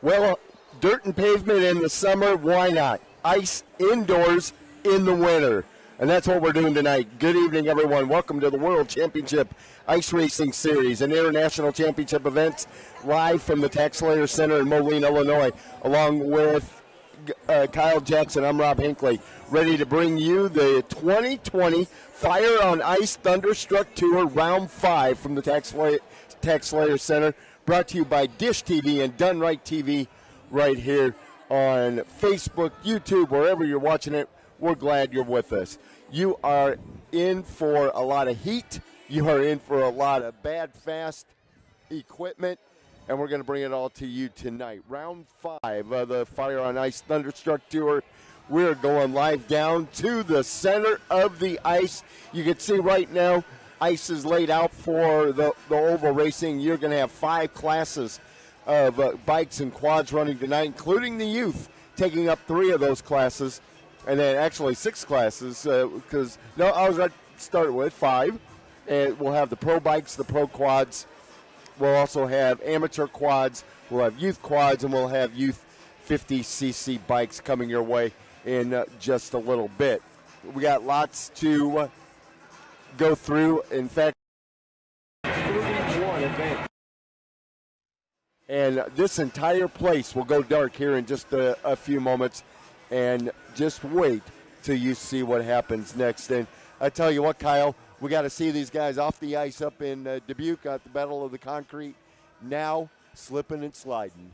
Well, dirt and pavement in the summer, why not? Ice indoors in the winter. And that's what we're doing tonight. Good evening, everyone. Welcome to the World Championship Ice Racing Series, an international championship event live from the TaxSlayer Center in Moline, Illinois, along with Kyle Jackson. I'm Rob Hinckley, ready to bring you the 2020 Fire on Ice Thunderstruck Tour Round 5 from the TaxSlayer Center, brought to you by Dish TV and Done Right TV right here on Facebook, YouTube, wherever you're watching it. We're glad you're with us. You are in for a lot of heat. You are in for a lot of bad, fast equipment, and we're going to bring it all to you tonight. Round 5 of the Fire on Ice Thunderstruck Tour. We're going live down to the center of the ice. You can see right now, ice is laid out for the oval racing. You're going to have 5 classes of bikes and quads running tonight, including the youth, taking up 3 of those classes. And then actually 6 classes, I was going to start with 5. And we'll have the pro bikes, the pro quads. We'll also have amateur quads. We'll have youth quads, and we'll have youth 50cc bikes coming your way in just a little bit. We got lots to go through. In fact, 31 events. And this entire place will go dark here in just a few moments. And just wait till you see what happens next. And I tell you what, Kyle, we got to see these guys off the ice up in Dubuque at the Battle of the Concrete. Now slipping and sliding.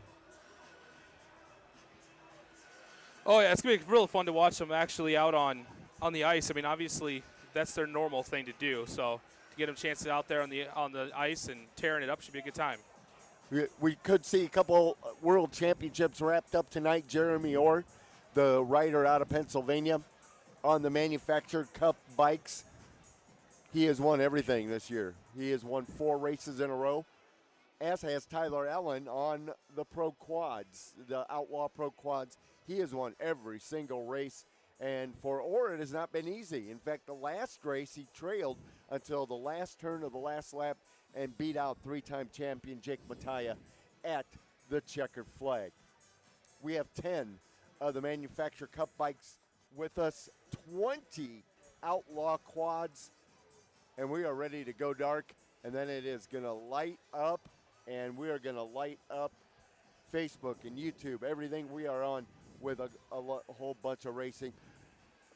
Oh, yeah, it's going to be real fun to watch them actually out on the ice. I mean, obviously, that's their normal thing to do. So to get them chances out there on the ice and tearing it up should be a good time. We could see a couple world championships wrapped up tonight. Jeremy Orr, the rider out of Pennsylvania, on the Manufactured Cup bikes. He has won everything this year. He has won 4 races in a row, as has Tyler Allen on the Pro Quads, the Outlaw Pro Quads. He has won every single race, and for Orr, it has not been easy. In fact, the last race, he trailed until the last turn of the last lap and beat out 3-time champion Jake Mattia at the checkered flag. We have 10 of the Manufactured Cup bikes with us, 20 Outlaw quads, and we are ready to go dark, and then it is going to light up, and we are going to light up Facebook and YouTube, everything we are on with a whole bunch of racing.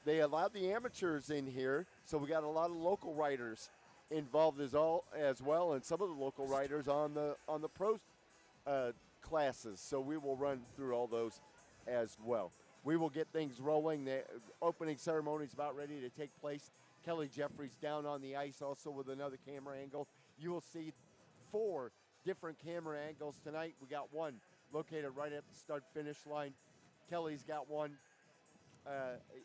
They allowed the amateurs in here, so we got a lot of local riders involved as well, and some of the local riders on the pro classes. So we will run through all those as well. We will get things rolling. The opening ceremony is about ready to take place. Kelly Jeffries down on the ice also with another camera angle. You will see 4 different camera angles tonight. We got one located right at the start-finish line. Kelly's got one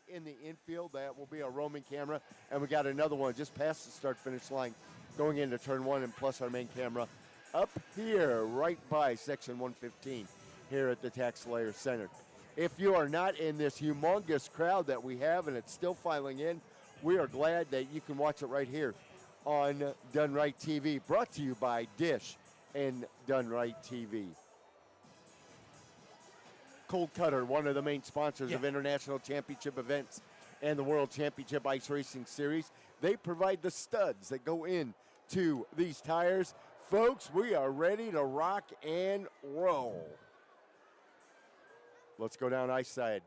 in the infield. That will be a roaming camera. And we got another one just past the start-finish line going into turn 1, and plus our main camera up here right by section 115 here at the TaxSlayer Center. If you are not in this humongous crowd that we have and it's still filing in, we are glad that you can watch it right here on Done Right TV, brought to you by Dish and Done Right TV. Cold Cutter, one of the main sponsors of international championship events and the World Championship Ice Racing Series. They provide the studs that go into these tires. Folks, we are ready to rock and roll. Let's go down ice side.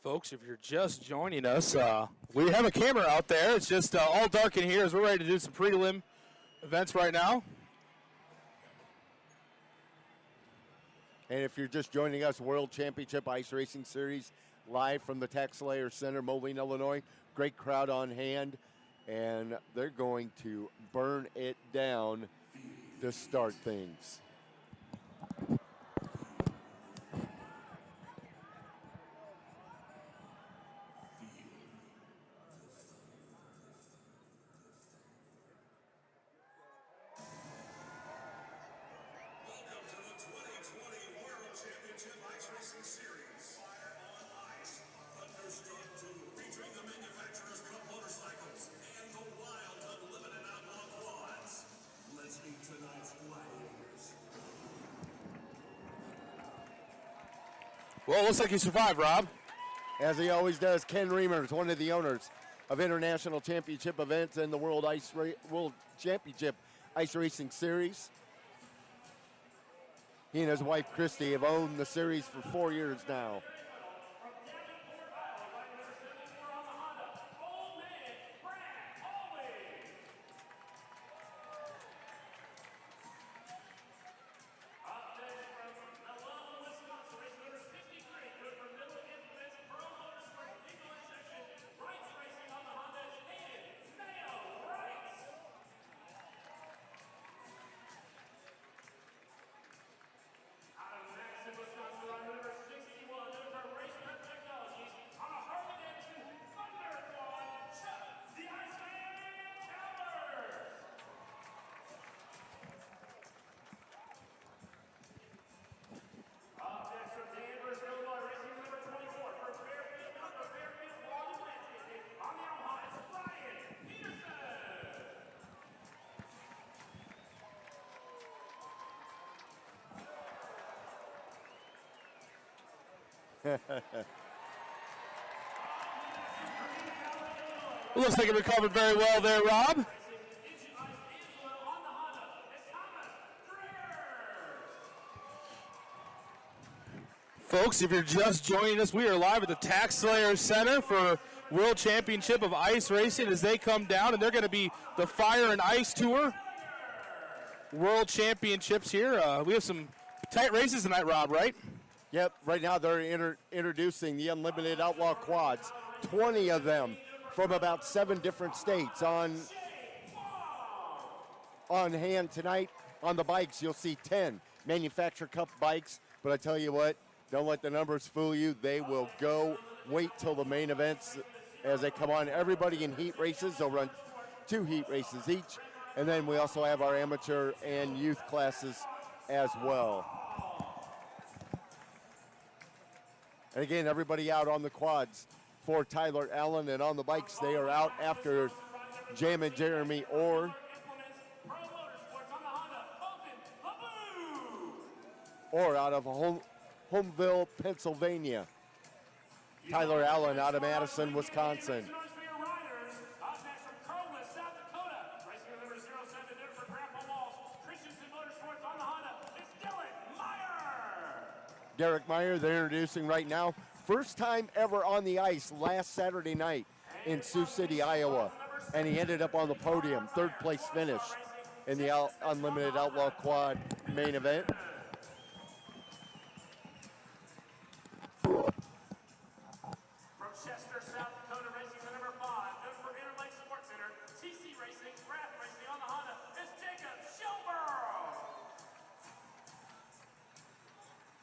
Folks, if you're just joining us, we have a camera out there. It's just all dark in here as we're ready to do some prelim events right now. And if you're just joining us, World Championship Ice Racing Series live from the TaxSlayer Center, Moline, Illinois. Great crowd on hand, and they're going to burn it down to start things. Well, it looks like he survived, Rob. As he always does, Ken Reimers, one of the owners of International Championship Events and the World Championship Ice Racing Series. He and his wife, Christy, have owned the series for 4 years now. Looks like it recovered very well there, Rob. Folks, if you're just joining us, we are live at the Tax Slayer Center for World Championship of Ice Racing as they come down, and they're going to be the Fire and Ice Tour World Championships here. We have some tight races tonight, Rob, right? Yep, right now they're introducing the Unlimited Outlaw Quads, 20 of them from about 7 different states on hand tonight. On the bikes, you'll see 10 Manufacturer Cup bikes, but I tell you what, don't let the numbers fool you. They will go. Wait till the main events as they come on. Everybody in heat races, they'll run 2 heat races each, and then we also have our amateur and youth classes as well. And again, everybody out on the quads for Tyler Allen, and on the bikes, they are out after Jam and Jeremy Orr. Or out of Homeville, Pennsylvania. Tyler Allen out of Madison, Wisconsin. Derek Meyer, they're introducing right now. First time ever on the ice last Saturday night in Sioux City, Iowa. And he ended up on the podium, 3rd place finish in the Unlimited Outlaw Quad main event. From Chester, South Dakota, racing the number 5, good for Interlake Sports Center, TC Racing, Craft Racing on the Honda, it's Jacob Schilborough.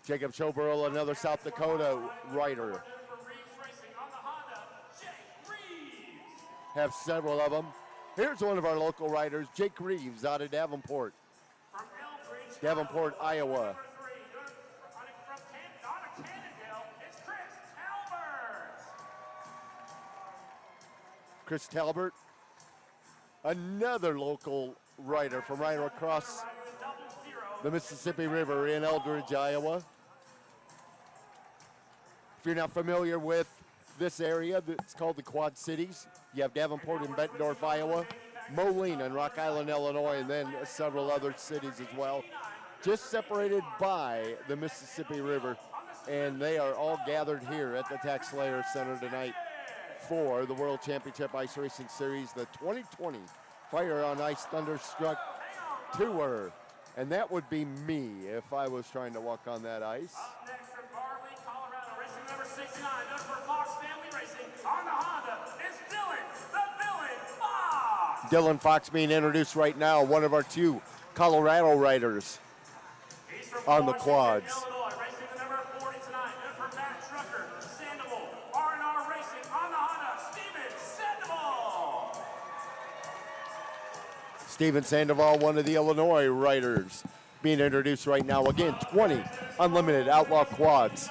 Jacob Schilborough, another South Dakota rider. Have several of them. Here's one of our local riders, Jake Reeves, out of Davenport. Davenport, Iowa. Chris Talbert, another local rider from right across the Mississippi River in Eldridge, Iowa. If you're not familiar with this area, it's called the Quad Cities. You have Davenport and Bettendorf, Iowa, Moline and Rock Island, Illinois, and then several other cities as well, just separated by the Mississippi River. And they are all gathered here at the Tax Slayer Center tonight for the World Championship Ice Racing Series, the 2020 Fire on Ice Thunderstruck Tour. And that would be me if I was trying to walk on that ice. Up next from Barley, Colorado, racing number 69, done for Fox Family Racing. On the Honda is Dylan, the Villain Fox. Dylan Fox being introduced right now, one of our 2 Colorado riders on the quads. Illinois, racing the number 40 tonight, done for Matt Trucker, Sandoval. R&R Racing on the Honda, Steven Sandoval. Steven Sandoval, one of the Illinois riders, being introduced right now. Again, 20 Unlimited Outlaw Quads.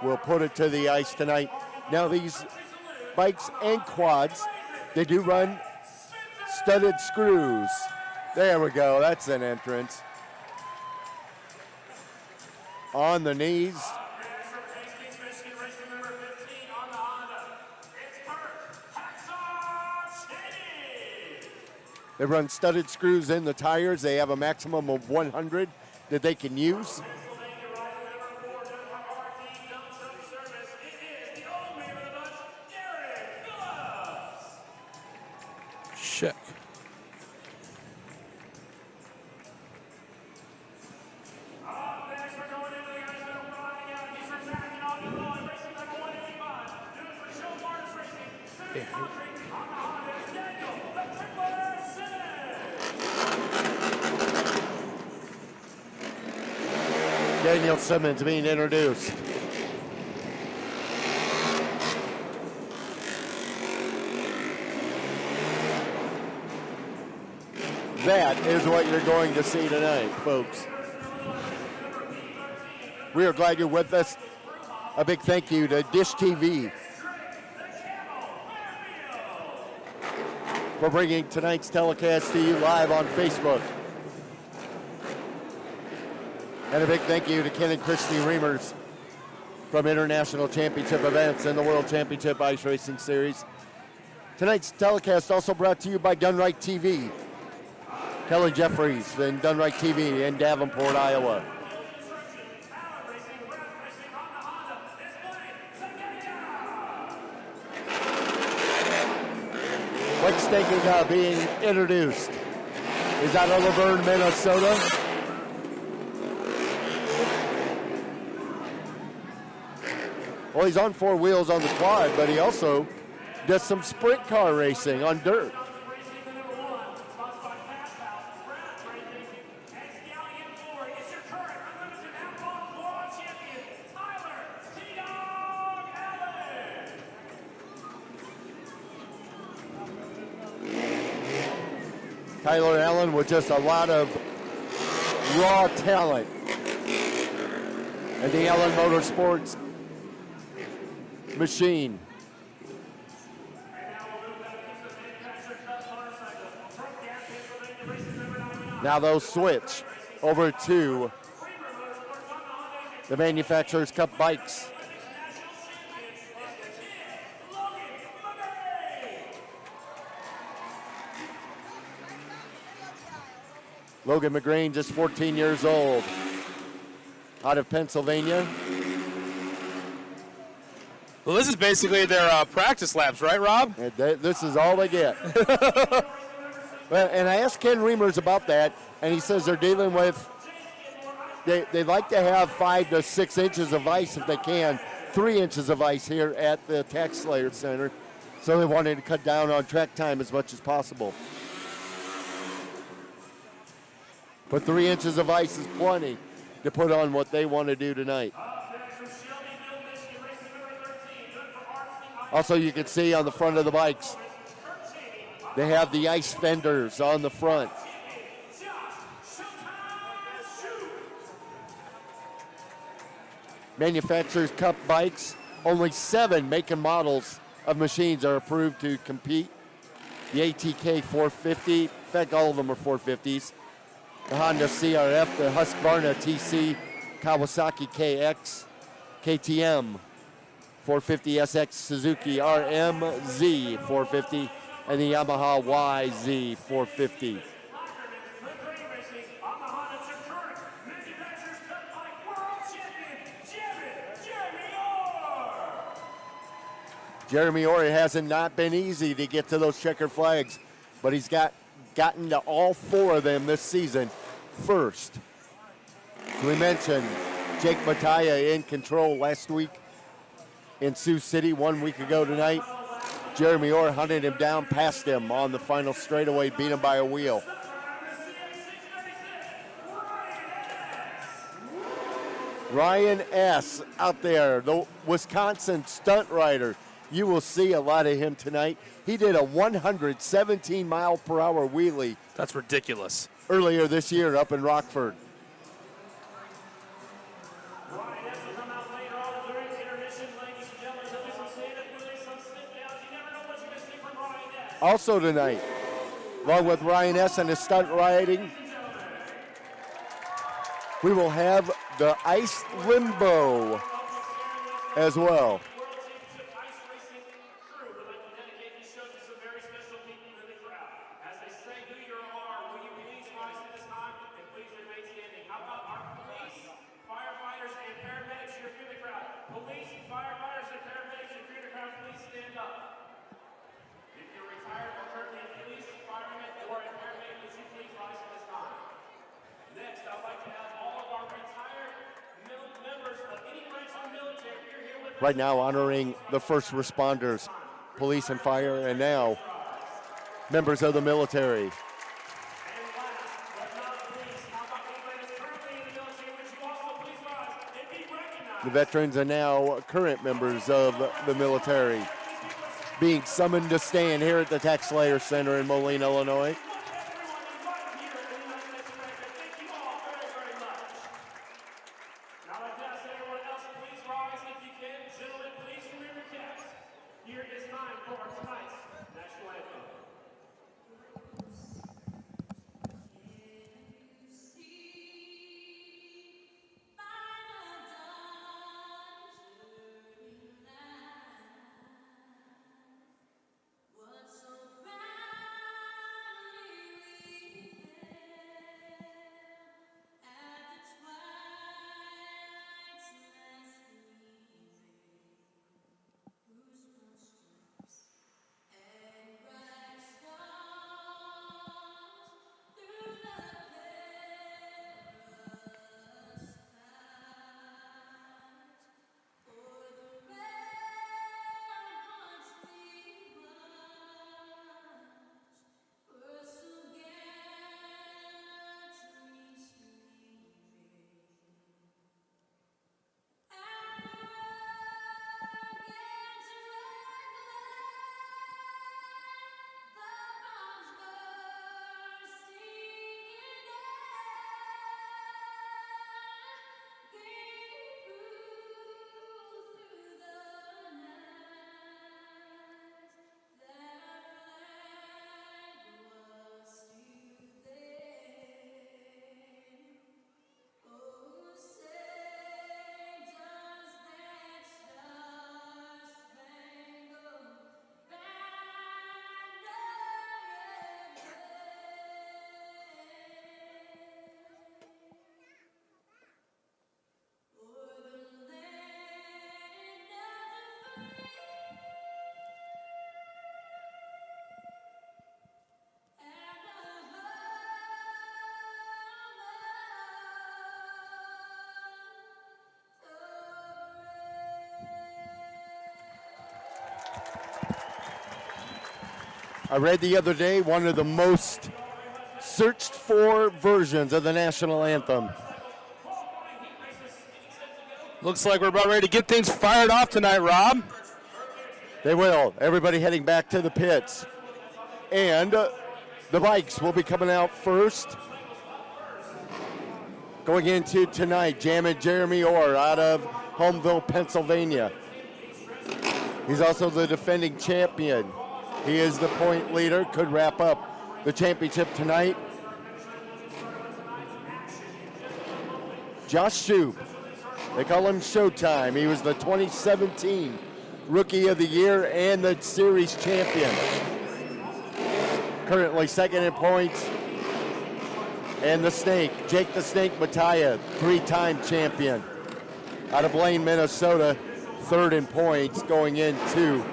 We'll put it to the ice tonight. Now these bikes and quads, they do run studded screws. There we go, that's an entrance. on the knees. Next from Hastings, Michigan, racing number 15 on the Honda. It's Kurt Hacksaw Cheney. They run studded screws in the tires. They have a maximum of 100 that they can use. Pennsylvania rider number 4, done for RT Dump Truck Service. It is the old man of the bunch, Derek Phillips. Check. Up next, we're going into the guys that are riding out. He's from Mackinac, Illinois, racing number 185. Doing for Joe Martis Racing. City Country on the Honda. It's Daniel, the Tripler Simmons. Daniel Simmons being introduced. That is what you're going to see tonight, folks. We are glad you're with us. A big thank you to Dish TV for bringing tonight's telecast to you live on Facebook. And a big thank you to Ken and Christy Reimers from International Championship Events and the World Championship Ice Racing Series. Tonight's telecast also brought to you by Dunright TV. Kelly Jeffries and Dunright TV in Davenport, Iowa. What's thinking being introduced? Is out of Laverne, Minnesota. Well, he's on four wheels on the quad, but he also does some sprint car racing on dirt. Tyler Allen with just a lot of raw talent. And the Allen Motorsports machine. Now they'll switch over to the Manufacturers Cup bikes. Logan McGrain, just 14 years old, out of Pennsylvania. Well, this is basically their practice laps, right, Rob? And this is all they get. Well, and I asked Ken Reimers about that, and he says they're dealing with, they like to have 5 to 6 inches of ice if they can, 3 inches of ice here at the Tax Slayer Center. So they wanted to cut down on track time as much as possible. But 3 inches of ice is plenty to put on what they want to do tonight. Also, you can see on the front of the bikes, they have the ice fenders on the front. Manufacturers Cup bikes, only 7 make and models of machines are approved to compete. The ATK 450, in fact, all of them are 450s. The Honda CRF, the Husqvarna TC, Kawasaki KX, KTM 450 SX, Suzuki RMZ 450, and the Yamaha YZ 450. Jeremy Orr, it hasn't not been easy to get to those checkered flags, but he's gotten to all 4 of them this season first. We mentioned Jake Mataya in control last week in Sioux City 1 week ago tonight. Jeremy Orr hunted him down, passed him on the final straightaway, beat him by a wheel. Ryan S. out there, the Wisconsin stunt rider. You will see a lot of him tonight. He did a 117 mile per hour wheelie. That's ridiculous. Earlier this year up in Rockford. Also tonight, along with Ryan S. and his stunt riding, We will have the ice limbo as well. Right now honoring the first responders, police and fire, and now members of the military. The veterans are now current members of the military being summoned to stand here at the Tax Slayer Center in Moline, Illinois. I read the other day one of the most searched for versions of the national anthem. Looks like we're about ready to get things fired off tonight, Rob. They will. Everybody heading back to the pits. And the bikes will be coming out first. Going into tonight, jamming Jeremy Orr out of Homeville, Pennsylvania. He's also the defending champion. He is the point leader, could wrap up the championship tonight. Josh Shoup, they call him Showtime. He was the 2017 Rookie of the Year and the series champion. Currently second in points. And the Snake, Jake the Snake Mattia, three-time champion. Out of Blaine, Minnesota, third in points going into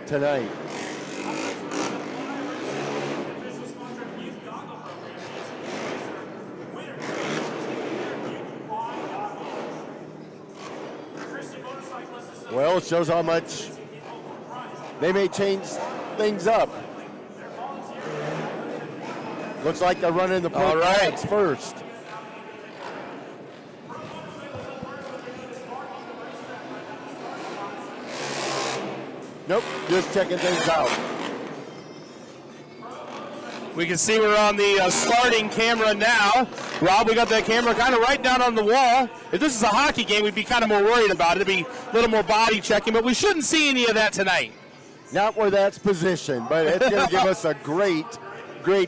tonight. Well, it shows how much they may change things up. Looks like they're running the point flags first. Nope, just checking things out. We can see we're on the starting camera now. Rob, we got that camera kind of right down on the wall. If this is a hockey game, we'd be kind of more worried about it. It'd be a little more body checking, but we shouldn't see any of that tonight. Not where that's positioned, but it's going to give us a great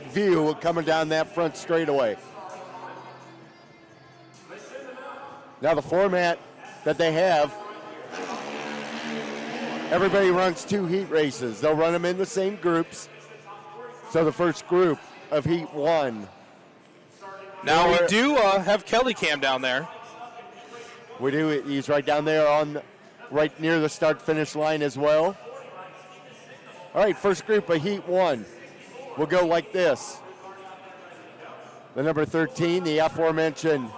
view coming down that front straightaway. Now the format that they have, everybody runs 2 heat races. They'll run them in the same groups. So the first group of heat 1. Now we do have Kelly Cam down there. We do. He's right down there right near the start-finish line as well. All right, first group of heat 1 will go like this. The number 13, the aforementioned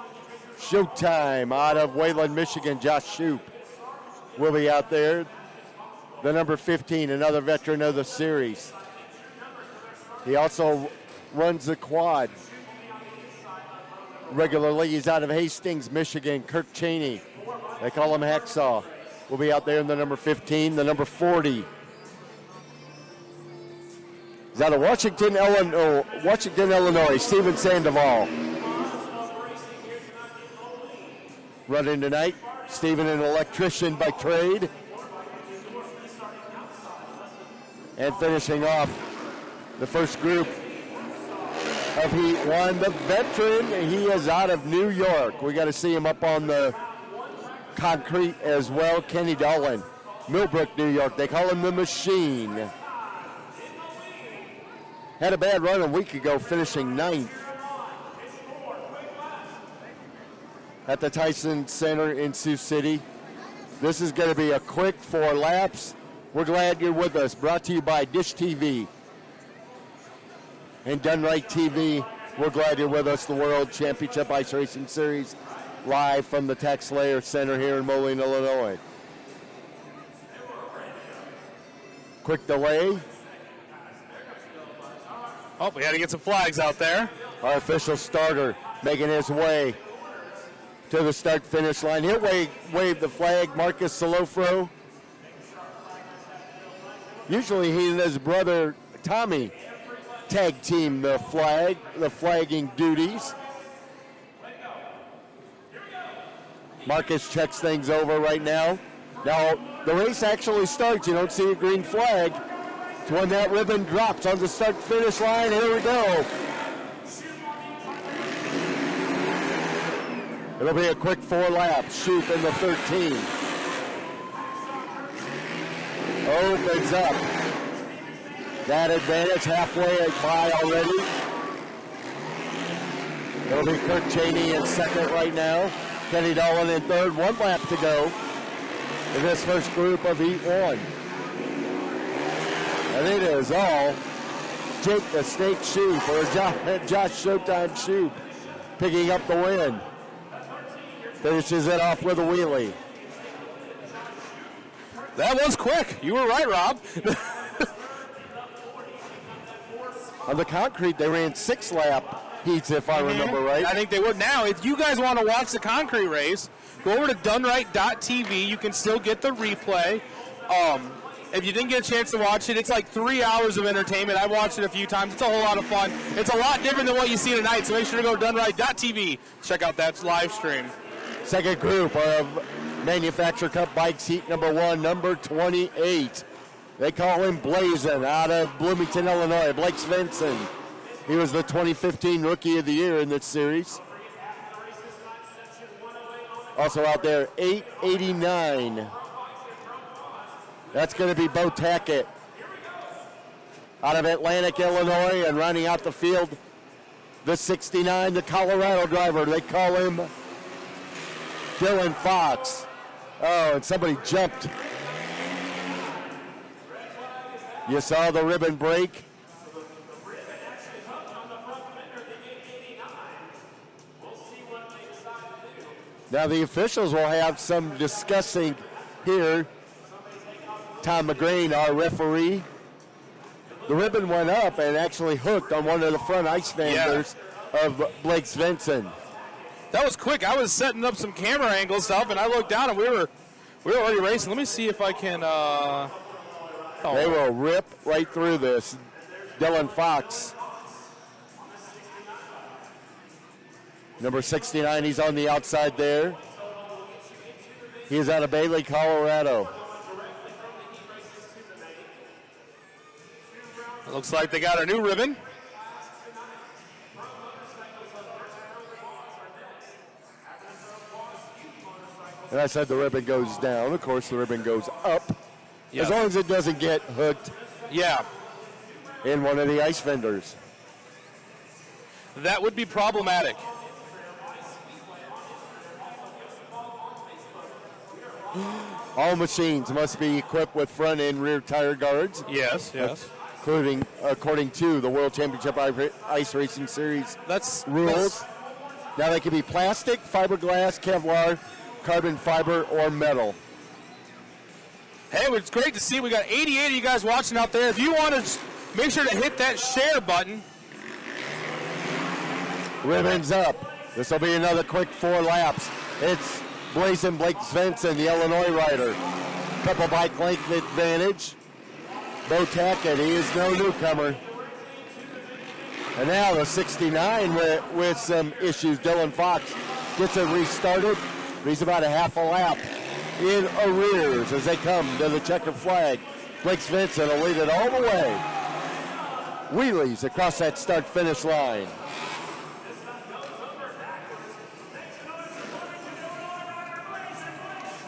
Showtime out of Wayland, Michigan, Josh Shoup will be out there. The number 15, another veteran of the series. He also runs the quad regularly. He's out of Hastings, Michigan. Kirk Cheney, they call him Hacksaw, will be out there in the number 15. The number 40 is out of Washington, Illinois, Steven Sandoval. Running tonight, Steven, an electrician by trade. And finishing off the first group of heat 1, the veteran, he is out of New York. We got to see him up on the concrete as well. Kenny Dolan, Millbrook, New York. They call him the Machine. Had a bad run a week ago, finishing 9th at the Tyson Center in Sioux City. This is going to be a quick 4 laps. We're glad you're with us. Brought to you by Dish TV and Done Right TV. We're glad you're with us. The World Championship Ice Racing Series live from the TaxSlayer Center here in Moline, Illinois. Quick delay. Oh, we had to get some flags out there. Our official starter making his way to the start-finish line. He'll wave the flag, Marcus Solofro. Usually he and his brother Tommy tag team the flagging duties. Marcus checks things over right now. Now the race actually starts. You don't see a green flag. It's when that ribbon drops on the start-finish line. Here we go. It'll be a quick 4 laps. Shoup in the 13. Opens up. That advantage halfway by already. It'll be Kirk Cheney in second right now. Kenny Dolan in third. 1 lap to go in this first group of heat 1. And it is all Jake the Snake Shoup, or Josh Showtime Shoup, picking up the win. Finishes it off with a wheelie. That was quick. You were right, Rob. On the concrete, they ran 6-lap heats, if I remember right. I think they would. Now, if you guys want to watch the concrete race, go over to doneright.tv. You can still get the replay. If you didn't get a chance to watch it, it's like 3 hours of entertainment. I've watched it a few times. It's a whole lot of fun. It's a lot different than what you see tonight, so make sure to go to doneright.tv. Check out that live stream. Second group of Manufacturer Cup bikes, heat number 1, number 28. They call him Blazin' out of Bloomington, Illinois. Blake Svensson. He was the 2015 Rookie of the Year in this series. Also out there, 889. That's going to be Bo Tackett out of Atlantic, Illinois, and running out the field, the 69, the Colorado driver. They call him Dylan Fox. Oh, and somebody jumped. You saw the ribbon break. Now the officials will have some discussing here. Tom McGrain, our referee. The ribbon went up and actually hooked on one of the front ice fenders of Blake Svensson. That was quick. I was setting up some camera angle stuff, and I looked down, and we were already racing. Let me see if I can. They will rip right through this. Dylan Fox, number 69. He's on the outside there. He is out of Bailey, Colorado. It looks like they got a new ribbon. And I said the ribbon goes down. Of course, the ribbon goes up. Yeah. As long as it doesn't get hooked Yeah, in one of the ice fenders. that would be problematic. All machines must be equipped with front and rear tire guards, Yes, yes. including according to the World Championship Ice Racing Series That's rules. Now they can be plastic, fiberglass, Kevlar, carbon fiber, or metal. Hey, it's great to see. We got 88 of you guys watching out there. If you want to, make sure to hit that share button. Ribbons up. This will be another quick 4 laps. It's Blazing Blake Svensson, the Illinois rider. Couple bike length advantage. Bo Tackett, he is no newcomer. And now the 69 with some issues. Dylan Fox gets it restarted. He's about a half a lap in arrears as they come to the checkered flag. Blake Svensson will lead it all the way. Wheelies across that start-finish line.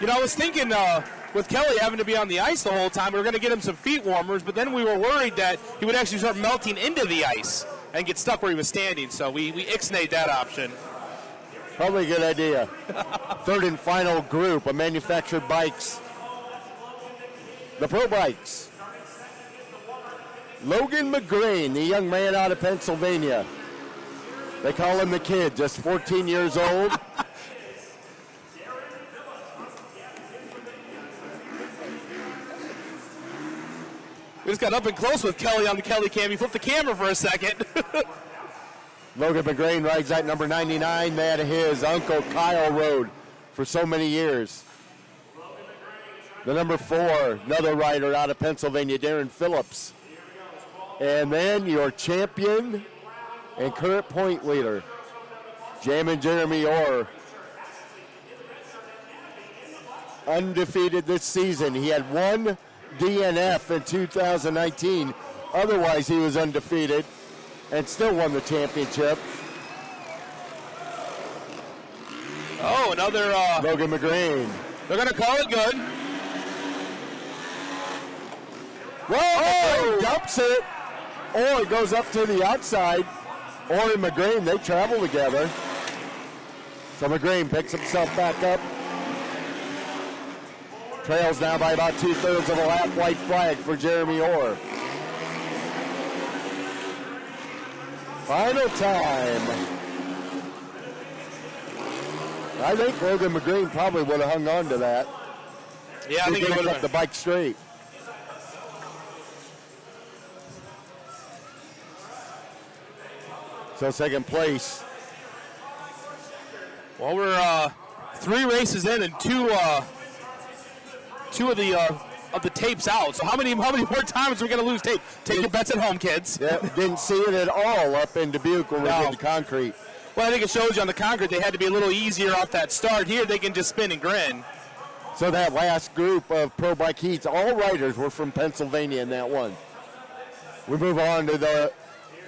You know, I was thinking with Kelly having to be on the ice the whole time, we were going to get him some feet warmers, but then we were worried that he would actually start melting into the ice and get stuck where he was standing, so we ixnayed that option. Probably a good idea. Third and final group of manufactured bikes. The Pro Bikes. Logan McGrain, the young man out of Pennsylvania. They call him the kid, just 14 years old. We just got up and close with Kelly on the Kelly cam. He flipped the camera for a second. Logan McGrain rides at number 99 that his uncle Kyle rode for so many years. The number 4, another rider out of Pennsylvania, Darren Phillips. And then your champion and current point leader, Jammin' Jeremy Orr. Undefeated this season. He had 1 DNF in 2019. Otherwise, he was undefeated and still won the championship. Oh, another. Logan McGrain. They're going to call it good. Whoa! Dumps it. Or it goes up to the outside. Or and McGrain, they travel together. So McGrain picks himself back up. Trails now by about 2/3 of a lap. White flag for Jeremy Orr. Final time. I think Logan McGrain probably would have hung on to that. Yeah, I think he he would kept have the bike straight. So second place. Well, we're 3 races in and two of the tapes out. So how many more times are we going to lose tape? Take your bets at home, kids. Yeah, didn't see it at all up in Dubuque when we No. did the concrete. Well, I think it shows you on the concrete they had to be a little easier off that start. Here they can just spin and grin. So that last group of pro bike heats, all riders were from Pennsylvania in that one. We move on to the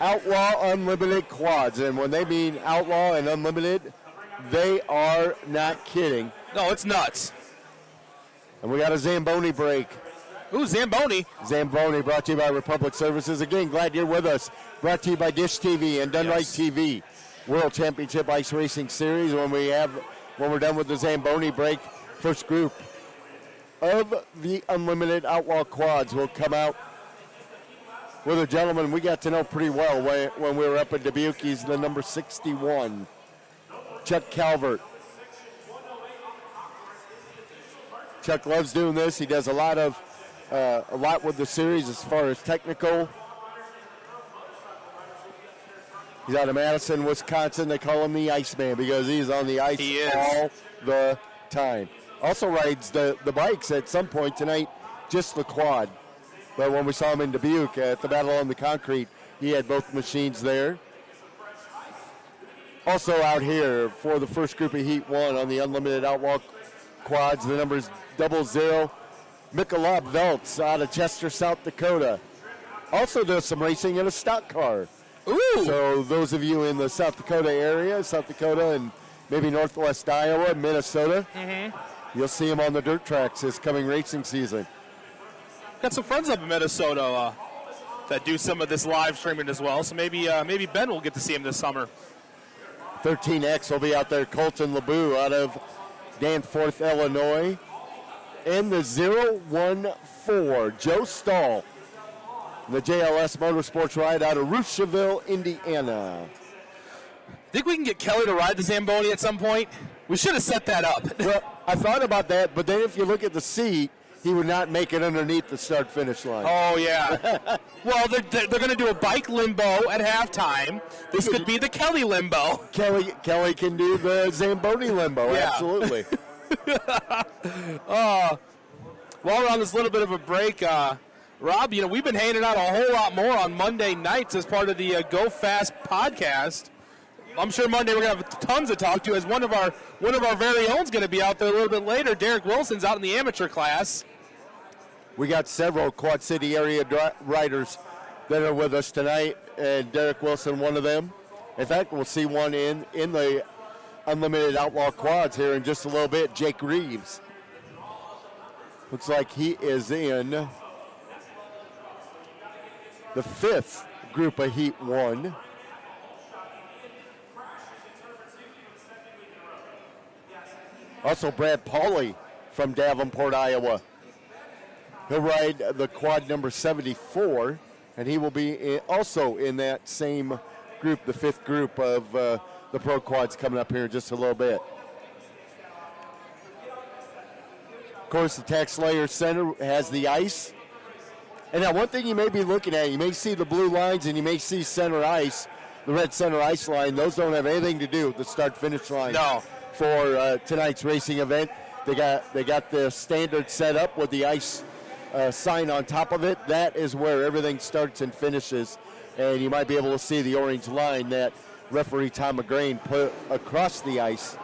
Outlaw Unlimited quads, and when they mean Outlaw and Unlimited, they are not kidding. No, it's nuts. And we got a Zamboni break. Ooh, Zamboni. Zamboni brought to you by Republic Services. Again, glad you're with us. Brought to you by Dish TV and Dunright Yes. TV. World Championship Ice Racing Series. When we're done with the Zamboni break, first group of the Unlimited Outlaw quads will come out with a gentleman we got to know pretty well when we were up at Dubuque. He's the number 61, Chuck Calvert. Chuck loves doing this. He does a lot with the series as far as technical. He's out of Madison, Wisconsin. They call him the Iceman because he's on the ice He is. all the time. Also rides the bikes at some point tonight, just the quad. But when we saw him in Dubuque at the Battle on the Concrete, he had both machines there. Also out here for the first group of Heat 1 on the Unlimited Outlaw quads, the number's 00 Michelob Veltz out of Chester, South Dakota. Also does some racing in a stock car. Ooh. So those of you in the South Dakota area, South Dakota and maybe northwest Iowa, Minnesota, You'll see him on the dirt tracks this coming racing season. Got some friends up in Minnesota that do some of this live streaming as well. So maybe Ben will get to see him this summer. 13X will be out there. Colton LeBou out of Danforth, Illinois. And the 014, Joe Stahl, the JLS Motorsports ride out of Rushville, Indiana. Think we can get Kelly to ride the Zamboni at some point? We should have set that up. Well, I thought about that, but then if you look at the seat, he would not make it underneath the start-finish line. Oh, yeah. Well, they're going to do a bike limbo at halftime. This could be the Kelly limbo. Kelly can do the Zamboni limbo, Yeah. absolutely. While we're on this little bit of a break, Rob, we've been hanging out a whole lot more on Monday nights as part of the Go Fast podcast. I'm sure Monday we're going to have tons to talk to, as one of our very own is going to be out there a little bit later. Derek Wilson's out in the amateur class. We got several Quad City area riders that are with us tonight, and Derek Wilson, one of them. In fact, we'll see one in the Unlimited Outlaw Quads here in just a little bit, Jake Reeves. Looks like he is in the 5th group of Heat 1. Also, Brad Pauley from Davenport, Iowa. He'll ride the quad number 74, and he will be also in that same group, the 5th group of the Pro Quads coming up here in just a little bit. Of course, the TaxSlayer Center has the ice. And now one thing you may be looking at, you may see the blue lines and you may see center ice, the red center ice line. Those don't have anything to do with the start-finish line. No. For tonight's racing event. They got the standard set up with the ice sign on top of it. That is where everything starts and finishes. And you might be able to see the orange line that referee Tom McGrain put across the ice.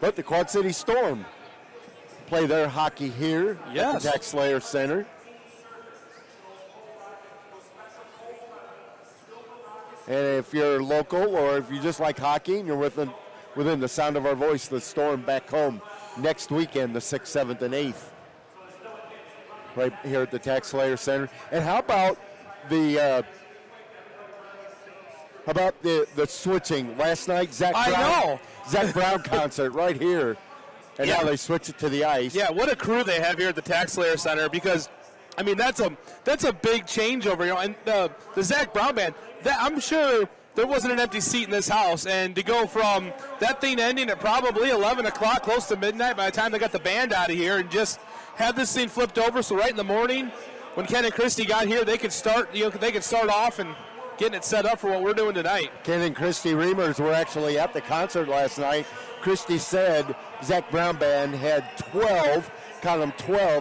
But the Quad City Storm play their hockey here Yes. at the TaxSlayer Center. And if you're local or if you just like hockey and you're within the sound of our voice, the Storm back home next weekend, the 6th, 7th, and 8th, right here at the TaxSlayer Center. And how about the switching last night? Zach Brown concert right here, and Yeah. now they switch it to the ice. Yeah, what a crew they have here at the TaxSlayer Center, because I mean that's a big changeover, and the Zach Brown band. I'm sure there wasn't an empty seat in this house, and to go from that thing ending at probably 11 o'clock, close to midnight, by the time they got the band out of here, and just have this thing flipped over, so right in the morning, when Ken and Christy got here, they could start off and getting it set up for what we're doing tonight. Ken and Christy Reimers were actually at the concert last night. Christy said Zach Brown Band had 12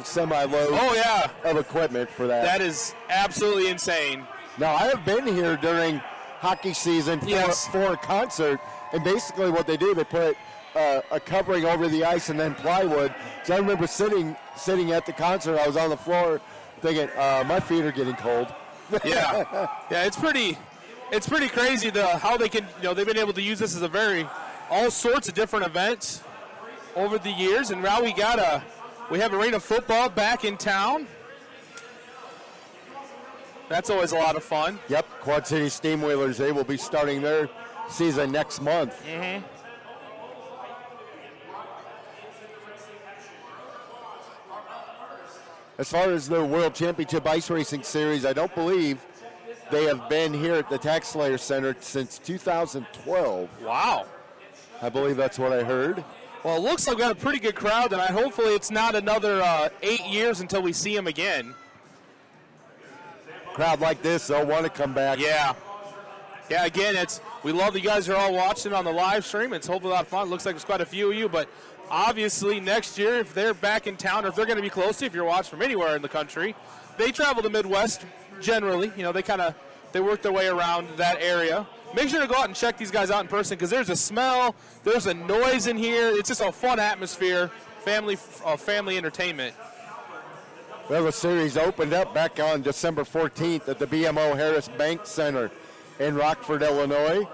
semi-loads of equipment for that. That is absolutely insane. Now, I have been here during hockey season for a concert, and basically what they do, they put a covering over the ice and then plywood. So I remember sitting at the concert, I was on the floor thinking, my feet are getting cold. Yeah, it's pretty crazy how they can, they've been able to use this as all sorts of different events over the years, and now we have arena football back in town. That's always a lot of fun. Yep, Quad City Steamwheelers, they will be starting their season next month. Mm-hmm. As far as the World Championship Ice Racing Series, I don't believe they have been here at the TaxSlayer Center since 2012. Wow. I believe that's what I heard. Well, it looks like we got a pretty good crowd tonight. Hopefully it's not another 8 years until we see them again. Crowd like this, they'll want to come back. Yeah, again, we love that you guys are all watching on the live stream. It's hopefully a lot of fun. It looks like there's quite a few of you, but obviously next year, if they're back in town, or if they're going to be close to you, if you're watching from anywhere in the country, they travel the Midwest generally. They work their way around that area. Make sure to go out and check these guys out in person, because there's a smell, there's a noise in here. It's just a fun atmosphere, family entertainment. Well, the series opened up back on December 14th at the BMO Harris Bank Center in Rockford, Illinois.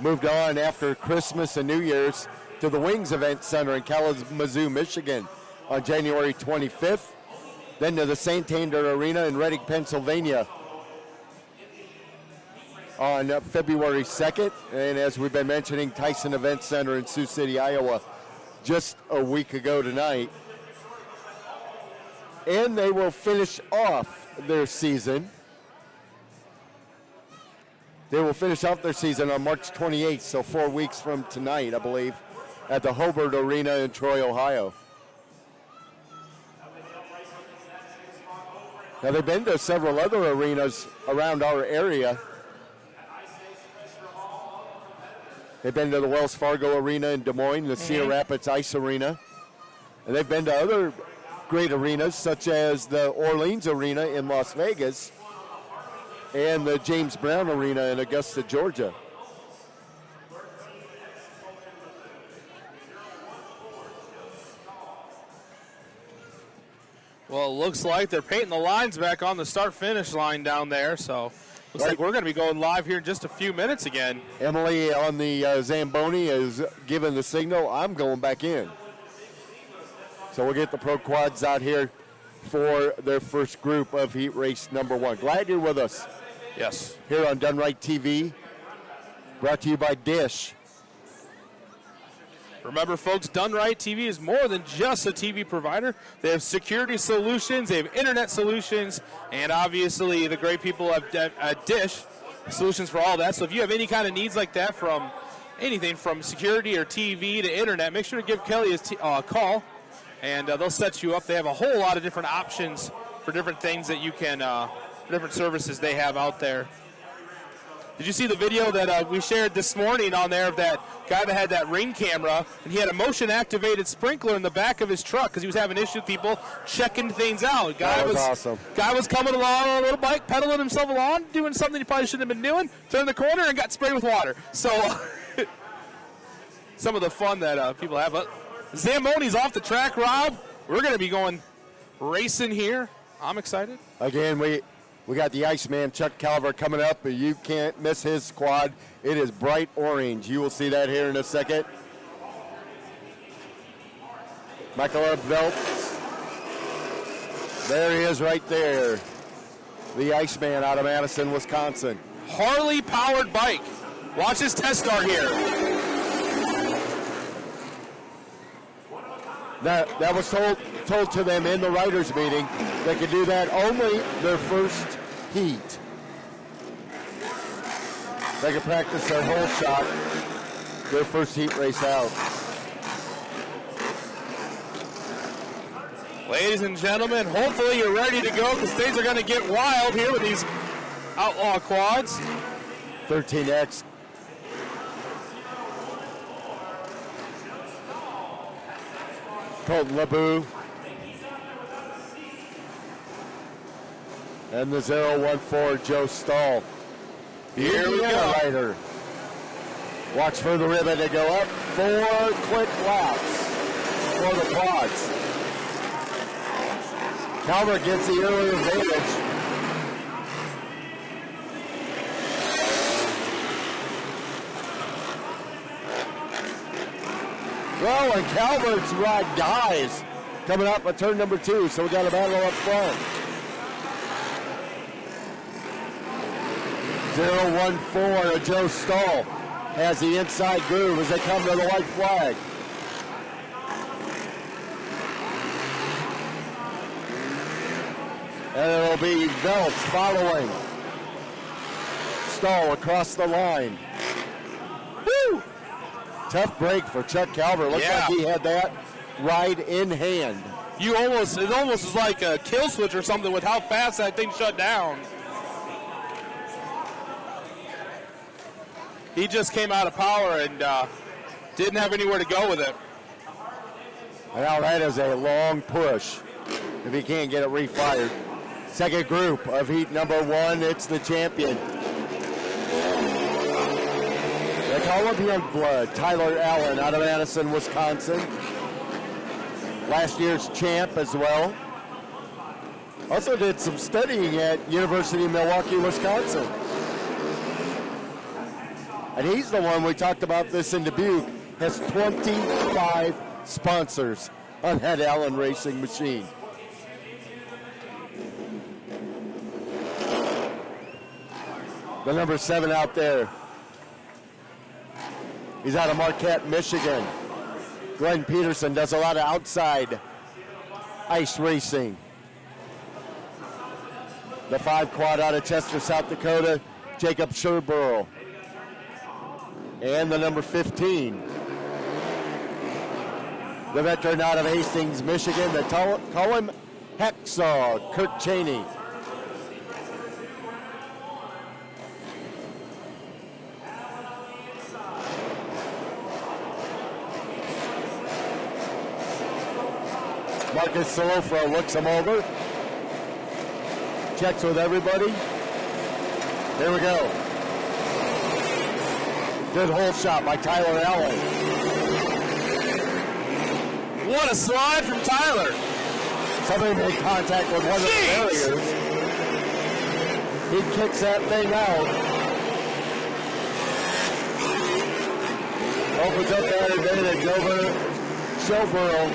moved on after Christmas and New Year's to the Wings Event Center in Kalamazoo, Michigan on January 25th. Then to the Santander Arena in Reading, Pennsylvania on February 2nd. And as we've been mentioning, Tyson Event Center in Sioux City, Iowa, just a week ago tonight. And they will finish off their season. They will finish off their season on March 28th, so 4 weeks from tonight, I believe, at the Hobart Arena in Troy, Ohio. Now, they've been to several other arenas around our area. They've been to the Wells Fargo Arena in Des Moines, the Cedar Rapids Ice Arena. And they've been to other great arenas, such as the Orleans Arena in Las Vegas and the James Brown Arena in Augusta, Georgia. Well, it looks like they're painting the lines back on the start-finish line down there, so looks like we're going to be going live here in just a few minutes again. Emily on the Zamboni is giving the signal. I'm going back in. So we'll get the Pro Quads out here for their first group of heat race number 1. Glad you're with us. Yes. Here on Done Right TV, brought to you by Dish. Remember, folks, Done Right TV is more than just a TV provider. They have security solutions, they have internet solutions, and obviously the great people at Dish, solutions for all that. So if you have any kind of needs like that, from anything from security or TV to internet, make sure to give Kelly a call, and they'll set you up. They have a whole lot of different options for different things that you can, different services they have out there. Did you see the video that we shared this morning on there of that guy that had that Ring camera, and he had a motion-activated sprinkler in the back of his truck because he was having issues with people checking things out. That was awesome. Guy was coming along on a little bike, pedaling himself along, doing something he probably shouldn't have been doing, turned the corner and got sprayed with water. So some of the fun that people have. But Zamboni's off the track, Rob. We're going to be going racing here. I'm excited. Again, we got the Iceman, Chuck Calver, coming up, but you can't miss his squad. It is bright orange. You will see that here in a second. Michael Veltz. There he is right there. The Iceman out of Madison, Wisconsin. Harley-powered bike. Watch his test start here. That was told to them in the writers' meeting. They could do that only their first heat. They could practice their whole shot, their first heat race out. Ladies and gentlemen, hopefully you're ready to go because things are going to get wild here with these outlaw quads. 13X. Colton LeBou. And the 014, Joe Stahl. Here we go. Rider. Watch for the ribbon to go up. 4 quick laps for the quads. Calvert gets the early advantage. Well, and Calvert's ride dies coming up at turn number 2, so we got a battle up front. 014, Joe Stahl has the inside groove as they come to the white flag. And it'll be Veltz following. Stahl across the line. Woo! Tough break for Chuck Calvert. Looks like he had that ride in hand. It almost is like a kill switch or something with how fast that thing shut down. He just came out of power and didn't have anywhere to go with it. Now that is a long push if he can't get it refired. Second group of heat number 1, it's the champion. They call him Youngblood, Tyler Allen out of Madison, Wisconsin. Last year's champ as well. Also did some studying at University of Milwaukee, Wisconsin. And he's the one, we talked about this in Dubuque, has 25 sponsors on that Allen Racing machine. The number 7 out there. He's out of Marquette, Michigan. Glenn Peterson does a lot of outside ice racing. The 5 quad out of Chester, South Dakota, Jacob Sherborough. And the number 15. The veteran out of Hastings, Michigan, the Colin Hacksaw, Kirk Cheney. Marcus Salofro looks him over. Checks with everybody. Here we go. Good hole shot by Tyler Allen. What a slide from Tyler. Somebody made contact with one of the barriers. He kicks that thing out. Opens up that advantage over Sherborough.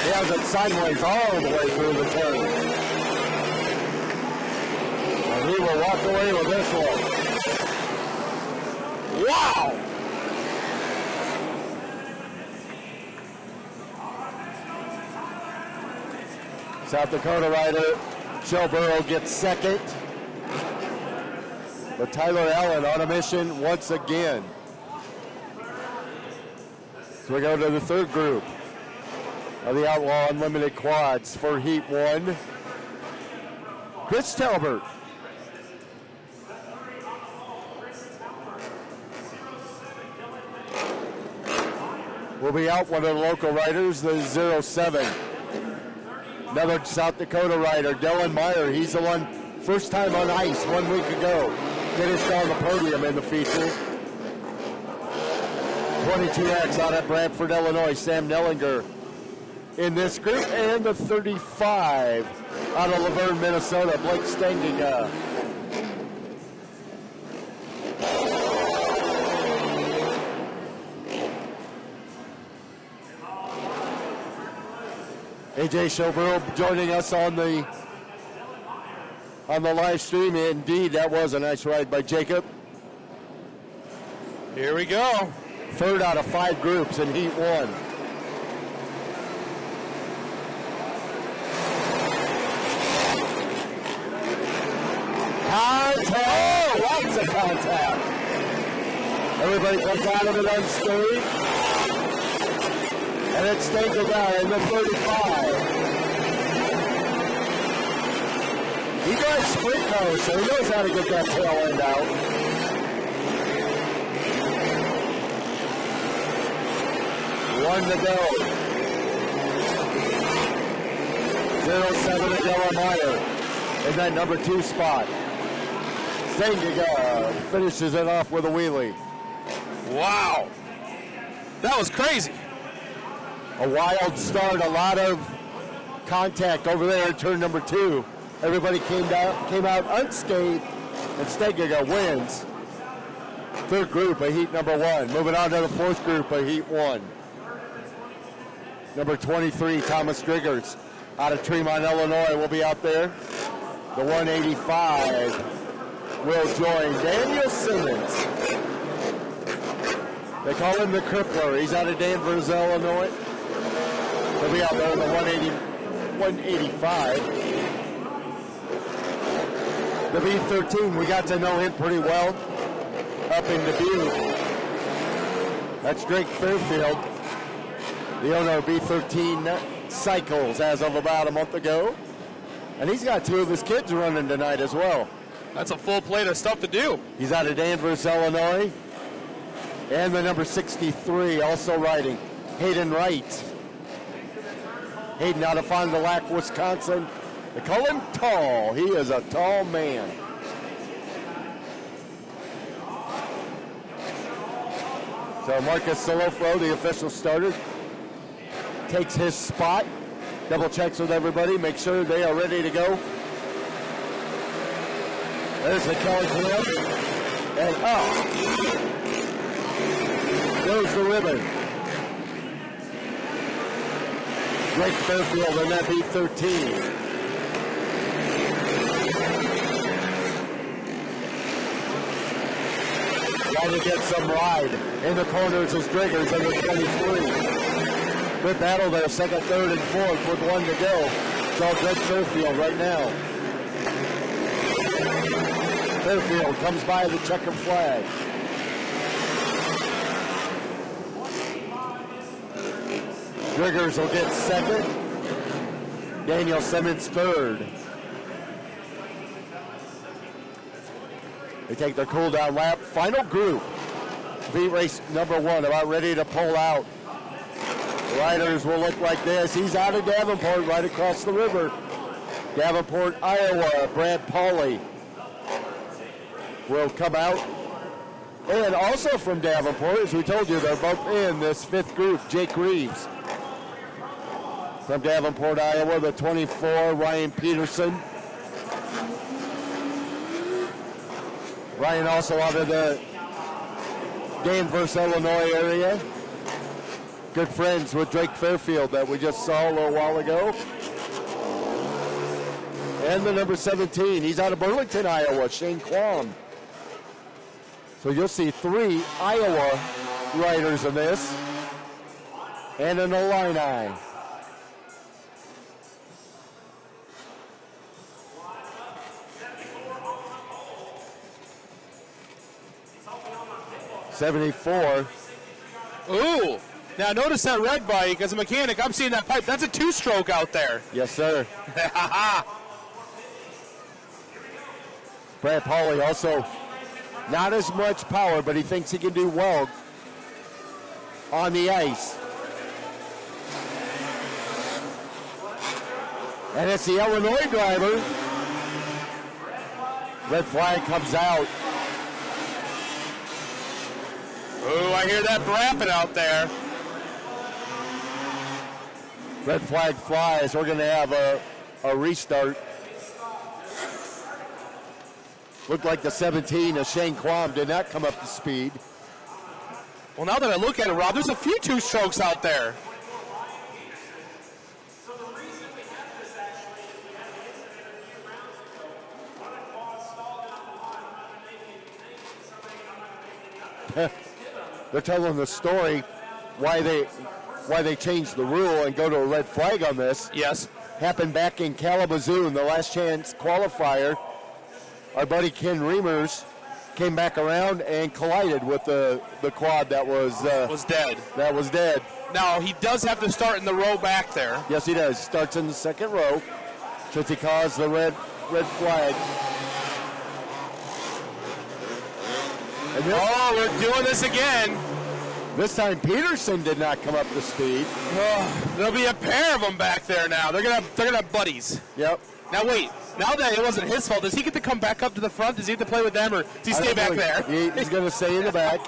He has it sideways all the way through the turn. And he will walk away with this one. Wow! South Dakota rider Sherborough gets second. But Tyler Allen on a mission once again. So we go to the third group of the Outlaw Unlimited Quads for Heat 1. Chris Talbert. Will be out one of the local riders, the 07. Another South Dakota rider, Dylan Meyer. He's the one, first time on ice 1 week ago. Finished on the podium in the feature. 22X out at Brantford, Illinois, Sam Nellinger in this group. And the 35 out of Laverne, Minnesota, Blake Stengiga. AJ Sherborough joining us on the live stream. Indeed, that was a nice ride by Jacob. Here we go. Third out of 5 groups in Heat 1. Contact! Oh, lots of contact. Everybody comes out of it unscathed. And it's Stengiga in the 35. He drives sprint cars, so he knows how to get that tail end out. One to go. 07 to Dylan Meyer in that number 2 spot. Stengiga finishes it off with a wheelie. Wow. That was crazy. A wild start, a lot of contact over there in turn number 2. Everybody came out unscathed, and Stengiga wins. Third group of Heat number 1. Moving on to the fourth group of Heat 1. Number 23, Thomas Driggers, out of Tremont, Illinois, will be out there. The 185 will join Daniel Simmons. They call him the Crippler. He's out of Danvers, Illinois. He'll be out there in the 185. The B13, we got to know him pretty well up in Dubuque. That's Drake Fairfield, the owner of B13 Cycles as of about a month ago. And he's got 2 of his kids running tonight as well. That's a full plate of stuff to do. He's out of Danvers, Illinois. And the number 63 also riding, Hayden Wright. Hayden out of Fond du Lac, Wisconsin. They call him tall. He is a tall man. So Marcus Salofro, the official starter, takes his spot, double checks with everybody, make sure they are ready to go. There's the Kelly clip. And up. Goes the ribbon. Drake Fairfield, and that beat 13. Trying to get some ride. In the corners is Driggers under 23. Good battle there, second, third, and fourth with one to go. It's all Drake Fairfield right now. Fairfield comes by the checkered flag. Driggers will get second. Daniel Simmons third. They take their cool down lap. Final group. V race number 1 about ready to pull out. The riders will look like this. He's out of Davenport right across the river. Davenport, Iowa. Brad Pauley will come out. And also from Davenport, as we told you, they're both in this 5th group. Jake Reeves. From Davenport, Iowa, the 24, Ryan Peterson. Ryan also out of the Danvers, Illinois area. Good friends with Drake Fairfield that we just saw a little while ago. And the number 17, he's out of Burlington, Iowa, Shane Quam. So you'll see 3 Iowa riders in this. And an Illini. '74. Ooh. Now notice that red bike. As a mechanic, I'm seeing that pipe. That's a 2-stroke out there. Yes, sir. Brad Pauley also not as much power, but he thinks he can do well on the ice. And it's the Illinois driver. Red flag comes out. Ooh, I hear that brapping out there. Red flag flies. We're going to have a restart. Looked like the 17 of Shane Quam did not come up to speed. Well, now that I look at it, Rob, there's a few 2-strokes out there. They're telling the story why they changed the rule and go to a red flag on this. Yes. Happened back in Kalamazoo in the last chance qualifier. Our buddy Ken Reimers came back around and collided with the quad that was dead. That was dead. Now, he does have to start in the row back there. Yes, he does. Starts in the second row since he caused the red flag. And we're doing this again. This time Peterson did not come up to speed. Oh, there'll be a pair of them back there now. They're gonna have buddies. Yep. Now wait. Now that it wasn't his fault, does he get to come back up to the front? Does he have to play with them, or does he stay back there? He's going to stay in the back.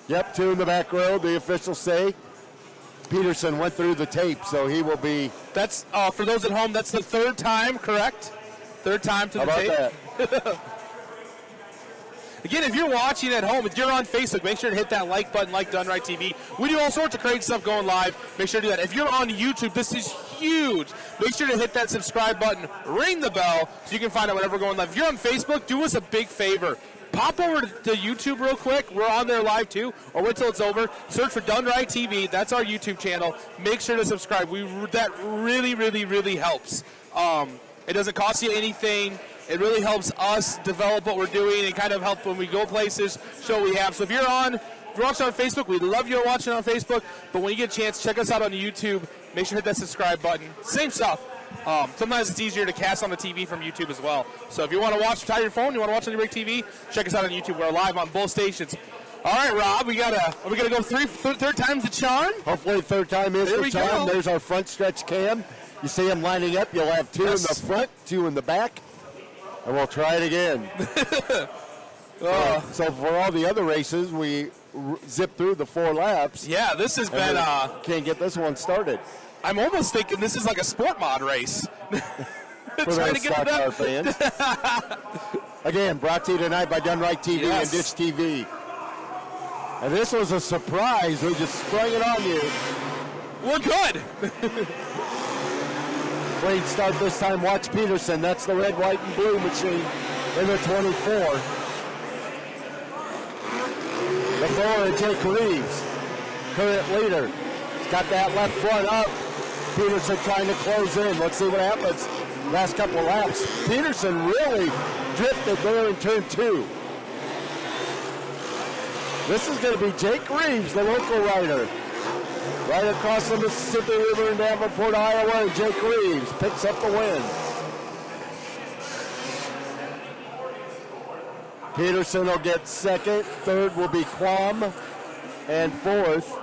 Yep, 2 in the back row. The officials say Peterson went through the tape, so he will be. That's for those at home. That's the 3rd time, correct? 3rd time to the tape. How about that? Again, if you're watching at home, if you're on Facebook, make sure to hit that like button, like Done Right TV. We do all sorts of crazy stuff going live. Make sure to do that. If you're on YouTube, this is huge. Make sure to hit that subscribe button, ring the bell, so you can find out whenever we're going live. If you're on Facebook, do us a big favor. Pop over to YouTube real quick. We're on there live too. Or wait till it's over. Search for Done Right TV. That's our YouTube channel. Make sure to subscribe. That really, really, really helps. It doesn't cost you anything. It really helps us develop what we're doing and kind of help when we go places, show what we have. So if you're watching on Facebook, we love you watching on Facebook. But when you get a chance, check us out on YouTube. Make sure to hit that subscribe button. Same stuff. Sometimes it's easier to cast on the TV from YouTube as well. So if you want to watch, tie your phone, you want to watch on your big TV, check us out on YouTube. We're live on both stations. All right, Rob, are we gonna go third time's the charm? Hopefully, 3rd time is the charm. There's our front stretch cam. You see them lining up. You'll have 2 in the front, 2 in the back. And we'll try it again. So for all the other races, we zip through the 4 laps. Yeah, this has been... can't get this one started. I'm almost thinking this is like a sport mod race. For those stock car fans. Again, brought to you tonight by Dunright TV Yes. and Ditch TV. And this was a surprise. We just sprung it on you. We're good. Clean start this time. Watch Peterson. That's the red, white, and blue machine in the 24. The forward, Jake Reeves, current leader. He's got that left front up. Peterson trying to close in. Let's see what happens. Last couple of laps. Peterson really drifted there in turn 2. This is going to be Jake Reeves, the local rider. Right across the Mississippi River in Davenport, Iowa, and Jake Reeves picks up the win. Peterson will get second. Third will be Quam. And fourth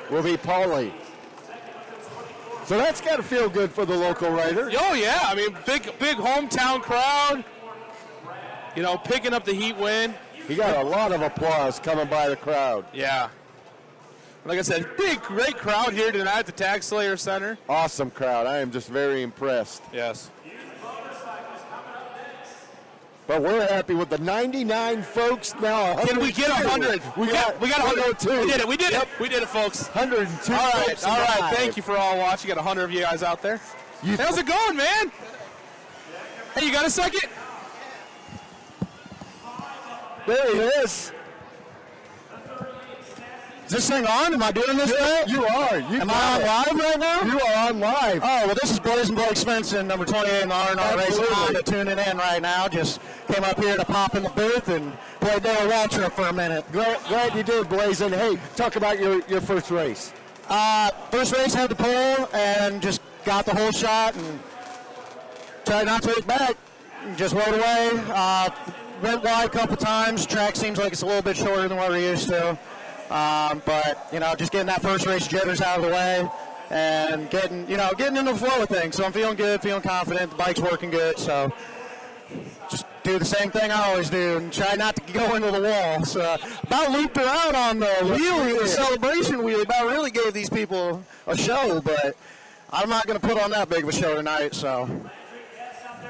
will be Pauly. So that's got to feel good for the local rider. Oh, yeah. I mean, big hometown crowd. You know, picking up the heat win. He got a lot of applause coming by the crowd. Yeah. Like I said, great crowd here tonight at the Tax Slayer Center. Awesome crowd. I am just very impressed. Yes. But we're happy with the 99 folks now. Can we get 100? We got 102. We did it. We did Yep. it. We did it, folks. 102 All right. folks All right. alive. Thank you for all watching. Got 100 of you guys out there. How's it going, man? Hey, you got a second? There he is. Is this thing on? Am I doing this right? You are. Am I on live right now? You are on live. Oh, well, this is Blaze and Blake Svensson, number 28 in the R&R Racing Absolutely. Honda, tuning in right now. Just came up here to pop in the booth and play Dale Waltrip for a minute. Glad you did, Blazin'. Hey, talk about your first race. First race had the pole and just got the whole shot and tried not to look back. Just rode away. Went wide a couple times. Track seems like it's a little bit shorter than what we're used to. But, you know, just getting that first race jitters out of the way and getting into the flow of things. So I'm feeling good, feeling confident. The bike's working good. So just do the same thing I always do and try not to go into the wall. So about looped around on the wheelie, the celebration wheelie. About really gave these people a show, but I'm not going to put on that big of a show tonight. So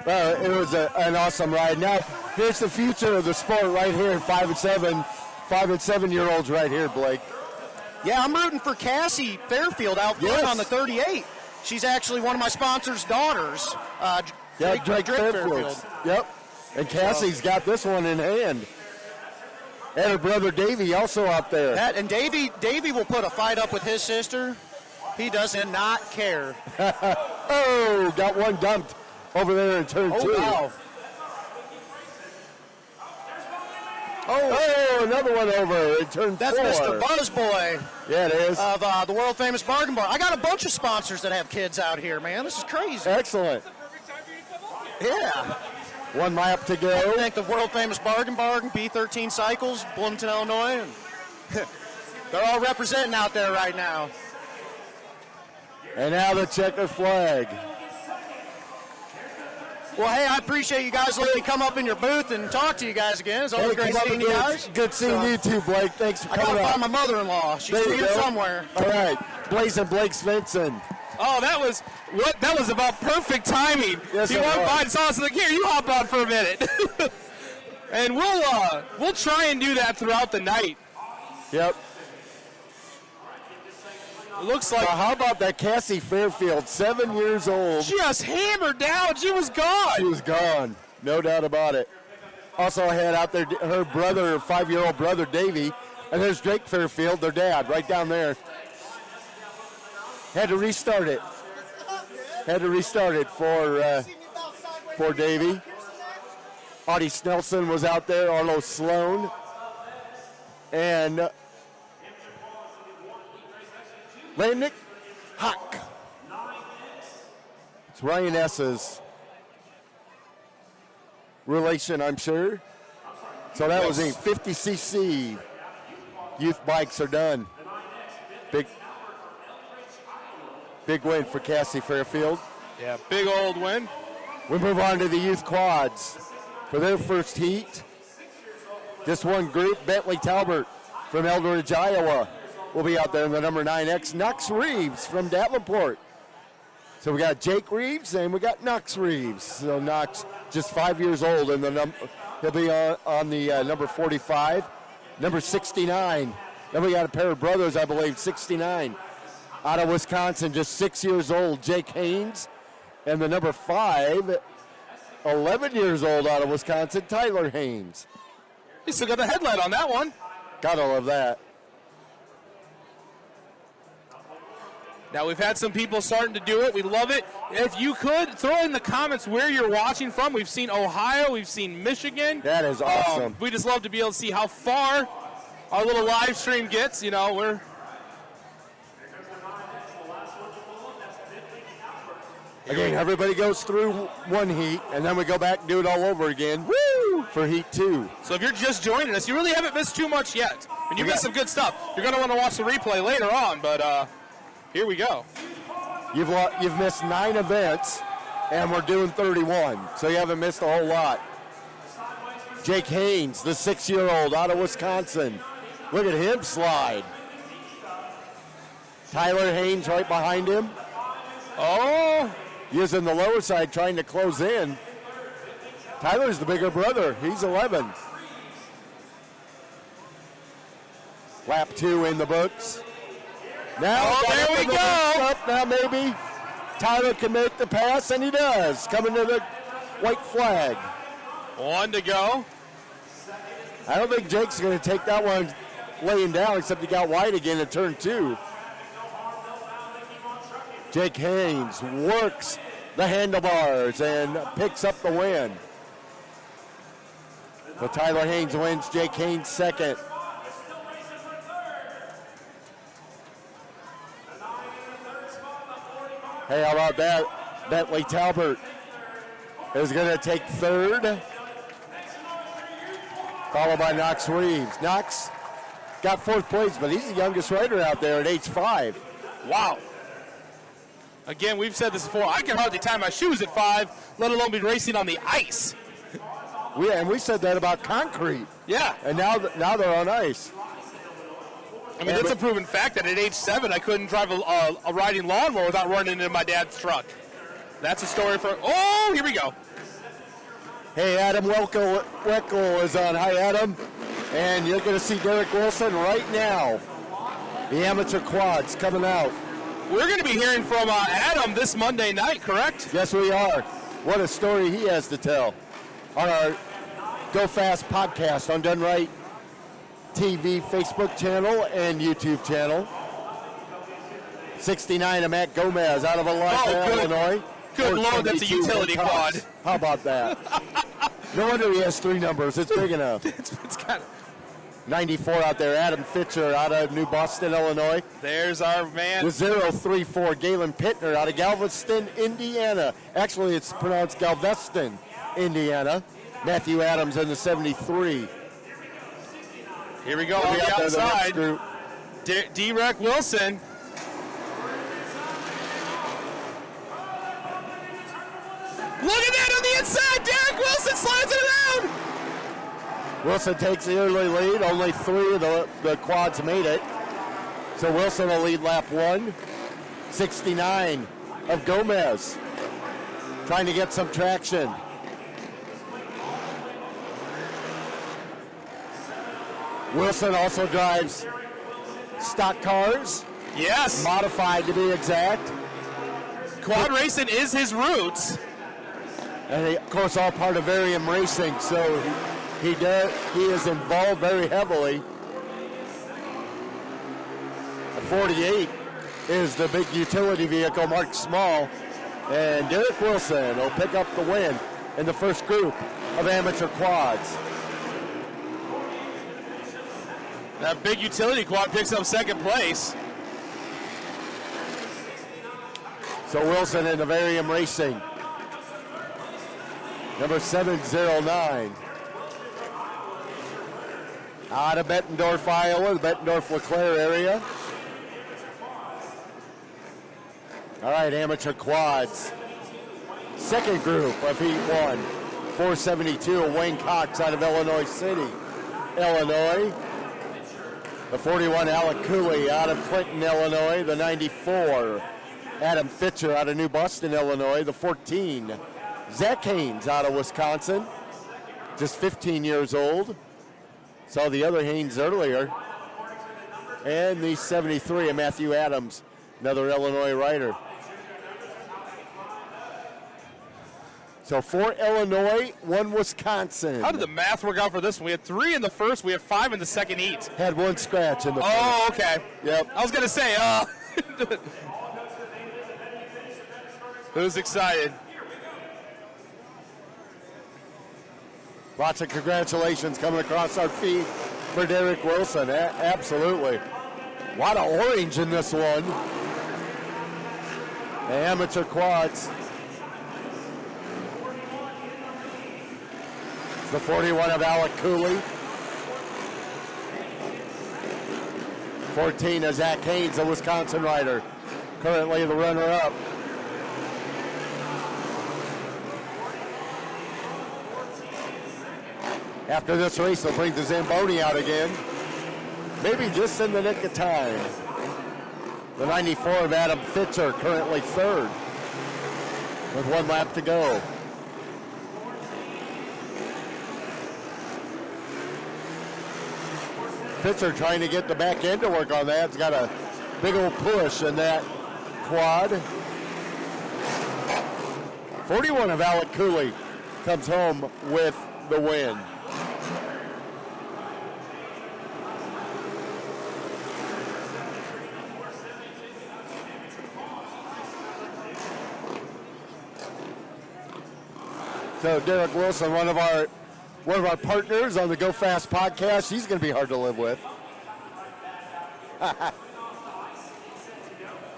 Well, it was an awesome ride. Now, here's the future of the sport right here, 5 and 7-year-olds right here, Blake. yeah, I'm rooting for Cassie Fairfield out front Yes. on the 38. She's actually one of my sponsor's daughters. Drake Fairfield. Yep. And Cassie's got this one in hand. And her brother Davey also out there. And Davey will put a fight up with his sister. He does not care. Oh, got one dumped over there in turn 2. Wow. Oh, another one over in turn 4. That's Mr. Buzzboy Yeah, it is. of the world famous Bargain Bar. I got a bunch of sponsors that have kids out here, man. This is crazy. Excellent. Yeah. 1 lap to I go. think the world famous Bargain B13 Cycles, Bloomington, Illinois. And they're all representing out there right now. And now the checker flag. Well, hey, I appreciate you guys letting me come up in your booth and talk to you guys again. It's always Hey, great come up seeing you again. guys. Good seeing you too, Blake. Thanks for I gotta coming find up. my mother-in-law. She's There you here go. somewhere. All right. Blazing Blake Svensson. Oh, that was about perfect timing. Yes, he it walked was. by and saw us like, here, you hop on for a minute. And we'll try and do that throughout the night. Yep. It looks like Now, how about that Cassie Fairfield, 7 years old? just hammered down. She was gone. She was gone, no doubt about it. Also had out there her brother, her 5-year-old brother, Davey, and there's Drake Fairfield, their dad, right down there. Had to restart it. For Davey. Audie Snelson was out there, Arlo Sloan, and Landnick Hock. It's Ryan S's relation, I'm sure. So that was a 50cc youth bikes are done. Big win for Cassie Fairfield. Yeah, big old win. We move on to the youth quads for their first heat. This one group, Bentley Talbert from Eldridge, Iowa, will be out there in the number 9X. Knox Reeves from Davenport. So we got Jake Reeves and we got Knox Reeves. So Knox just 5 years old, and he'll be on the number 45, number 69. Then we got a pair of brothers, I believe, 69. Out of Wisconsin, just 6 years old, Jake Haynes. And the number 5, 11 years old out of Wisconsin, Tyler Haynes. You still got the headlight on that one. Gotta love that. Now, we've had some people starting to do it. We love it. If you could, throw in the comments where you're watching from. We've seen Ohio. We've seen Michigan. That is awesome. We just love to be able to see how far our little live stream gets. You know, we're... Again, everybody goes through one heat, and then we go back and do it all over again. Woo! For heat 2. So if you're just joining us, you really haven't missed too much yet. And you missed some good stuff. You're going to want to watch the replay later on, but here we go. You've missed 9 events, and we're doing 31, so you haven't missed a whole lot. Jake Haynes, the 6-year-old out of Wisconsin. Look at him slide. Tyler Haynes right behind him. Oh! Using the lower side, trying to close in. Tyler's the bigger brother. He's 11. Lap 2 in the books. Now, there we go. Up. Now maybe Tyler can make the pass, and he does. Coming to the white flag. 1 to go. I don't think Jake's going to take that one laying down, except he got wide again in turn 2. Jake Haynes works the handlebars and picks up the win. So Tyler Haynes wins, Jake Haynes second. Hey, how about that? Bentley Talbert is going to take third, followed by Knox Reeves. Knox got 4th place, but he's the youngest rider out there at age 5. Wow. Again, we've said this before. I can hardly tie my shoes at 5, let alone be racing on the ice. We said that about concrete. Yeah. And now they're on ice. I mean, it's a proven fact that at age 7, I couldn't drive a riding lawnmower without running into my dad's truck. That's a story for... Oh, here we go. Hey, Adam Weckel is on. Hi, Adam. And you're going to see Derek Wilson right now. The amateur quads coming out. We're going to be hearing from Adam this Monday night, correct? Yes, we are. What a story he has to tell on our Go Fast podcast on Done Right TV Facebook channel and YouTube channel. 69 of Matt Gomez out of Alliance, Illinois. Good Lord, that's a utility quad. How about that? No wonder he has 3 numbers. It's big enough. It's kind of... 94 out there. Adam Fitcher out of New Boston, Illinois. There's our man. With 034, Galen Pittner out of Galveston, Indiana. Actually, it's pronounced Galveston, Indiana. Matthew Adams in the 73. Here we go on the outside. D-Rec Wilson. Look at that on the inside. Derek Wilson slides it around. Wilson takes the early lead. Only 3 of the quads made it. So Wilson will lead lap 1. 69 of Gomez. Trying to get some traction. Wilson also drives stock cars. Yes. Modified to be exact. Quad racing is his roots. And of course all part of Varium Racing, so he is involved very heavily. The 48 is the big utility vehicle, Mark Small, and Derek Wilson will pick up the win in the first group of amateur quads. That big utility quad picks up second place. So Wilson in the Varium Racing. Number 709. Out of Bettendorf, Iowa, the Bettendorf-LeClaire area. All right, amateur quads. Second group of Heat 1. 472 of Wayne Cox out of Illinois City, Illinois. The 41, Alec Cooley out of Clinton, Illinois. The 94, Adam Fitcher out of New Boston, Illinois. The 14, Zach Haynes out of Wisconsin, just 15 years old. Saw the other Haynes earlier. And the 73 of Matthew Adams, another Illinois rider. So 4 Illinois, 1 Wisconsin. How did the math work out for this one? We had 3 in the first, we had 5 in the second heat. Had 1 scratch in the first. Oh, okay. Yep. I was going to say, who's excited? Lots of congratulations coming across our feed for Derek Wilson. Absolutely. A lot of orange in this one. The amateur quads. It's the 41 of Alec Cooley. 14 of Zach Haynes, a Wisconsin rider. Currently the runner-up. After this race, they'll bring the Zamboni out again. Maybe just in the nick of time. The 94 of Adam Fitcher, currently third, with 1 lap to go. Fitcher trying to get the back end to work on that. He's got a big old push in that quad. 41 of Alec Cooley comes home with the win. So Derek Wilson, one of our partners on the Go Fast podcast, he's going to be hard to live with.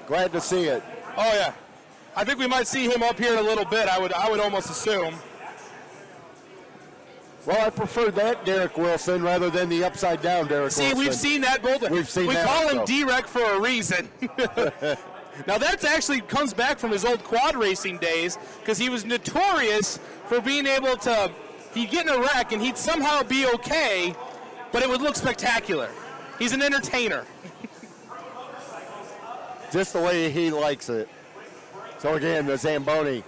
Glad to see it. Oh, yeah. I think we might see him up here in a little bit, I would almost assume. Well, I prefer that Derek Wilson rather than the upside down Derek Wilson. See, we've seen that both. We've seen we that call him also. D-Rec for a reason. Now, that actually comes back from his old quad racing days because he was notorious for being able to, he'd get in a wreck and he'd somehow be okay, but it would look spectacular. He's an entertainer. Just the way he likes it. So again, the Zamboni.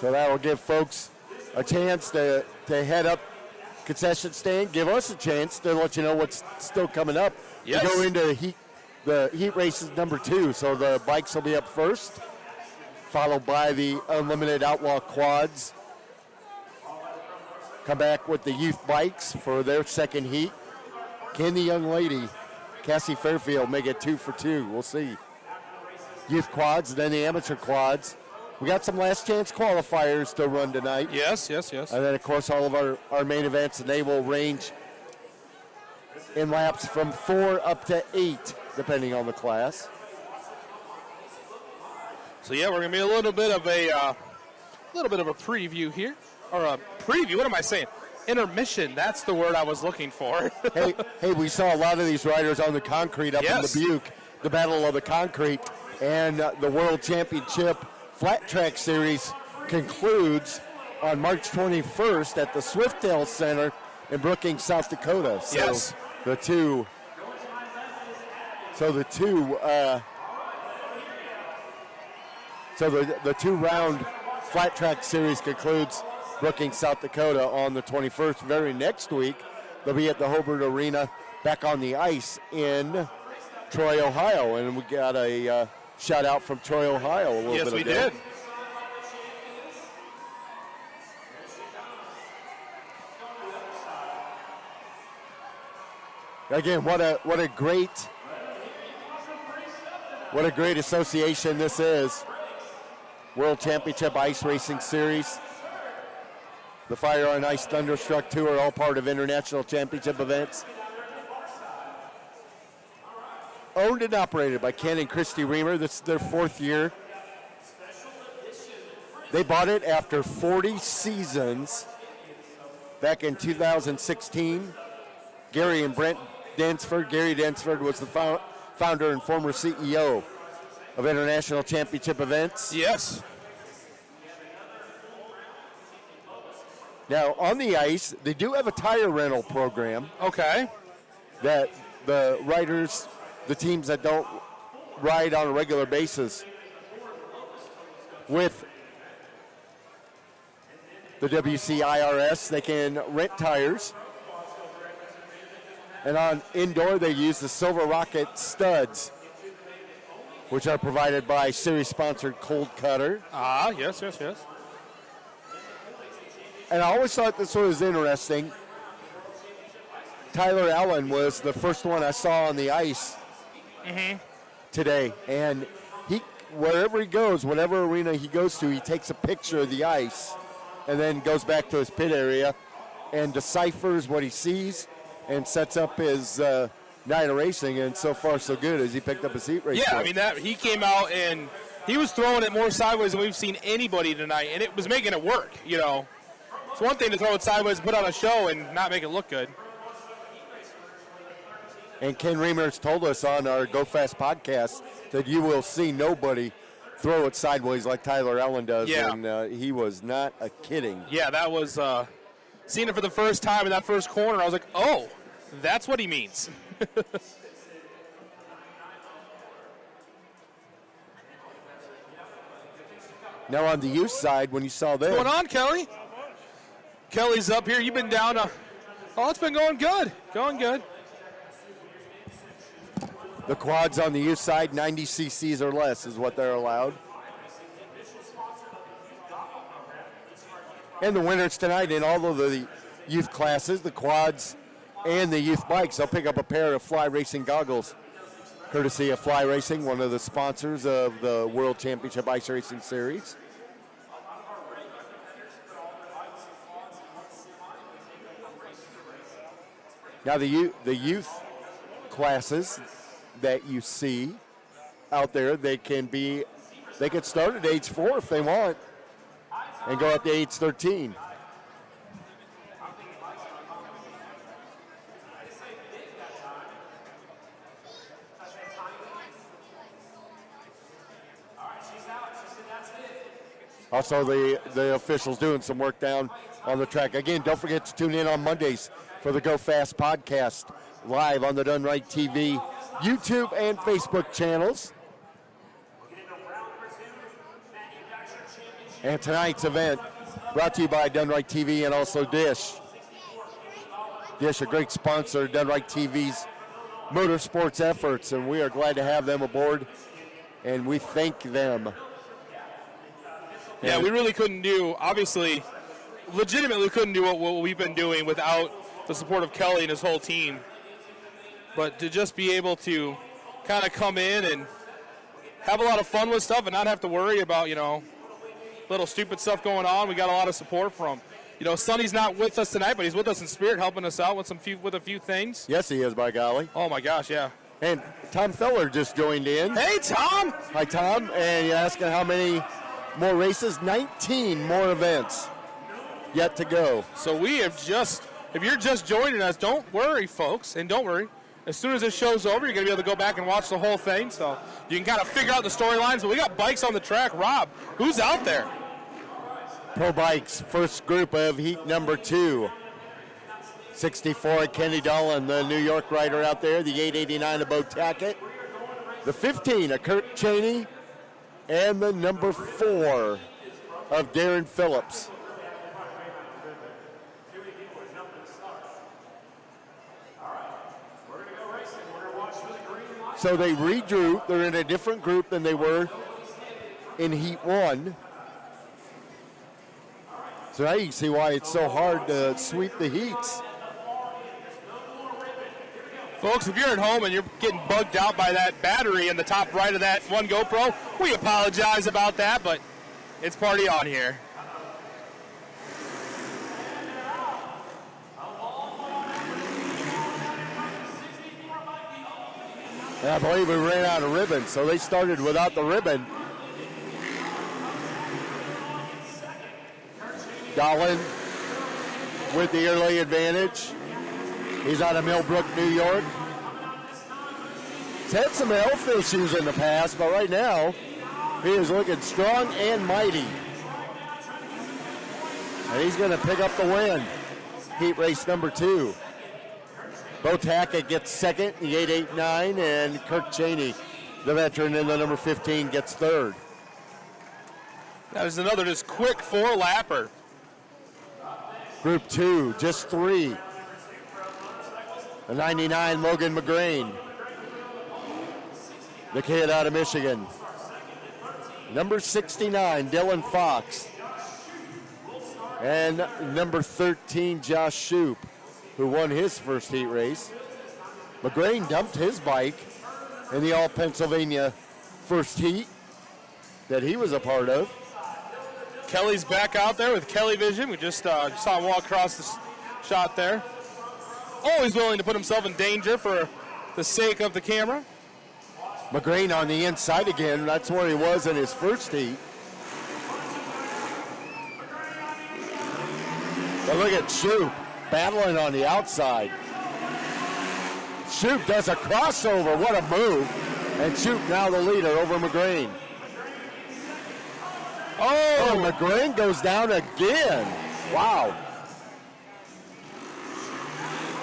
So that will give folks a chance to head up concession stand, give us a chance to let you know what's still coming up. Yes. We go into the heat races number 2, so the bikes will be up first, followed by the Unlimited Outlaw quads. Come back with the youth bikes for their second heat. Can the young lady, Cassie Fairfield, make it 2 for 2? We'll see. Youth quads, then the amateur quads. We got some last chance qualifiers to run tonight. Yes. And then, of course, all of our main events, and they will range in laps from 4 up to 8, depending on the class. So, yeah, we're going to be a little bit of a preview here. Or a preview, what am I saying? Intermission, that's the word I was looking for. hey, we saw a lot of these riders on the concrete up in Dubuque, the Battle of the Concrete, and the World Championship Flat Track Series concludes on March 21st at the Swiftail Center in Brookings, South Dakota. So yes. The two round Flat Track Series concludes Brookings, South Dakota on the 21st. Very next week, they'll be at the Hobart Arena back on the ice in Troy, Ohio. And we got a shout out from Troy, Ohio a little bit ago. Yes, we did. Again, what a great association this is. World Championship Ice Racing Series. The Fire on Ice Thunderstruck Tour, all part of International Championship events. Owned and operated by Ken and Christy Reamer. This is their 4th year. They bought it after 40 seasons back in 2016. Gary and Brent Densford. Gary Densford was the founder and former CEO of International Championship events. Yes. Now, on the ice, they do have a tire rental program Okay. that the riders the teams that don't ride on a regular basis with the WCIRS, they can rent tires. And on indoor, they use the Silver Rocket studs, which are provided by series-sponsored Cold Cutter. Ah, yes, yes, yes. And I always thought this was interesting. Tyler Allen was the first one I saw on the ice today. And he, wherever he goes, whatever arena he goes to, he takes a picture of the ice and then goes back to his pit area and deciphers what he sees and sets up his night of racing. And so far, so good as he picked up a seat race. Yeah, I mean, he came out and he was throwing it more sideways than we've seen anybody tonight, and it was making it work, you know. It's one thing to throw it sideways and put on a show and not make it look good. And Ken Reimers told us on our Go Fast podcast that you will see nobody throw it sideways like Tyler Allen does. Yeah. And he was not kidding. Yeah, that was seeing it for the first time in that first corner. I was like, oh, that's what he means. Now on the youth side, when you saw this, What's going on, Kelly? Kelly's up here. You've been down. Oh, it's been going good. Going good. the quads on the youth side, 90 cc's or less is what they're allowed. And the winners tonight in all of the youth classes, the quads and the youth bikes, they'll pick up a pair of Fly Racing goggles, courtesy of Fly Racing, one of the sponsors of the World Championship Ice Racing Series. Now the youth classes that you see out there, they can start at age 4 if they want and go up to age 13. Also, the officials doing some work down on the track. Again, don't forget to tune in on Mondays for the Go Fast podcast, live on the Done Right TV, YouTube, and Facebook channels. And tonight's event brought to you by Done Right TV and also Dish. Dish, a great sponsor of Done Right TV's motorsports efforts, and we are glad to have them aboard, and we thank them. Yeah, we really couldn't do, obviously, legitimately couldn't do what we've been doing without the support of Kelly and his whole team. But to just be able to kind of come in and have a lot of fun with stuff and not have to worry about, little stupid stuff going on, we got a lot of support from. Sonny's not with us tonight, but he's with us in spirit, helping us out with a few things. Yes, he is, by golly. Oh, my gosh, yeah. And Tom Feller just joined in. Hey, Tom! Hi, Tom. And you're asking how many more races? 19 more events yet to go. So we have if you're just joining us, don't worry, folks, and don't worry. As soon as this show's over, you're going to be able to go back and watch the whole thing, so you can kind of figure out the storylines. But we got bikes on the track. Rob, who's out there? Pro Bikes, first group of heat number 2. 64, Kenny Dolan, the New York rider out there. The 889 of Bo Tackett. The 15, a Kurt Cheney. And the number 4 of Darren Phillips. So they redrew. They're in a different group than they were in Heat 1. So now you can see why it's so hard to sweep the heats. Folks, if you're at home and you're getting bugged out by that battery in the top right of that one GoPro, we apologize about that, but it's party on here. And I believe we ran out of ribbon, so they started without the ribbon. Dolan with the early advantage. He's out of Millbrook, New York. He's had some health issues in the past, but right now he is looking strong and mighty. And he's going to pick up the win. Heat race number 2. Bo Tackett gets second, the 8.89, and Kirk Cheney, the veteran in the number 15, gets third. That is another just quick 4-lapper. Group 2, just 3. The 99, Logan McGrain, the kid out of Michigan. Number 69, Dylan Fox. And number 13, Josh Shoup, who won his first heat race. McGrain dumped his bike in the All-Pennsylvania first heat that he was a part of. Kelly's back out there with Kelly Vision. We just saw him walk across the shot there. Always willing to put himself in danger for the sake of the camera. McGrain on the inside again. That's where he was in his first heat. But look at Shoup battling on the outside. Shoup does a crossover. What a move. And Shoup now the leader over McGrain. Oh, McGrain goes down again. Wow.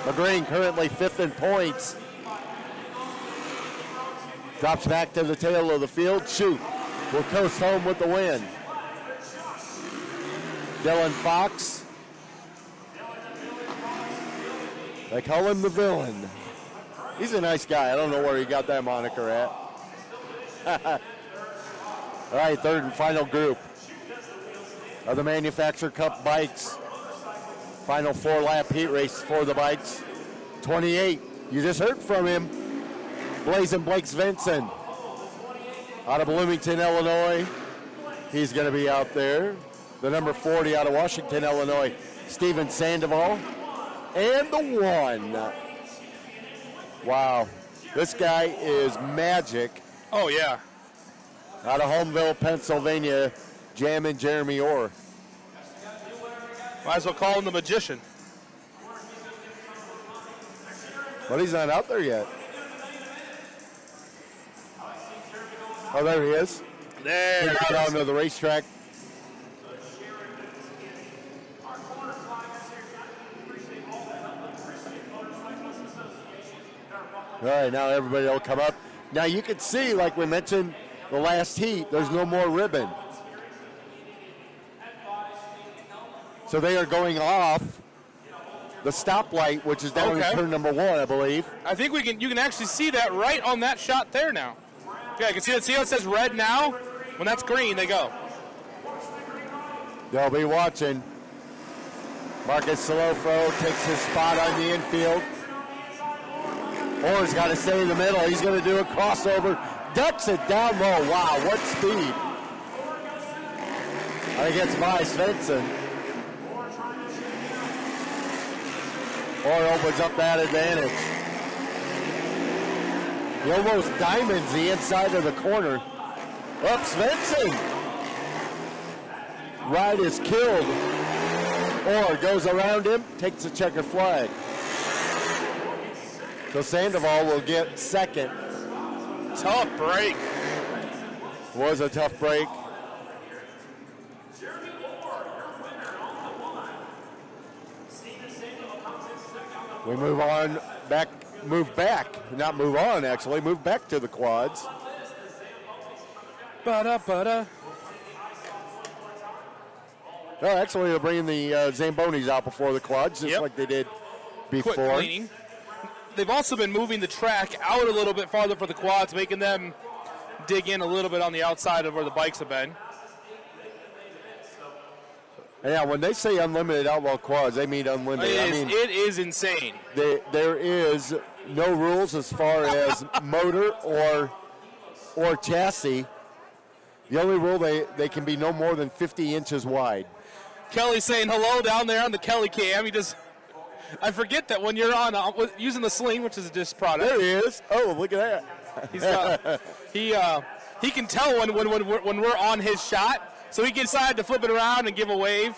McGrain currently 5th in points. Drops back to the tail of the field. Shoup will coast home with the win. Dylan Fox. They call him the villain. He's a nice guy. I don't know where he got that moniker at. All right, third and final group of the Manufacturer Cup bikes. Final 4-lap heat race for the bikes. 28. You just heard from him. Blazing Blake Svensson out of Bloomington, Illinois. He's going to be out there. The number 40 out of Washington, Illinois, Steven Sandoval. And the 1. Wow. This guy is magic. Oh, yeah. Out of Holmville, Pennsylvania, jamming Jeremy Orr. Might as well call him the magician. But he's not out there yet. Oh, there he is. There. He got down to the racetrack. All right, now everybody will come up. Now you can see, like we mentioned, the last heat, there's no more ribbon. So they are going off the stoplight, which is down in turn number 1, I believe. I think you can actually see that right on that shot there now. Yeah, you can see that. See how it says red now? When that's green, they go. They'll be watching. Marcus Salofro takes his spot on the infield. Orr's got to stay in the middle. He's going to do a crossover. Ducks it down low. Wow, what speed. I think it's by Svensson. Orr opens up that advantage. He almost diamonds the inside of the corner. Up Svensson. Ride is killed. Orr goes around him, takes a checker flag. So Sandoval will get second. Tough break. Was a tough break. We move on back, move back to the quads. Ba-da-ba-da. Oh, actually, they're bringing the Zambonis out before the quads, just like they did before. Quick cleaning. They've also been moving the track out a little bit farther for the quads, making them dig in a little bit on the outside of where the bikes have been. Yeah, when they say unlimited outlaw quads, they mean unlimited. It is insane. There is no rules as far as motor or chassis. The only rule, they can be no more than 50 inches wide. Kelly's saying hello down there on the Kelly cam. I forget that when you're on using the sling, which is a disc product. There he is. Oh, look at that. He can tell when we're on his shot. So he decided to flip it around and give a wave.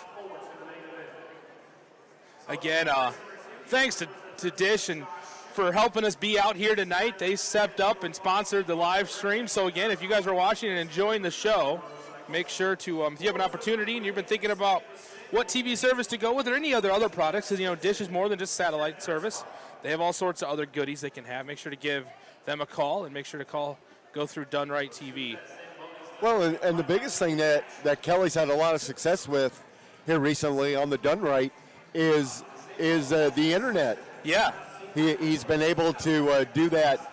Again, thanks to Dish and for helping us be out here tonight. They stepped up and sponsored the live stream. So again, if you guys are watching and enjoying the show, make sure to, if you have an opportunity and you've been thinking about what TV service to go with or any other products, because, Dish is more than just satellite service. They have all sorts of other goodies they can have. Make sure to give them a call and make sure to go through Done Right TV. Well, and the biggest thing that Kelly's had a lot of success with here recently on the Done Right is the internet. Yeah. He's been able to do that.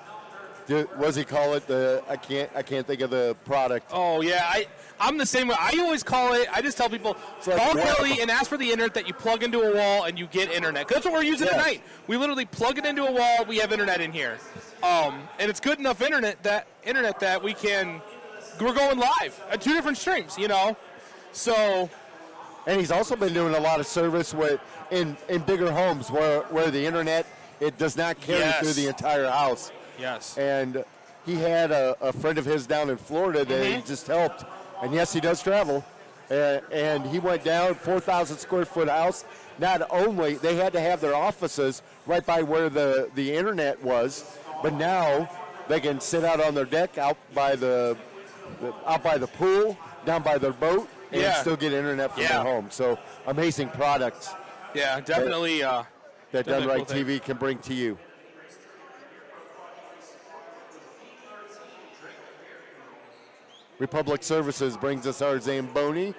What does he call it? I can't think of the product. Oh yeah, I'm the same way. I always call it. I just tell people call Kelly and ask for the internet that you plug into a wall and you get internet. 'Cause that's what we're using tonight. We literally plug it into a wall. We have internet in here, and it's good enough internet that we're going live at 2 different streams. So. And he's also been doing a lot of service in bigger homes where the internet it does not carry through the entire house. Yes. And he had a friend of his down in Florida that he just helped. And yes, he does travel. And he went down, 4,000 square foot house. Not only, they had to have their offices right by where the internet was, but now they can sit out on their deck out by the pool, down by their boat, and still get internet from their home. So amazing products. Yeah, definitely. That Done Right TV can bring to you. Republic Services brings us our Zamboni.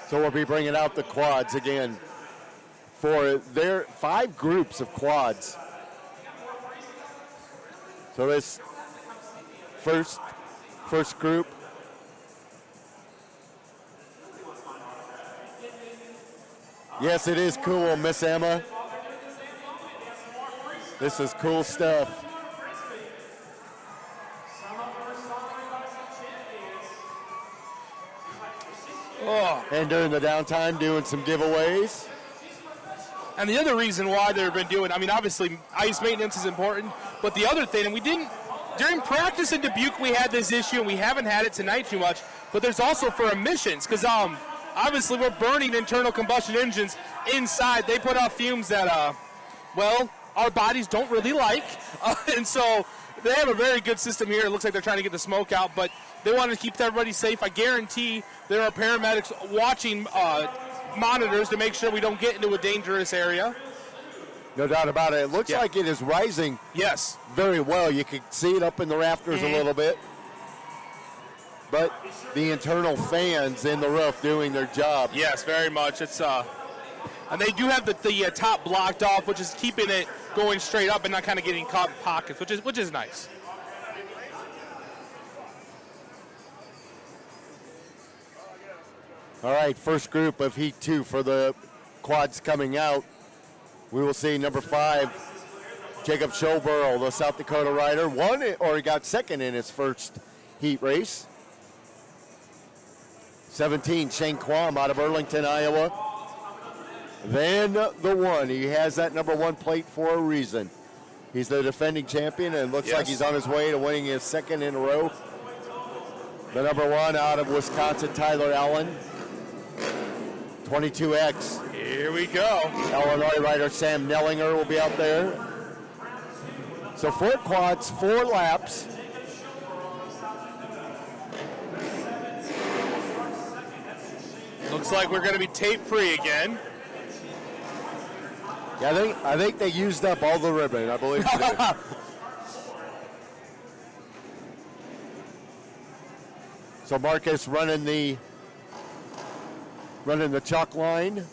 So we'll be bringing out the quads again for their 5 groups of quads. So this first group. Yes, it is cool, Miss Emma. This is cool stuff. Oh. And during the downtime, doing some giveaways. And the other reason why they've been doing, obviously ice maintenance is important, but the other thing, and we didn't, during practice in Dubuque we had this issue, and we haven't had it tonight too much, but there's also for emissions, because obviously we're burning internal combustion engines inside. They put out fumes that, our bodies don't really like, and so they have a very good system here. It looks like they're trying to get the smoke out, but they want to keep everybody safe. I guarantee there are paramedics watching monitors to make sure we don't get into a dangerous area. No doubt about it. It looks like it is rising very well. You can see it up in the rafters a little bit. But the internal fans in the roof doing their job. Yes, very much. It's and they do have the top blocked off, which is keeping it going straight up and not kind of getting caught in pockets, which is nice. All right, first group of Heat 2 for the quads coming out. We will see number 5, Jacob Schoborough, the South Dakota rider, he got second in his first heat race. 17, Shane Quam out of Burlington, Iowa. Then the 1, he has that number 1 plate for a reason. He's the defending champion and looks like he's on his way to winning his second in a row. The number 1 out of Wisconsin, Tyler Allen. 22X. Here we go. Illinois rider Sam Nellinger will be out there. So 4 quads, 4 laps. Looks like we're going to be tape-free again. Yeah, I think they used up all the ribbon, I believe. So Marcus running the chalk line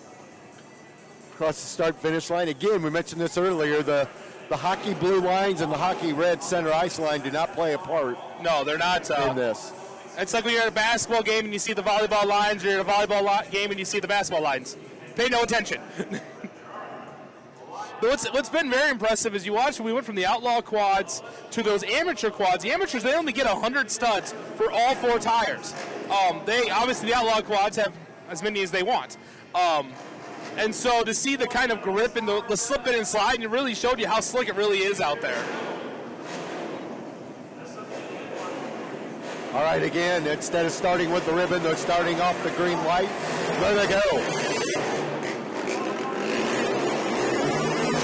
across the start-finish line. Again, we mentioned this earlier, the hockey blue lines and the hockey red center ice line do not play a part. No, they're not. In this. It's like when you're at a basketball game and you see the volleyball lines, or you're at a volleyball game and you see the basketball lines. Pay no attention. What's been very impressive is you watch, we went from the outlaw quads to those amateur quads. The amateurs, they only get 100 studs for all 4 tires. Obviously the outlaw quads have as many as they want. And so to see the kind of grip and the slip in and slide, and it really showed you how slick it really is out there. All right, again, instead of starting with the ribbon, they're starting off the green light. There they go.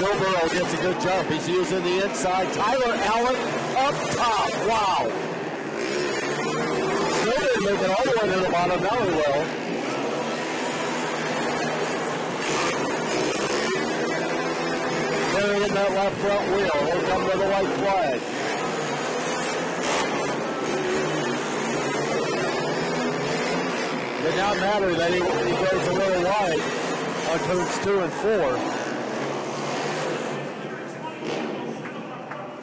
Joe Burrow gets a good jump. He's using the inside. Tyler Allen up top. Wow. Still didn't make it all the way to the bottom. Now he will. Carrying that left front wheel. He'll come to the white flag. Did not matter that he goes a little wide on turns 2 and 4.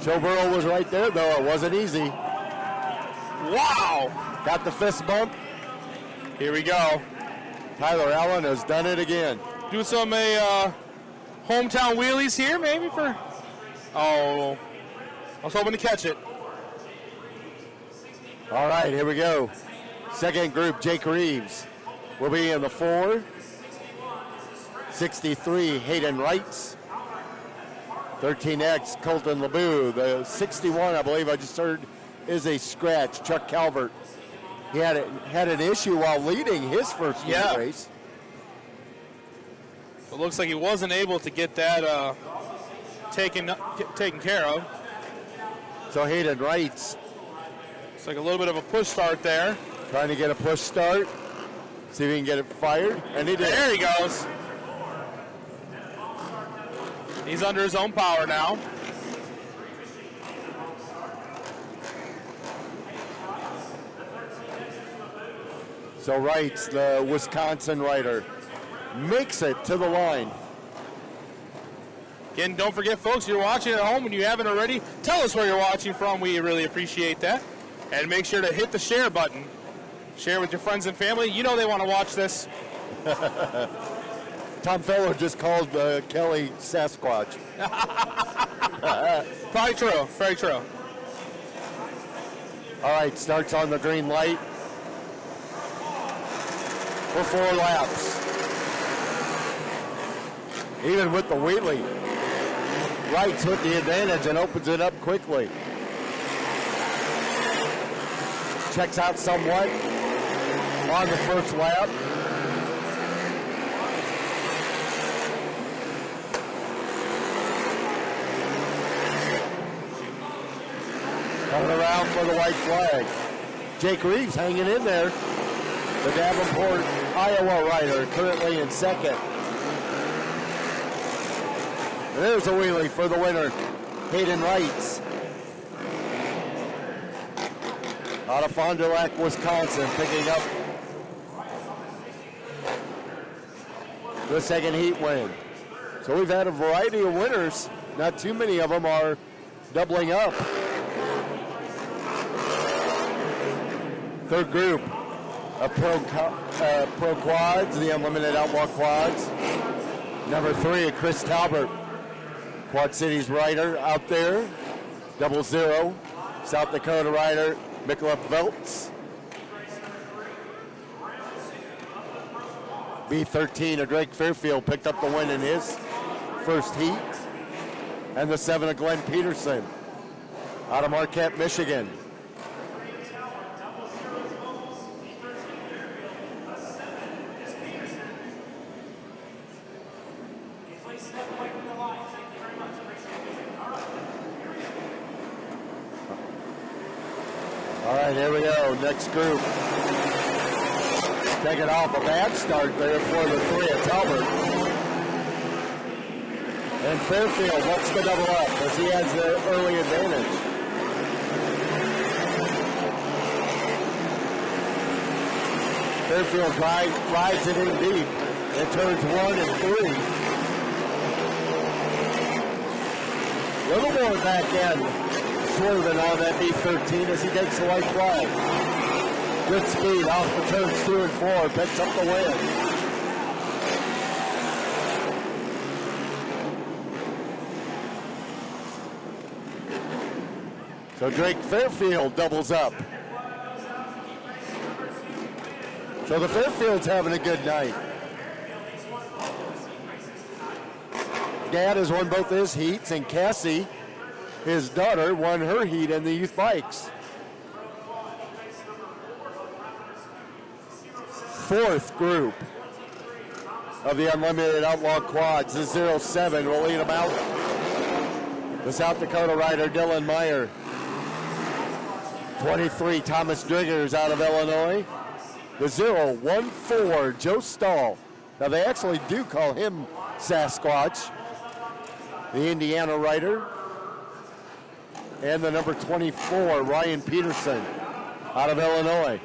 Joe Burrow was right there, though. It wasn't easy. Wow! Got the fist bump. Here we go. Tyler Allen has done it again. Do some hometown wheelies here, maybe for. Oh, I was hoping to catch it. All right, here we go. Second group, Jake Reeves will be in the 4. 63, Hayden Wrights. 13X, Colton LeBeau. The 61, I believe I just heard, is a scratch. Chuck Calvert. He had an issue while leading his first race. It looks like he wasn't able to get that taken care of. So Hayden Wrights. It's like a little bit of a push start there. Trying to get a push start. See if he can get it fired. And he did. There he goes. He's under his own power now. So Wrights, the Wisconsin rider, makes it to the line. Again, don't forget, folks, you're watching at home and you haven't already, tell us where you're watching from. We really appreciate that. And make sure to hit the share button. Share with your friends and family. You know they want to watch this. Tom Feller just called Kelly Sasquatch. Probably true. Very true. All right, starts on the green light for 4 laps. Even with the wheelie, Wrights with the advantage and opens it up quickly. Checks out somewhat on the first lap. Coming around for the white flag. Jake Reeves hanging in there. The Davenport, Iowa rider currently in second. There's a wheelie for the winner, Hayden Wrights. Out of Fond du Lac, Wisconsin, picking up the second heat win. So we've had a variety of winners. Not too many of them are doubling up. Third group of pro quads, the Unlimited Outlaw quads. Number 3, Chris Talbert, Quad Cities rider out there. 00, South Dakota rider, Mikla Veltz. B13 of Drake Fairfield picked up the win in his first heat. And the 7 of Glenn Peterson out of Marquette, Michigan. All right, here we go. Next group. Taking off a bad start there for the 3 of Talbot. And Fairfield wants to double up as he has the early advantage. Fairfield rides it in deep in turns 1 and 3. Little more back end swerving on that B13 as he takes the white flag. Good speed off the turns 2 and 4, picks up the win. So Drake Fairfield doubles up. So the Fairfield's having a good night. Dad has won both his heats, and Cassie, his daughter, won her heat in the youth bikes. Fourth group. of the Unlimited Outlaw Quads. The 07 will lead them out. The South Dakota rider, Dylan Meyer. 23, Thomas Driggers out of Illinois. The 014, Joe Stahl. Now they actually do call him Sasquatch. The Indiana rider. And the number 24, Ryan Peterson out of Illinois.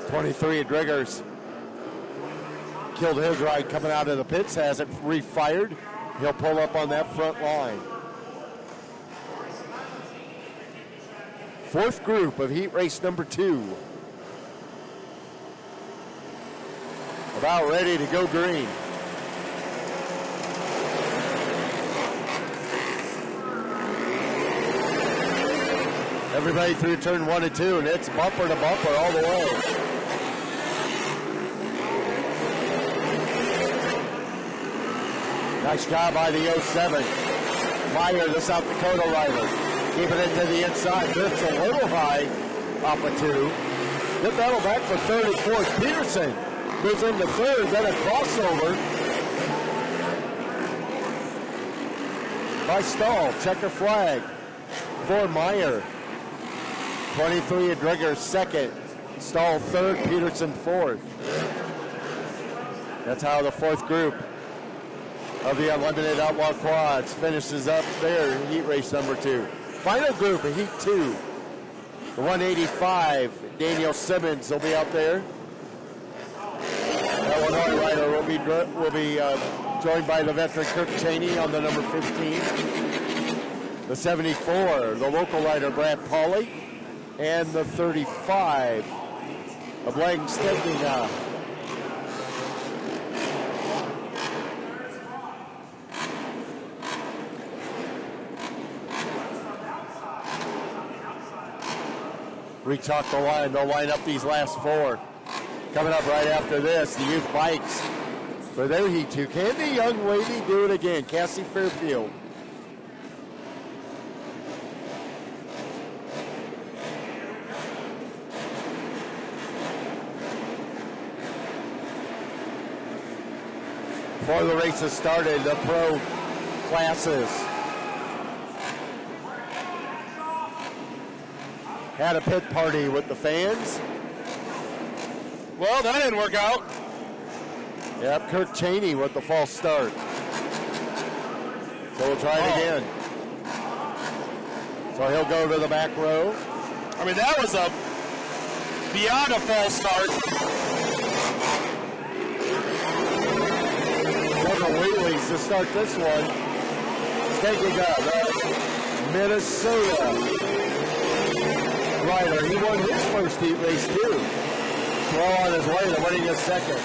'23 at Driggers. Killed his ride coming out of the pits, has it refired. He'll pull up on that front line. Fourth group of heat race number 2. About ready to go green. Everybody through turn 1 and 2, and it's bumper to bumper all the way. Nice job by the 07. Meyer, the South Dakota rider, keeping it to the inside. Drifts a little high off of 2. Good battle back for third and fourth. Peterson moves into third, then a crossover by Stahl. Checker flag for Meyer. 23 at Driggers second. Stahl third, Peterson fourth. That's how the fourth group of the Unlimited Outlaw Quads finishes up their heat race number 2. Final group of heat 2. The 185, Daniel Simmons will be out there. Illinois rider will be joined by the veteran Kirk Cheney on the number 15. The 74, the local rider Brad Pauley. And the 35 of Lang Stedinga. Rechalk the line. They'll line up these last 4. Coming up right after this, the youth bikes for their heat 2. Can the young lady do it again? Cassie Fairfield. Before the races started, the pro classes had a pit party with the fans. Well, that didn't work out. Yep, Kirk Cheney with the false start. So we'll try it again. So he'll go to the back row. I mean, that was a beyond a false start. Several wheelies to start this one. Stedinga, Minnesota rider. He won his first heat race too. Well on his way to winning his second.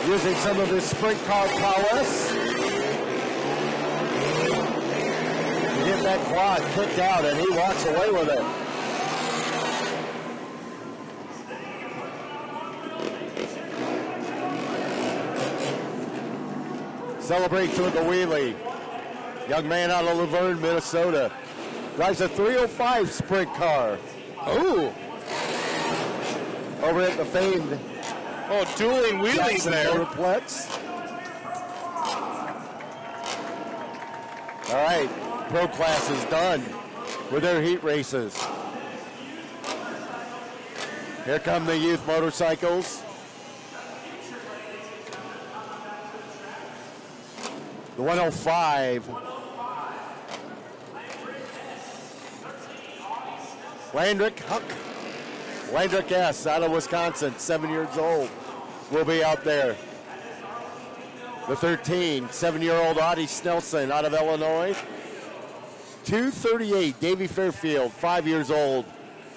Using some of his sprint car prowess to get that quad kicked out, and he walks away with it. Celebrates with a wheelie. Young man out of Luverne, Minnesota. Drives a 305 sprint car. Ooh. Over at the famed Dueling wheelies Jackson there. Motorplex. All right, pro class is done with their heat races. Here come the youth motorcycles. The 105. Landrick Huck. Landrick S. out of Wisconsin, 7 years old, will be out there. The 13, 7-year-old Audie Snelson out of Illinois. 238, Davey Fairfield, 5 years old,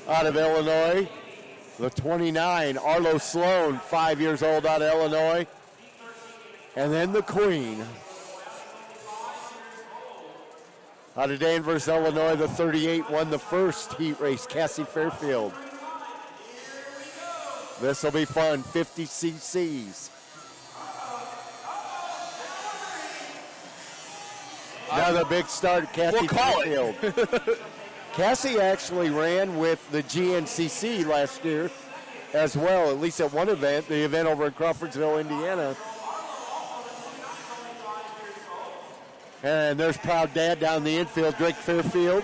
out of Illinois. The 29, Arlo Sloan, 5 years old, out of Illinois. And then the Queen, out of Danvers, Illinois, the 38 won the first heat race, Cassie Fairfield. This will be fun, 50 cc's. Another big start, Cassie We'll call it. Fairfield. Cassie actually ran with the GNCC last year as well, at least at one event, the event over in Crawfordsville, Indiana. And there's proud dad down the infield, Drake Fairfield,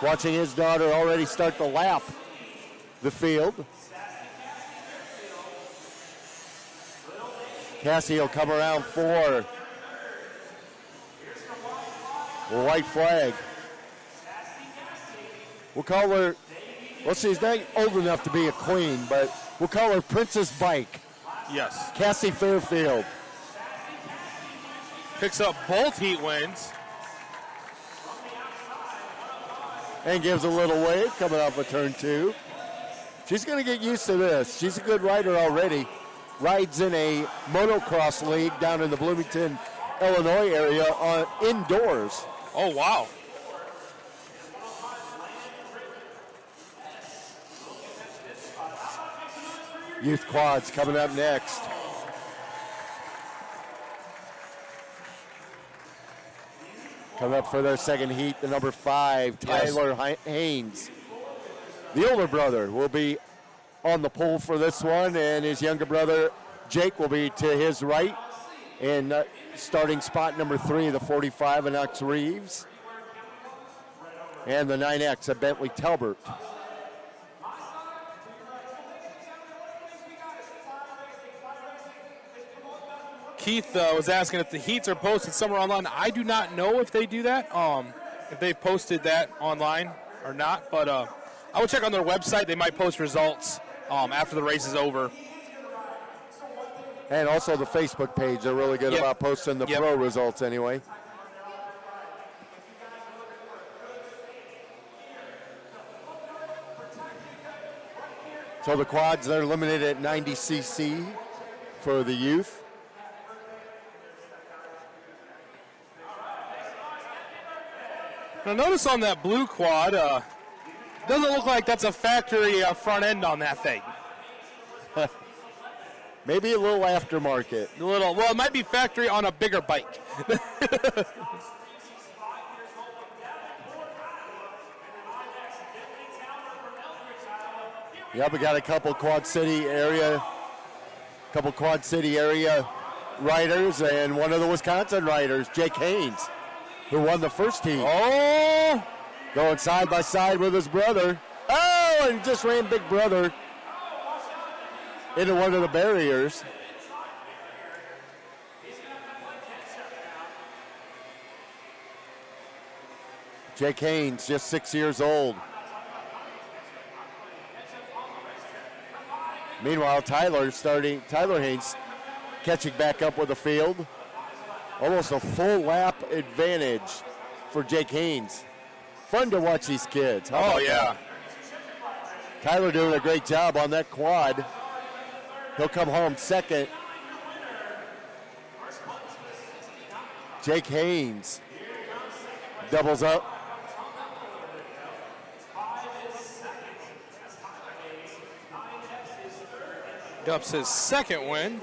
watching his daughter already start to lap the field. Cassie will come around 4. White flag. We'll call her, well, she's not old enough to be a queen, but we'll call her Princess Bike. Yes. Cassie Fairfield. Picks up both heat wins. And gives a little wave coming off of turn 2. She's going to get used to this. She's a good rider already. Rides in a motocross league down in the Bloomington, Illinois area indoors. Oh, wow. Youth quads coming up next. Coming up for their second heat, the number 5, Tyler Haynes. The older brother will be on the pole for this one, and his younger brother, Jake, will be to his right. And starting spot number 3, the 45, Inox Reeves. And the 9X of Bentley Talbert. Keith was asking if the heats are posted somewhere online. I do not know if they do that, if they've posted that online or not, but I will check on their website. They might post results after the race is over. And also the Facebook page. They're really good about posting the pro results anyway. So the quads, they're limited at 90 cc for the youth. Now notice on that blue quad, doesn't look like that's a factory front end on that thing. Maybe a little aftermarket. Well, it might be factory on a bigger bike. Yeah, we got a couple Quad City area riders, and one of the Wisconsin riders, Jake Haynes, who won the first heat. Oh! Going side by side with his brother. Oh, and just ran Big Brother into one of the barriers. Jake Haynes, just 6 years old. Meanwhile, Tyler Haynes catching back up with the field. Almost a full lap advantage for Jake Haynes. Fun to watch these kids. Oh, yeah. Tyler doing a great job on that quad. He'll come home second. Jake Haynes doubles up. Ups his second win.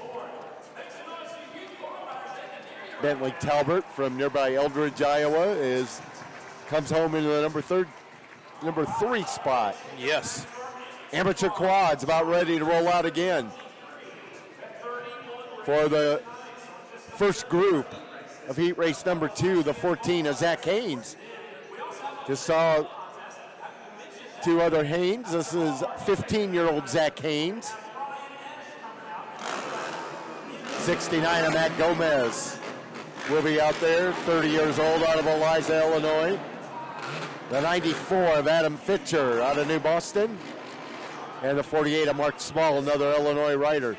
Bentley Talbert from nearby Eldridge, Iowa, comes home into the number 3 spot. Yes. Amateur quads about ready to roll out again for the first group of heat race number 2, the 14 of Zach Haynes. Just saw 2 other Haynes. This is 15-year-old Zach Haynes. 69 of Matt Gomez will be out there, 30 years old, out of Eliza, Illinois. The 94 of Adam Fitcher out of New Boston. And the 48 of Mark Small, another Illinois rider.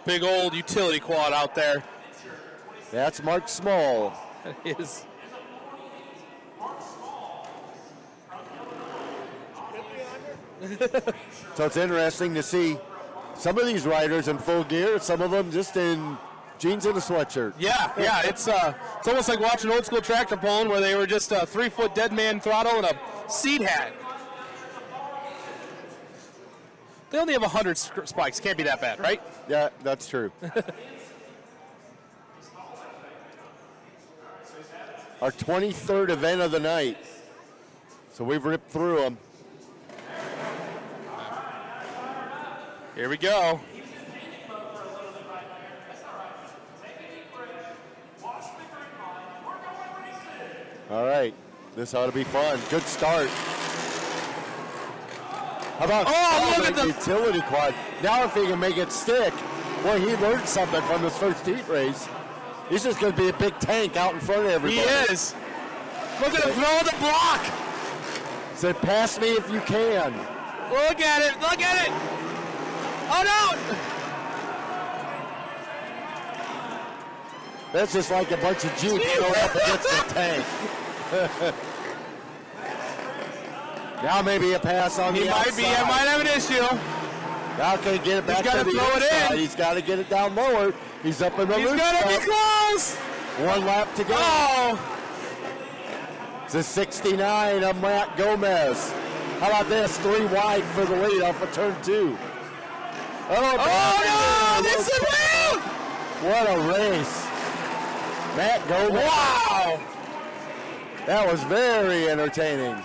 Big old utility quad out there. That's Mark Small. It is. So it's interesting to see some of these riders in full gear, some of them just in jeans and a sweatshirt. Yeah. It's almost like watching old school tractor pulling where they were just a 3-foot dead man throttle and a seat hat. They only have 100 spikes. Can't be that bad, right? Yeah, that's true. Our 23rd event of the night. So we've ripped through them. Here we go. All right. This ought to be fun. Good start. How about look at the utility quad? Now if he can make it stick, boy, he learned something from his first heat race. He's just going to be a big tank out in front of everybody. He is. Look at him throw the block. Said, pass me if you can. Look at it. Look at it. Oh, no. That's just like a bunch of Jeeps going up against the tank. Now maybe a pass on the outside. He might have an issue. Now can he get it back to the throw it inside? in. He's got to get it down lower. He's up in the loop. He's got to be close. 1 lap to go. Oh. It's a 69 of Matt Gomez. How about this? 3 wide for the lead off of turn 2. Oh, no. This is real. What a race. Matt Gomez. Wow. That was very entertaining.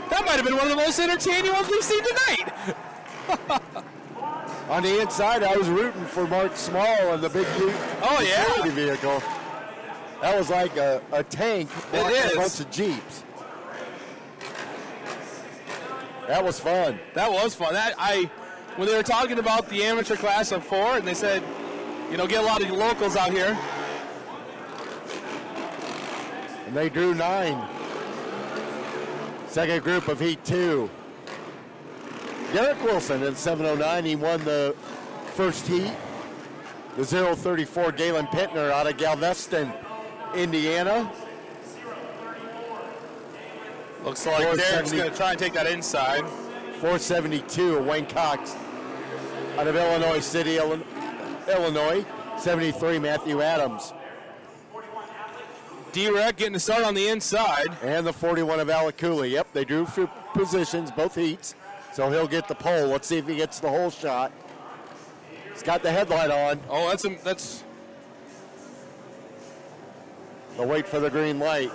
That might have been one of the most entertaining ones we've seen tonight. On the inside, I was rooting for Mark Small and the big utility vehicle. That was like a tank blocking a bunch of Jeeps. That was fun. That was fun. When they were talking about the amateur class of 4, and they said, get a lot of locals out here. And they drew 9. Second group of Heat 2. Derek Wilson in 709. He won the first heat. The 034 Galen Pittner out of Galveston, Indiana. Looks like Derek's going to try and take that inside. 472 Wayne Cox out of Illinois City, Illinois. 73 Matthew Adams. D-Rec getting the start on the inside. And the 41 of Alec Cooley. Yep, they drew for positions, both heats. So he'll get the pole. Let's see if he gets the whole shot. He's got the headlight on. Oh, that's. They'll wait for the green light.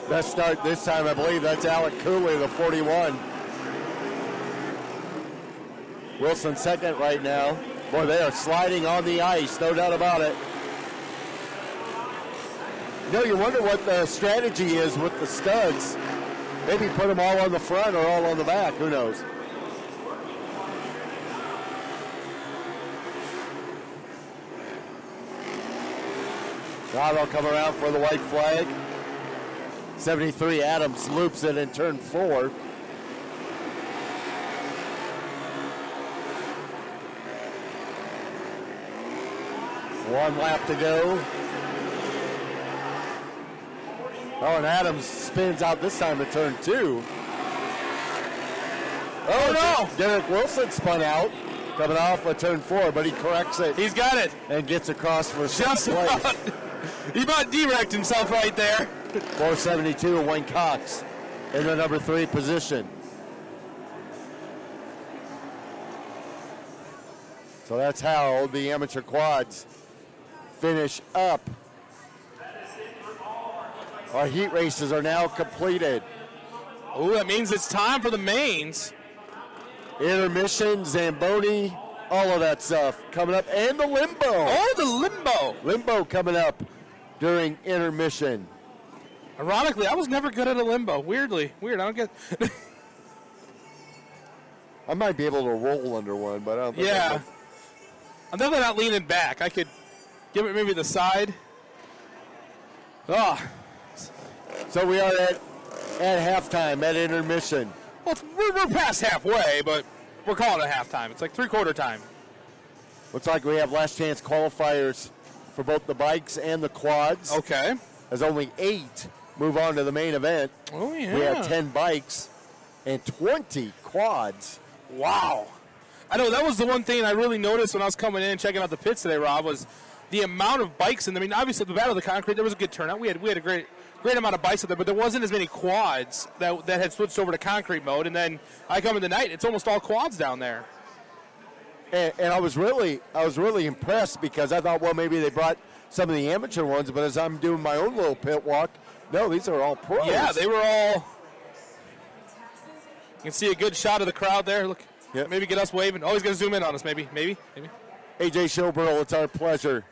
Best start this time, I believe that's Alec Cooley, the 41. Wilson second right now. Boy, they are sliding on the ice, no doubt about it. You wonder what the strategy is with the studs. Maybe put them all on the front or all on the back. Who knows? Now they'll come around for the white flag. 73 Adams loops it in turn 4. One lap to go. Oh, and Adams spins out this time to turn 2. Oh, no! Derek Wilson spun out, coming off of turn 4, but he corrects it. He's got it. And gets across for 6th place. He about D-Rec'd himself right there. 472, Wayne Cox in the number 3 position. So that's how the amateur quads finish up. Our heat races are now completed. Oh, that means it's time for the mains. Intermission, Zamboni, all of that stuff coming up. And the limbo. Oh, the limbo. Limbo coming up during intermission. Ironically, I was never good at a limbo. Weird. I don't get. I might be able to roll under one, but I don't think I can. I'm definitely not leaning back. I could give it maybe the side. Oh. So we are at halftime, at intermission. Well, we're past halfway, but we're calling it halftime. It's like three-quarter time. Looks like we have last chance qualifiers for both the bikes and the quads. Okay. As only 8 move on to the main event. Oh, yeah. We have 10 bikes and 20 quads. Wow. I know that was the one thing I really noticed when I was coming in and checking out the pits today, Rob, was the amount of bikes. And I mean, obviously, the Battle of the Concrete, there was a good turnout. We had a great great amount of bikes out there, but there wasn't as many quads that had switched over to concrete mode. And then I come in the night, it's almost all quads down there. And I was really impressed because I thought, well, maybe they brought some of the amateur ones, but as I'm doing my own little pit walk, no, these are all pros. Yeah, they were all. You can see a good shot of the crowd there. Look, Yep. maybe get us waving. Oh, he's going to zoom in on us, maybe. AJ Schoberl, it's our pleasure.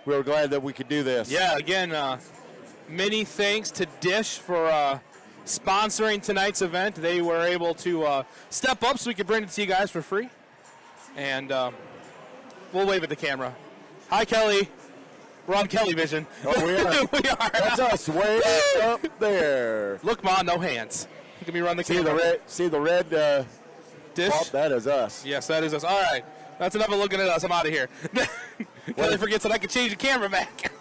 We were glad that we could do this. Yeah, again, many thanks to Dish for sponsoring tonight's event. They were able to step up so we could bring it to you guys for free. And we'll wave at the camera. Hi, Kelly. We're on Kelly Vision. Oh, we are. We are. That's us way up there. Look, Ma, no hands. Look at me run the See camera. the red Dish? Oh, that is us. Yes, that is us. All right. That's enough of looking at us. I'm out of here. Kelly forgets that I can change the camera back.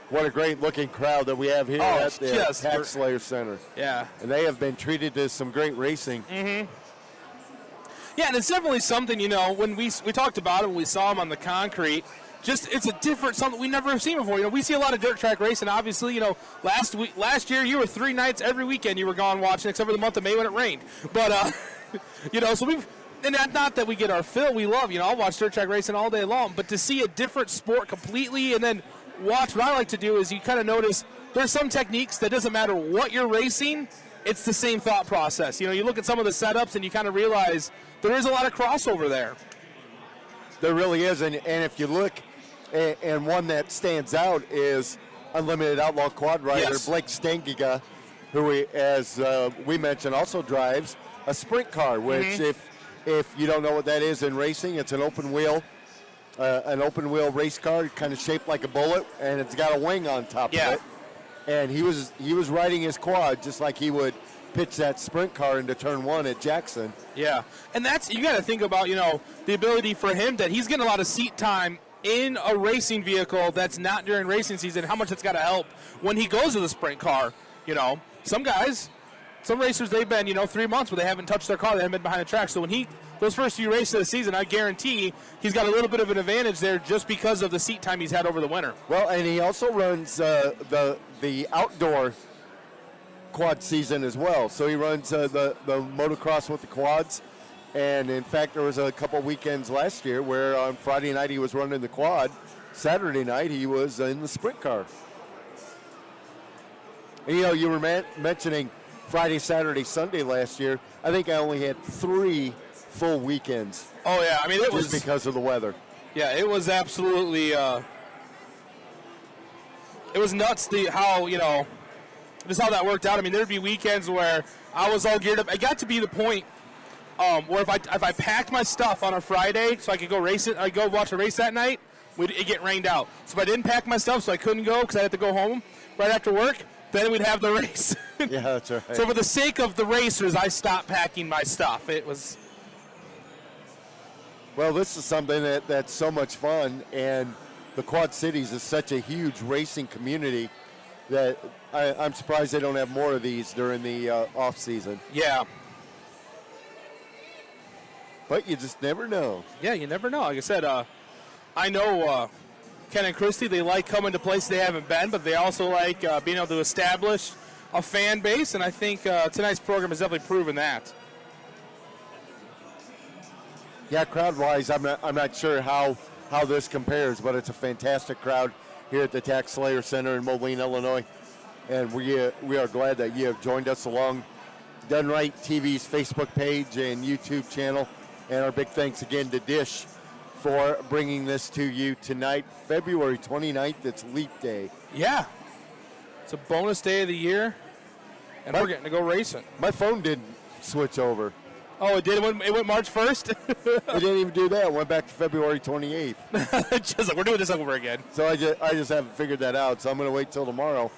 What a great looking crowd that we have here Oh, at the just- Tax Slayer Center. Yeah. And they have been treated to some great racing. Yeah, and it's definitely something, when we talked about it, when we saw them on the concrete, just it's a different, something we never have seen before. We see a lot of dirt track racing. Obviously, last year you were 3 nights every weekend you were gone watching, except for the month of May when it rained. But, so we've, and not that we get our fill, we love, I'll watch dirt track racing all day long, but to see a different sport completely and then watch, what I like to do is you kind of notice there's some techniques that doesn't matter what you're racing, it's the same thought process. You look at some of the setups and you kind of realize there is a lot of crossover there. There really is. And if you look, and one that stands out is Unlimited Outlaw Quad rider Yes. Blake Stangiga, who, as we mentioned, also drives a sprint car, which if you don't know what that is in racing, it's an open wheel race car, kind of shaped like a bullet, and it's got a wing on top of it. And he was riding his quad just like he would pitch that sprint car into turn 1 at Jackson. Yeah, and you got to think about, the ability for him that he's getting a lot of seat time in a racing vehicle that's not during racing season, how much it's got to help when he goes to the sprint car. Some racers, they've been, 3 months where they haven't touched their car, they haven't been behind the track. So when those first few races of the season, I guarantee he's got a little bit of an advantage there just because of the seat time he's had over the winter. Well, and he also runs the outdoor quad season as well. So he runs the motocross with the quads. And, in fact, there was a couple weekends last year where on Friday night he was running the quad. Saturday night he was in the sprint car. And, you were mentioning Friday, Saturday, Sunday last year. I think I only had 3 full weekends. Oh, yeah. I mean, it was because of the weather. Yeah, it was absolutely it was nuts how that worked out. I mean, there'd be weekends where I was all geared up. It got to be the point where if I packed my stuff on a Friday so I could go race it, I'd go watch a race that night, it'd get rained out. So if I didn't pack my stuff so I couldn't go because I had to go home right after work, then we'd have the race. Yeah, that's right. So for the sake of the racers, I stopped packing my stuff. It was... Well, this is something that's so much fun, and the Quad Cities is such a huge racing community that I'm surprised they don't have more of these during the off season. Yeah. But you just never know. Yeah, you never know. Like I said, I know Ken and Christy, they like coming to places they haven't been, but they also like being able to establish a fan base, and I think tonight's program has definitely proven that. Yeah, crowd-wise, I'm not sure how this compares, but it's a fantastic crowd here at the Tax Slayer Center in Moline, Illinois. And we are glad that you have joined us along Done Right TV's Facebook page and YouTube channel. And our big thanks again to Dish for bringing this to you tonight, February 29th. It's Leap Day. Yeah. It's a bonus day of the year, and we're getting to go racing. My phone didn't switch over. Oh, it did? It went March 1st? It didn't even do that. It went back to February 28th. Just like, we're doing this over again. So I just haven't figured that out. So I'm going to wait till tomorrow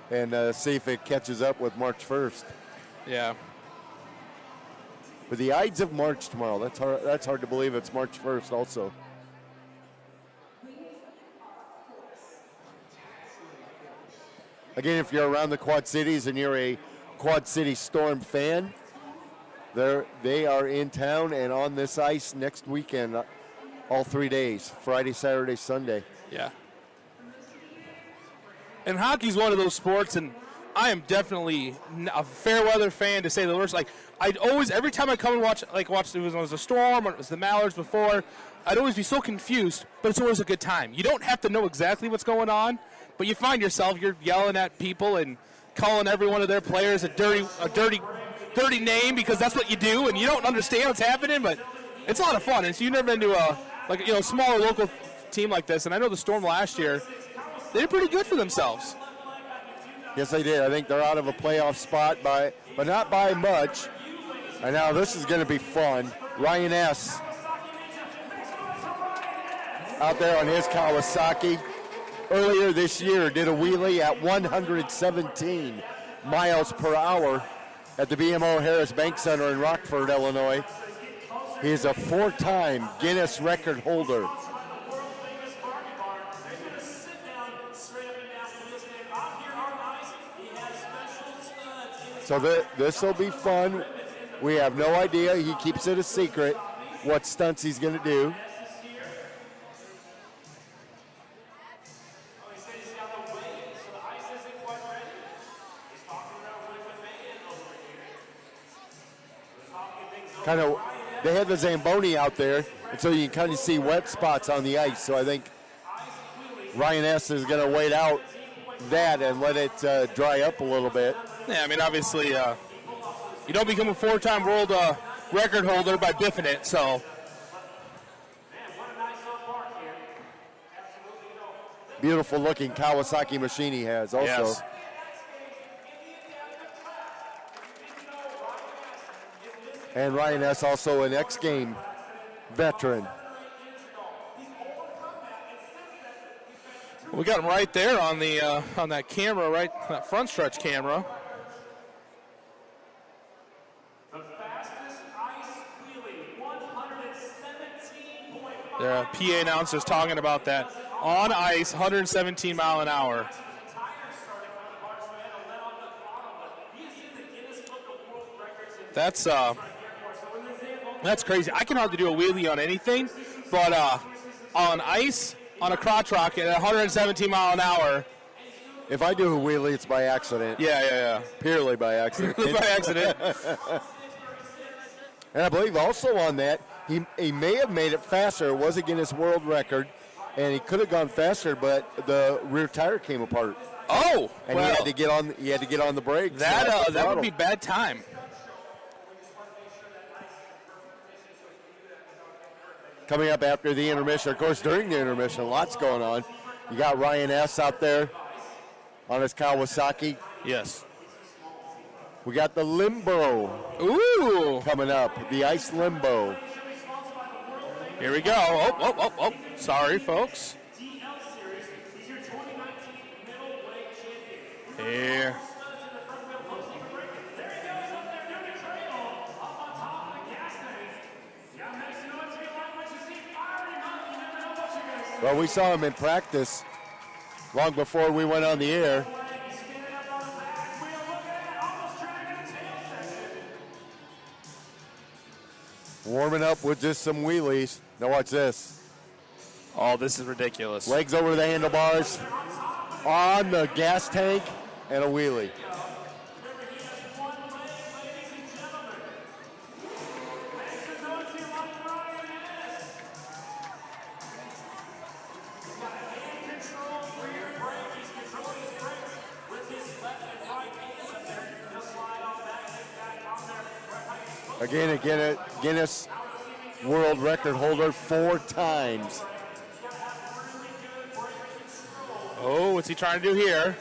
and see if it catches up with March 1st. Yeah. But the Ides of March tomorrow. That's hard to believe. It's March 1st also. Again, if you're around the Quad Cities and you're a Quad City Storm fan, they are in town and on this ice next weekend, all 3 days, Friday, Saturday, Sunday. Yeah. And hockey's one of those sports, and I am definitely a fair weather fan to say the worst. Like, I'd always, every time I come and watch it was the Storm or it was the Mallards before, I'd always be so confused, but it's always a good time. You don't have to know exactly what's going on, but you find yourself, you're yelling at people and calling every one of their players a dirty name because that's what you do, and you don't understand what's happening, but it's a lot of fun. And so you've never been to a smaller local team like this, and I know the Storm last year, they did pretty good for themselves. Yes, they did. I think they're out of a playoff spot but not by much. And now this is going to be fun. Ryan S. out there on his Kawasaki. Earlier this year did a wheelie at 117 miles per hour at the BMO Harris Bank Center in Rockford, Illinois. He is a 4-time Guinness record holder. So this will be fun. We have no idea. He keeps it a secret what stunts he's going to do. They have the Zamboni out there, and so you can kind of see wet spots on the ice. So I think Ryan S. is going to wait out that and let it dry up a little bit. Yeah, I mean, obviously, you don't become a 4-time world record holder by biffing it, so. Beautiful looking Kawasaki machine he has also. Yes. And Ryan S. also an X-Game veteran. We got him right there on the on that camera, right, that front stretch camera. The PA announcer's talking about that. On ice, 117 mile an hour. That's crazy. I can hardly do a wheelie on anything, but on ice, on a crotch rocket at 117 mile an hour. If I do a wheelie, it's by accident. Yeah. Purely by accident. By accident. And I believe also on that, he may have made it faster. It was a Guinness World Record, and he could have gone faster, but the rear tire came apart. Oh, and well, he had to get on the brakes. That would be bad time. Coming up after the intermission, of course, during the intermission, lots going on. You got Ryan S. out there on his Kawasaki. Yes. We got the Limbo. Ooh. Coming up, the Ice Limbo. Here we go. Oh. Sorry, folks. Here. Well, we saw him in practice long before we went on the air. Warming up with just some wheelies. Now watch this. Oh, this is ridiculous. Legs over the handlebars, on the gas tank, and a wheelie. Again, a Guinness World Record holder 4 times. Oh, what's he trying to do here?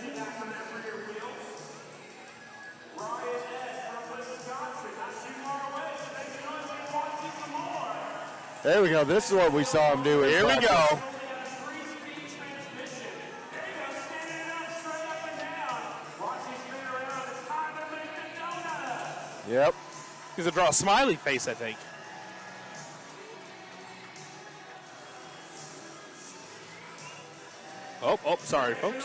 There we go. This is what we saw him do. Here we go. Yep. He's going to draw a smiley face, I think. Oh, sorry, folks.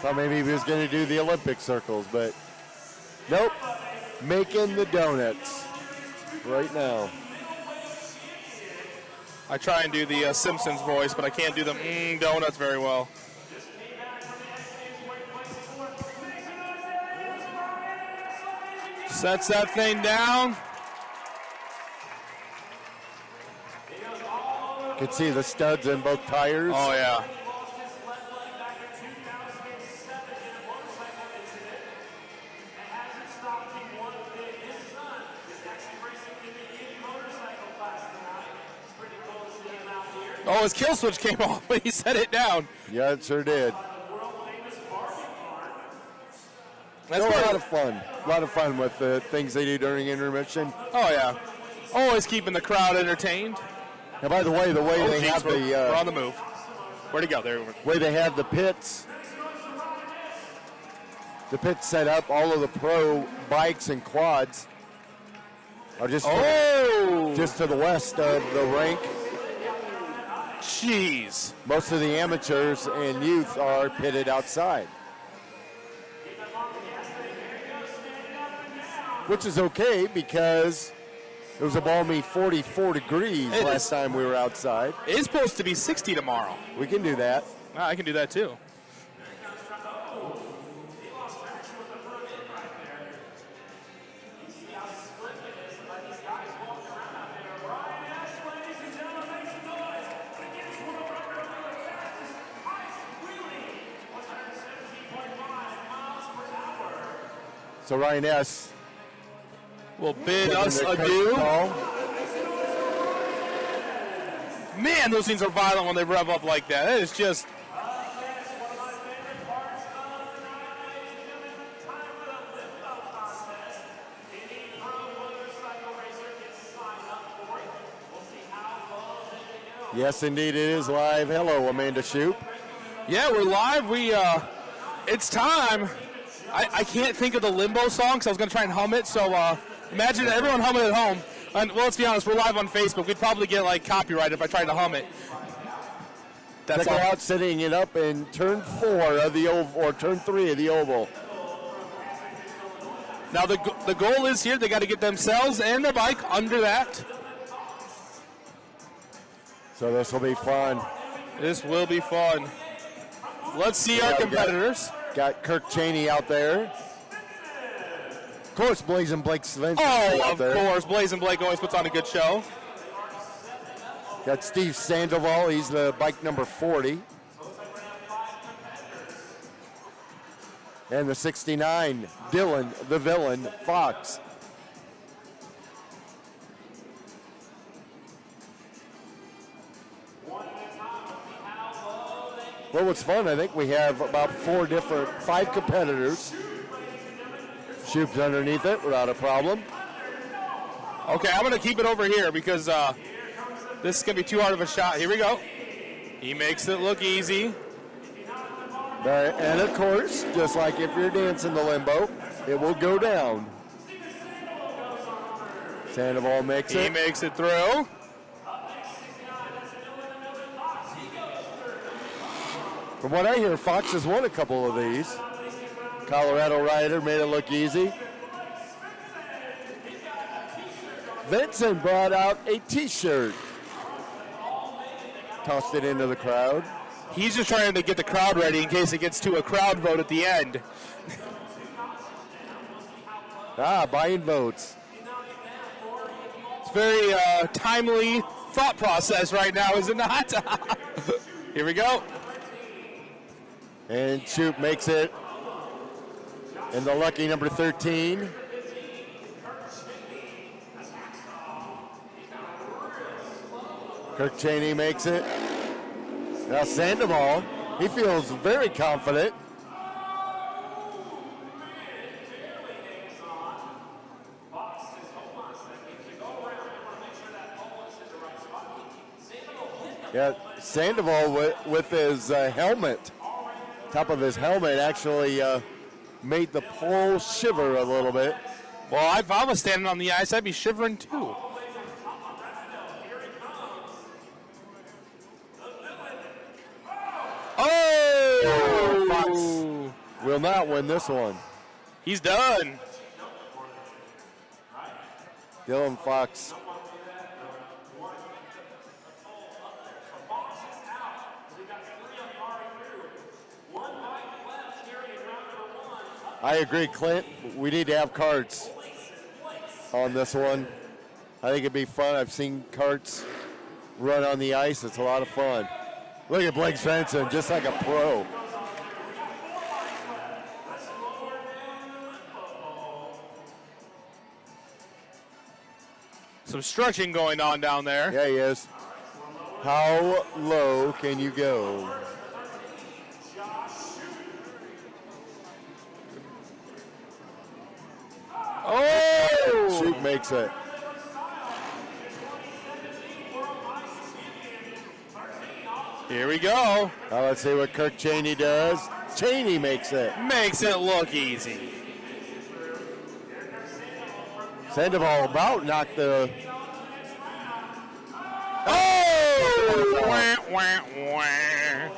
Thought maybe he was going to do the Olympic circles, but nope. Making the donuts right now. I try and do the Simpsons voice, but I can't do the donuts very well. Sets that thing down. You can see the studs in both tires. Oh, yeah. Oh, his kill switch came off when he set it down. Yeah, it sure did. That's a lot of fun. A lot of fun with the things they do during intermission. Oh, yeah. Always keeping the crowd entertained. And by the way, they geez, have we're on the move. Where'd he go? There. Way they have the pits. The pits set up. All of the pro bikes and quads are just to the west of the rink. Jeez. Most of the amateurs and youth are pitted outside, which is okay because it was a balmy 44 degrees last time we were outside. It's supposed to be 60 tomorrow. We can do that. I can do that too. So Ryan S. will bid us adieu. Man, those things are violent when they rev up like that. It is just... Yes, indeed, it is live. Hello, Amanda Shoup. Yeah, we're live. It's time. I can't think of the Limbo song because I was going to try and hum it. So imagine everyone humming at home. And, well, let's be honest, we're live on Facebook. We'd probably get copyright if I tried to hum it. That's all. Out setting it up in turn 4 of the oval, or turn 3 of the oval. Now the goal is here. They got to get themselves and their bike under that. So this will be fun. This will be fun. Let's see our competitors. Got Kirk Cheney out there. Of course, Blazing Blake Svensson. Oh, of course. Blazing Blake always puts on a good show. Got Steve Sandoval. He's the bike number 40. And the 69, Dylan, the villain, Fox. Well, what's fun, I think we have about 5 competitors. Shoup's underneath it without a problem. Okay, I'm going to keep it over here because this is going to be too hard of a shot. Here we go. He makes it look easy. And, of course, just like if you're dancing the limbo, it will go down. Sandoval makes it. He makes it through. From what I hear, Fox has won a couple of these. Colorado Rider made it look easy. Vincent brought out a T-shirt. Tossed it into the crowd. He's just trying to get the crowd ready in case it gets to a crowd vote at the end. Buying votes. It's very timely thought process right now, is it not? Here we go. And Shoup makes it in the lucky number 13. Kirk Cheney makes it. Now Sandoval, he feels very confident. Yeah, Sandoval with his helmet. Top of his helmet actually made the pole shiver a little bit. Well, if I was standing on the ice, I'd be shivering too. Oh! Fox will not win this one. He's done. Dylan Fox. I agree, Clint. We need to have carts on this one. I think it'd be fun. I've seen carts run on the ice. It's a lot of fun. Look at Blake Svensson, just like a pro. Some stretching going on down there. Yeah, he is. How low can you go? Oh! Shoot makes it. Here we go. Now let's see what Kirk Cheney does. Cheney makes it. Makes it look easy. Sandoval about knocked the. Oh! Wah, wah, wah.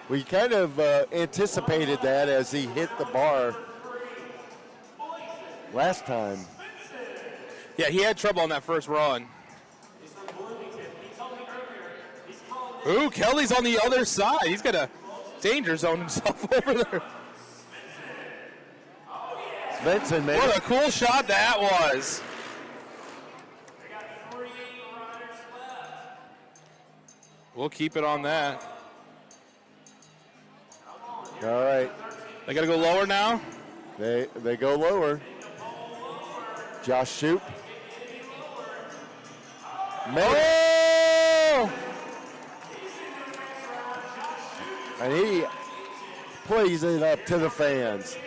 We kind of anticipated that as he hit the bar last time. Yeah, he had trouble on that first run. Ooh, Kelly's on the other side. He's got a danger zone himself over there. Svensson made What it. a cool shot that was. We'll keep it on that. All right. They got to go lower now. They go lower. Josh Shoup. Oh! And he plays it up to the fans.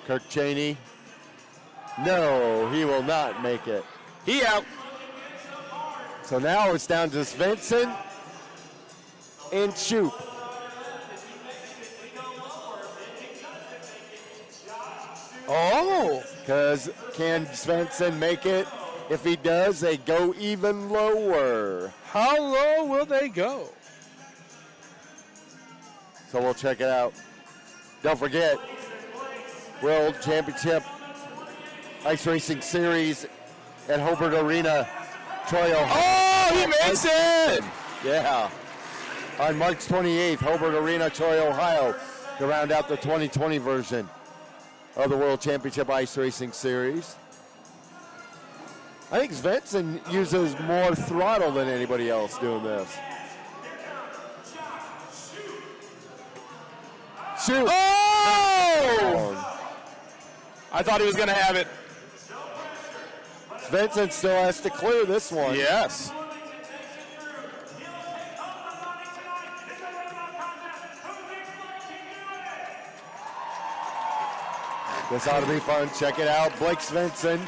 Kirk Cheney. No, he will not make it. He out. So now it's down to Svensson and Shoup. Oh! Because can Svensson make it? If he does, they go even lower. How low will they go? So we'll check it out. Don't forget, World Championship Ice Racing Series at Hobart Arena, Troy, Ohio. Oh, he makes it! Yeah. On March 28th, Hobart Arena, Troy, Ohio, to round out the 2020 version of the World Championship Ice Racing Series. I think Svensson uses more throttle than anybody else doing this. Shoot! Oh! I thought he was going to have it. Svensson still has to clear this one. Yes. This ought to be fun. Check it out. Blake Svensson,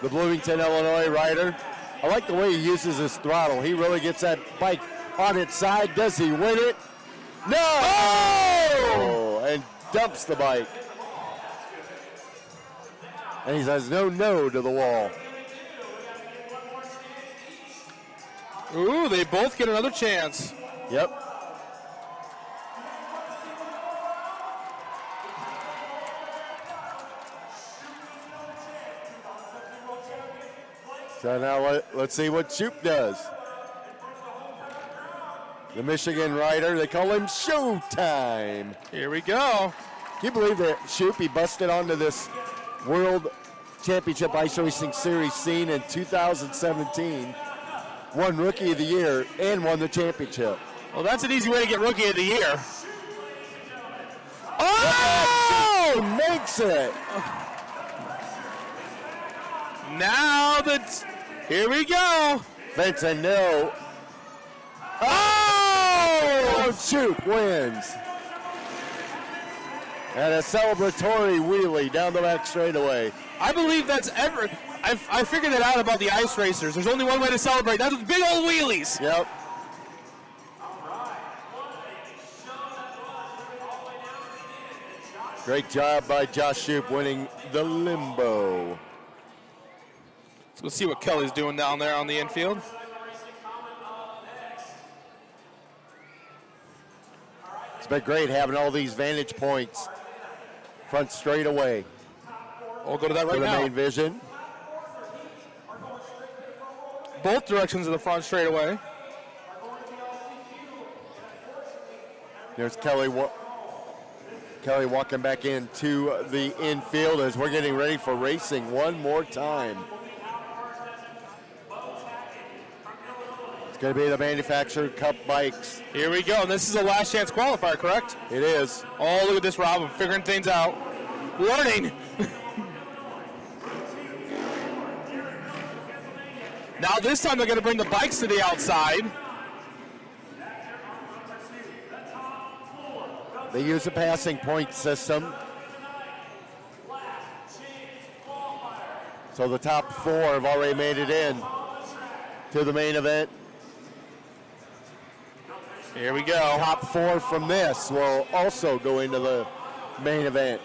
the Bloomington, Illinois rider. I like the way he uses his throttle. He really gets that bike on its side. Does he win it? No! Oh! And dumps the bike. And he says no to the wall. Ooh, they both get another chance. Yep. So now let's see what Shoup does. The Michigan rider, they call him Showtime. Here we go. Can you believe that Shoup, he busted onto this World Championship Ice Racing Series scene in 2017, won Rookie of the Year, and won the championship. Well, that's an easy way to get Rookie of the Year. Oh! Makes it! Now here we go. Svensson, no. Oh! Shoup wins. And a celebratory wheelie down the back straightaway. I believe that's ever. I figured it out about the ice racers. There's only one way to celebrate. That's with big old wheelies. Yep. Great job by Josh Shoup winning the Limbo. Let's see what Kelly's doing down there on the infield. It's been great having all these vantage points front straight away We'll go to that for right the now. main vision. Both directions of the front straightaway. There's Kelly Kelly walking back into the infield as we're getting ready for racing one more time. It's going to be the Manufactured Cup bikes. Here we go. This is a last chance qualifier, correct? It is. Oh, look at this, Rob. I'm figuring things out. Learning. Now this time they're going to bring the bikes to the outside. They use a passing point system. So the top 4 have already made it in to the main event. Here we go. Top 4 from this will also go into the main event.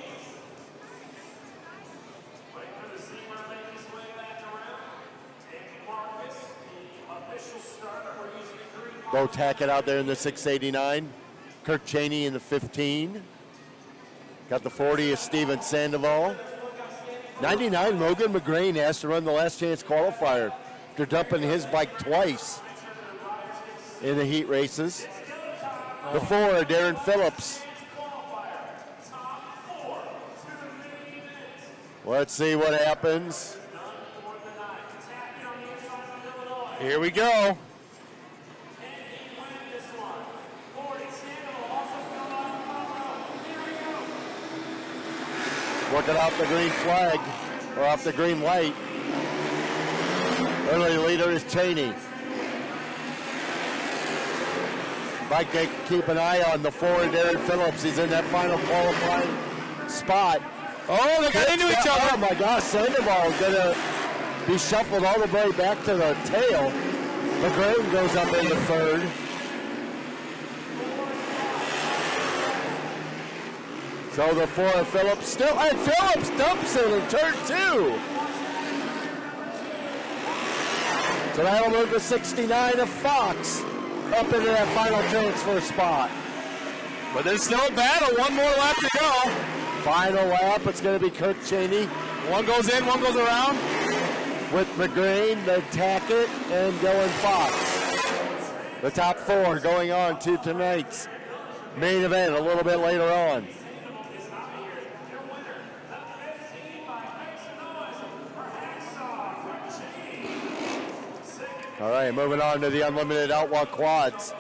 Go tack it out there in the 689. Kirk Cheney in the 15. Got the 40 of Steven Sandoval. 99, Logan McGrain has to run the last chance qualifier after dumping his bike twice in the heat races. The 4, Darren Phillips. Let's see what happens. Here we go. Working off the green flag, or off the green light. Early leader is Cheney. Mike, keep an eye on the 4, Darren Phillips. He's in that final qualifying spot. Oh, they got into each other. Oh my gosh, Sandoval is gonna be shuffled all the way back to the tail. McGrain goes up in the 3rd. So the 4 of Phillips still, and Phillips dumps it in turn 2. So that'll move the 69 of Fox up into that final transfer spot. But there's still a battle. One more lap to go. Final lap, it's going to be Kirk Cheney. One goes in, one goes around. With McGrain, the Tackett, and Dylan Fox. The top 4 going on to tonight's main event a little bit later on. All right, moving on to the Unlimited Outlaw Quads.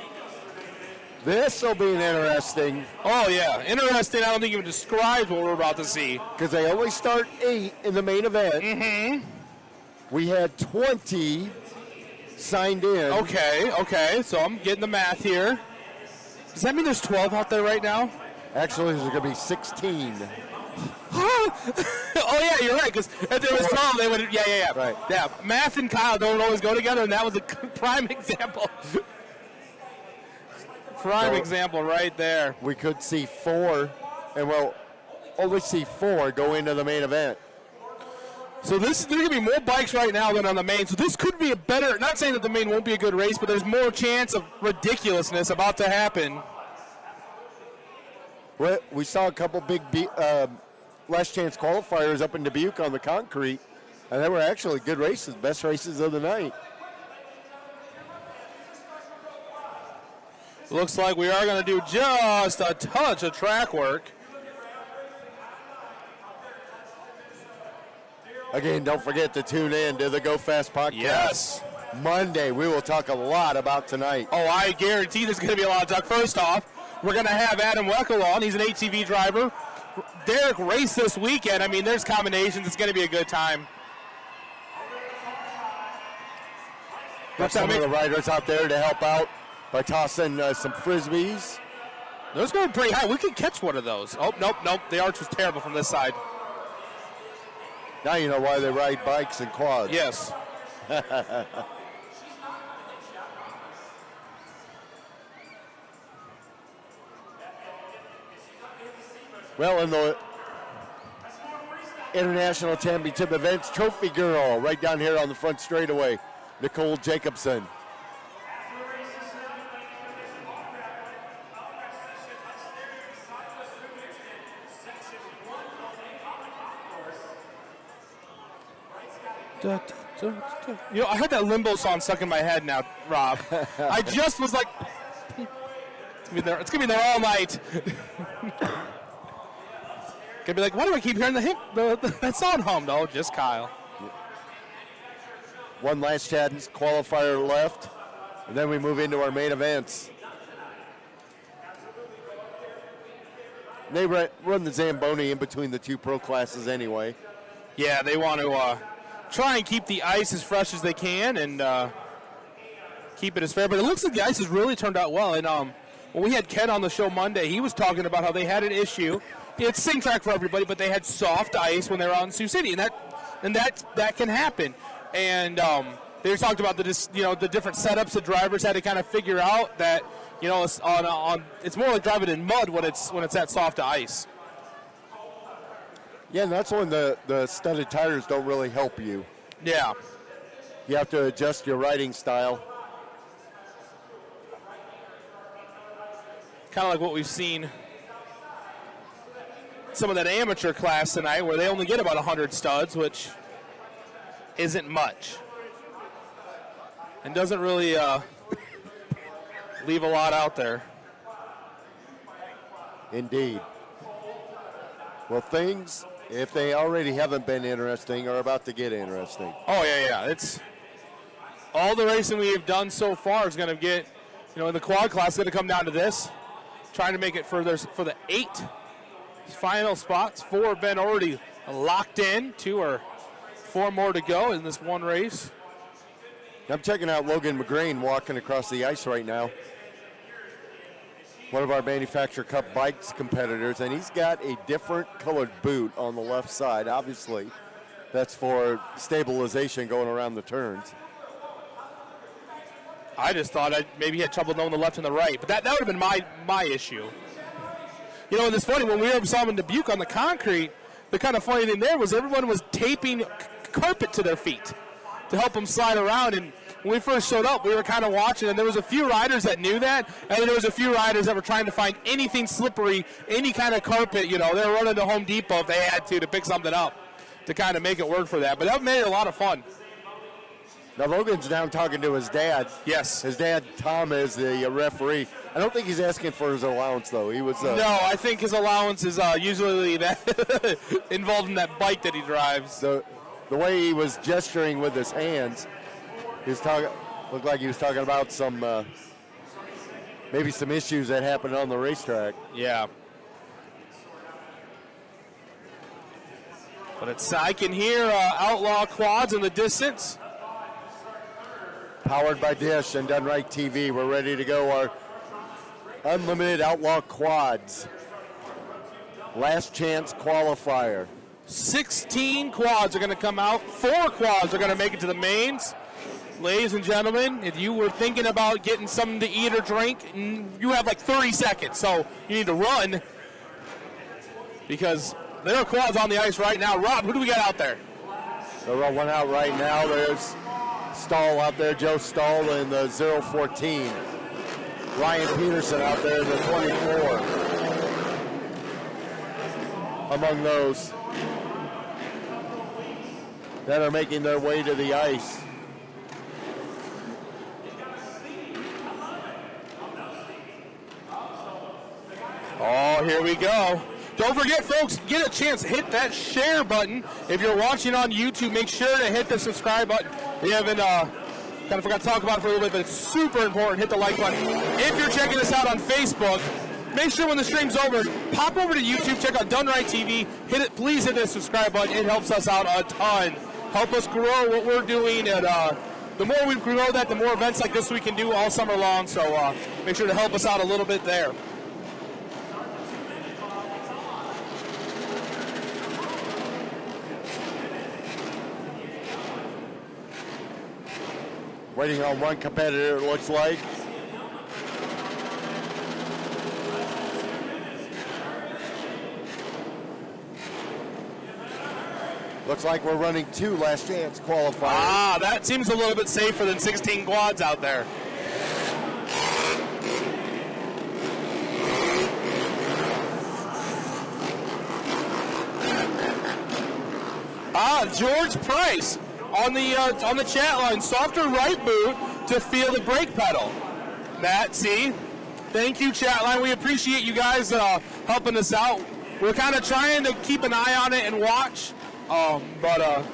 This will be an interesting, Oh, yeah. Interesting. I don't think even describes what we're about to see. because they only start 8 in the main event. Mm-hmm. We had 20 signed in. Okay. So I'm getting the math here. Does that mean there's 12 out there right now? Actually, there's going to be 16. Oh, yeah, you're right, because if there was 12, they would, yeah. Right. Yeah, math and Kyle don't always go together, and that was a prime example. Prime example right there. We could see 4, and we'll only see 4 go into the main event. So there's going to be more bikes right now than on the main, so this could be a better, not saying that the main won't be a good race, but there's more chance of ridiculousness about to happen. We saw a couple big last chance qualifiers up in Dubuque on the concrete, and they were actually good races, best races of the night. Looks like we are going to do just a touch of track work. Again, don't forget to tune in to the Go Fast podcast. Yes. Monday, we will talk a lot about tonight. Oh, I guarantee there's going to be a lot of talk. First off, we're going to have Adam Weckel on. He's an ATV driver. Derek raced this weekend. I mean, there's combinations. It's going to be a good time. Got some of the riders out there to help out by tossing some Frisbees. Those going pretty high. We could catch one of those. Oh, nope. The arch was terrible from this side. Now you know why they ride bikes and quads. Yes. Well, in the International Championship events, trophy girl right down here on the front straightaway, Nicole Jacobson. You know, I had that Limbo song stuck in my head now, Rob. I just was like, it's gonna be there all night. Gonna be like, why do I keep hearing that sound hummed? Oh, just Kyle. One last chance qualifier left, and then we move into our main events. They run the Zamboni in between the two pro classes anyway. Yeah, they want to try and keep the ice as fresh as they can and keep it as fair. But it looks like the ice has really turned out well. And when we had Ken on the show Monday, he was talking about how they had an issue. It's same track for everybody, but they had soft ice when they were out in Sioux City, and that can happen. And they talked about the different setups the drivers had to kind of figure out that it's it's more like driving in mud when it's that soft ice. Yeah, and that's when the studded tires don't really help you. Yeah. You have to adjust your riding style. Kind of like what we've seen some of that amateur class tonight where they only get about 100 studs, which isn't much. And doesn't really leave a lot out there. Indeed. Well, things, if they already haven't been interesting, are about to get interesting. Oh, yeah. It's all the racing we have done so far is going to get, in the quad class, going to come down to this. Trying to make it for the 8 final spots. 4 have been already locked in. 2 or 4 more to go in this one race. I'm checking out Logan McGrain walking across the ice right now. One of our Manufacturer Cup Bikes competitors, and he's got a different colored boot on the left side. Obviously, that's for stabilization going around the turns. I just thought maybe he had trouble knowing the left and the right, but that would have been my issue. And it's funny, when we saw him in Dubuque on the concrete, the kind of funny thing there was everyone was taping carpet to their feet to help them slide around. And when we first showed up, we were kind of watching, and there was a few riders that knew that, and then there was a few riders that were trying to find anything slippery, any kind of carpet. They were running to Home Depot if they had to pick something up to kind of make it work for that. But that made it a lot of fun. Now, Logan's down talking to his dad. Yes. His dad, Tom, is the referee. I don't think he's asking for his allowance, though. He was. No, I think his allowance is usually that involved in that bike that he drives. So the way he was gesturing with his hands, looked like he was talking about some maybe some issues that happened on the racetrack. Yeah. But I can hear Outlaw Quads in the distance. Powered by Dish and Done Right TV. We're ready to go. Our Unlimited Outlaw Quads. Last chance qualifier. 16 quads are going to come out. 4 quads are going to make it to the mains. Ladies and gentlemen, if you were thinking about getting something to eat or drink, you have like 30 seconds. So you need to run because there are quads on the ice right now. Rob, who do we got out there? They'll run one out right now. There's Stahl out there, Joe Stahl in the 014. Ryan Peterson out there in the 24. Among those that are making their way to the ice. Oh, here we go. Don't forget, folks, get a chance, hit that share button. If you're watching on YouTube, make sure to hit the subscribe button. We haven't kind of forgot to talk about it for a little bit, but it's super important. Hit the like button. If you're checking us out on Facebook, make sure when the stream's over, pop over to YouTube, check out Done Right TV. Please hit the subscribe button. It helps us out a ton. Help us grow what we're doing, and the more we grow that, the more events like this we can do all summer long. So make sure to help us out a little bit there. Waiting on one competitor, it looks like. Looks like we're running 2 last chance qualifiers. Ah, that seems a little bit safer than 16 quads out there. George Price on the chat line, softer right boot to feel the brake pedal. Matt, see? Thank you, chat line. We appreciate you guys helping us out. we're kind of trying to keep an eye on it and watch. But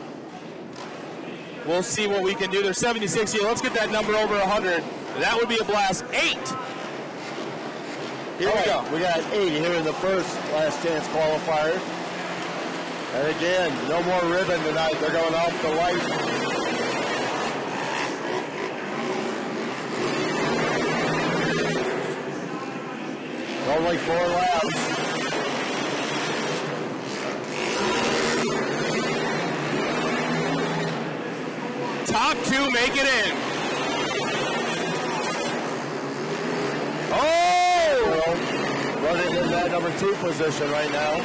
we'll see what we can do. There's 76 here. Let's get that number over 100. That would be a blast. 8. Here we go. We got 8 here in the first last chance qualifier. And again, no more ribbon tonight. They're going off the light. Only 4 laps. Top 2 make it in. Oh! Running in that number 2 position right now.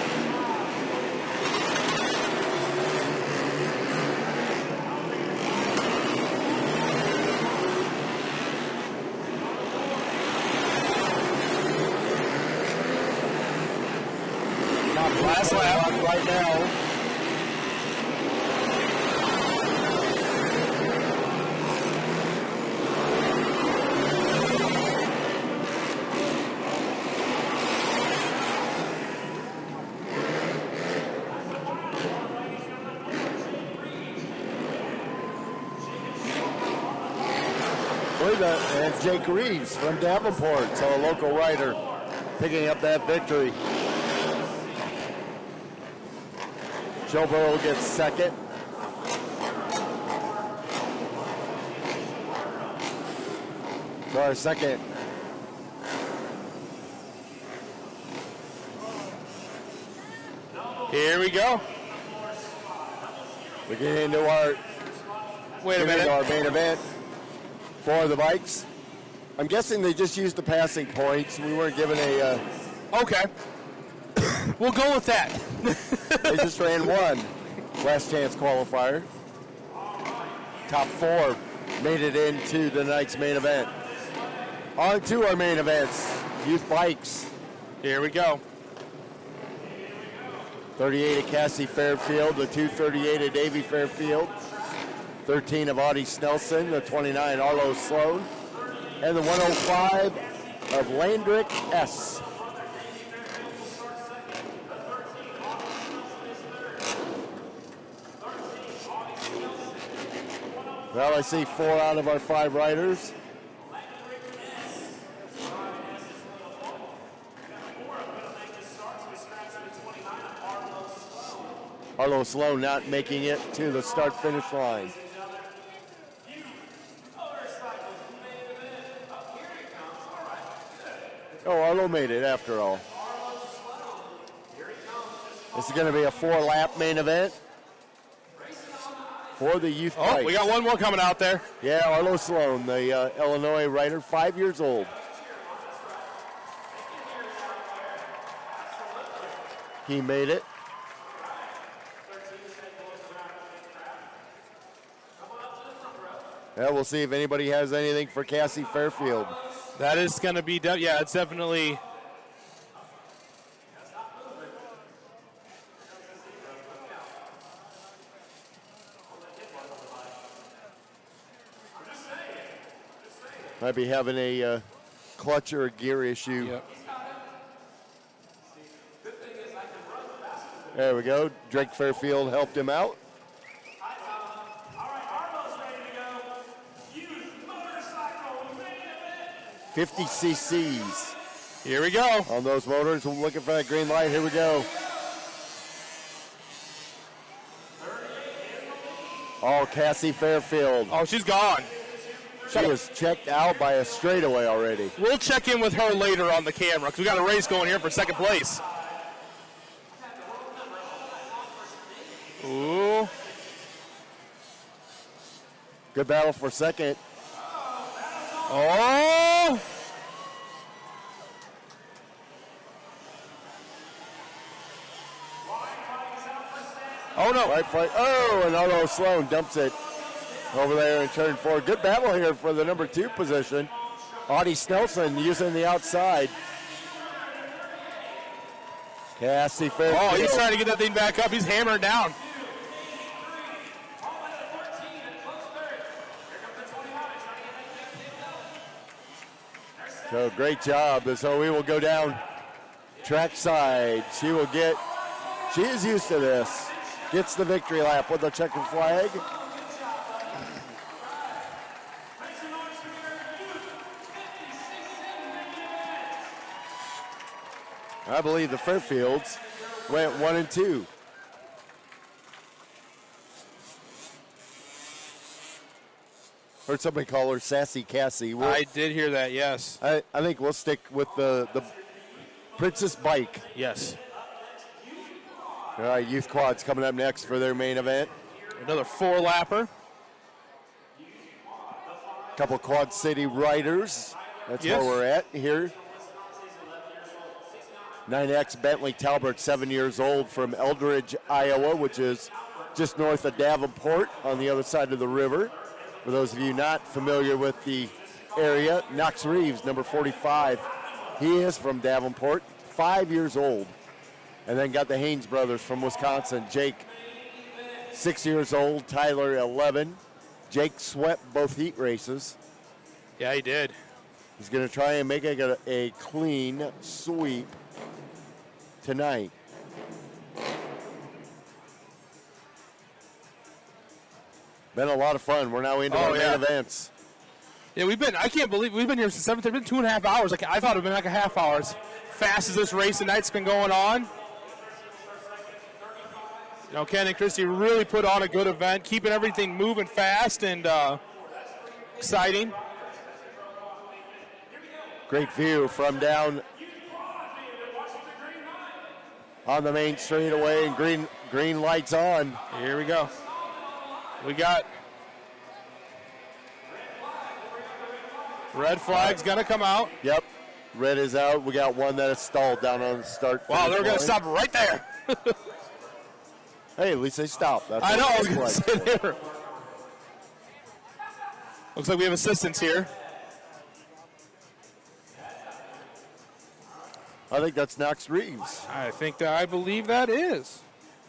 Last lap right now. And Jake Reeves from Davenport, so a local rider picking up that victory. Joe Burrow gets second. So our second. Here we go. We get into our our main event for the bikes. I'm guessing they just used the passing points. We weren't given a. Okay. We'll go with that. They just ran one last chance qualifier. Top 4 made it into the night's main event. On to our main events, youth bikes. Here we go. 38 of Cassie Fairfield, the 238 of Davey Fairfield, 13 of Audie Snelson, the 29 Arlo Sloan, and the 105 of Landrick S. Well, I see 4 out of our 5 riders. Arlo Sloan not making it to the start-finish line. Oh, Arlo made it after all. This is going to be a 4-lap main event for the youth bikes. We got one more coming out there. Yeah, Arlo Sloan, the Illinois rider, 5 years old. He made it. Yeah, we'll see if anybody has anything for Cassie Fairfield. That is going to be, yeah, it's definitely. Might be having a clutch or a gear issue. Yep. There we go. Drake Fairfield helped him out. 50 cc's. Here we go. On those motors, we're looking for that green light. Here we go. Oh, Cassie Fairfield. Oh, she's gone. She was checked out by a straightaway already. We'll check in with her later on the camera because we got a race going here for second place. Ooh. Good battle for second. Oh. Oh, no. Right flank. Oh, and Arlo Sloan dumps it over there in turn 4. Good battle here for the number 2 position. Audie Snelson using the outside. Cassie Fairfield. Oh, he's trying to get that thing back up. He's hammering down. So great job. So we will go down Trackside. She is used to this. Gets the victory lap with the checkered flag. I believe the Fairfields went 1 and 2. Heard somebody call her Sassy Cassie. I did hear that, yes. I think we'll stick with the Princess Bike. Yes. All right, Youth Quads coming up next for their main event. Another 4-lapper. Couple Quad City riders. That's Yes. where we're at here. 9X Bentley Talbert, 7 years old, from Eldridge, Iowa, which is just north of Davenport on the other side of the river. For those of you not familiar with the area, Knox Reeves, number 45. He is from Davenport, 5 years old. And then got the Haynes brothers from Wisconsin. Jake, 6 years old. Tyler, 11. Jake swept both heat races. Yeah, he did. He's going to try and make a clean sweep tonight. Been a lot of fun. We're now into our main events. Yeah, I can't believe we've been here since 7:30. It's been 2.5 hours. I thought it would have been like a half hour. As fast as this race tonight's been going on. You know, Ken and Christy really put on a good event, keeping everything moving fast and exciting. Great view from down on the main straightaway, and green lights on. Here we go. We got red flag's gonna come out. Yep, red is out. We got one that is stalled down on the start. Wow, they're gonna line. stop right there. Hey, at least they stopped. That's I know. I what was it gonna looks say like. there. Looks like we have assistants here. I think that's Knox Reeves. I believe that is.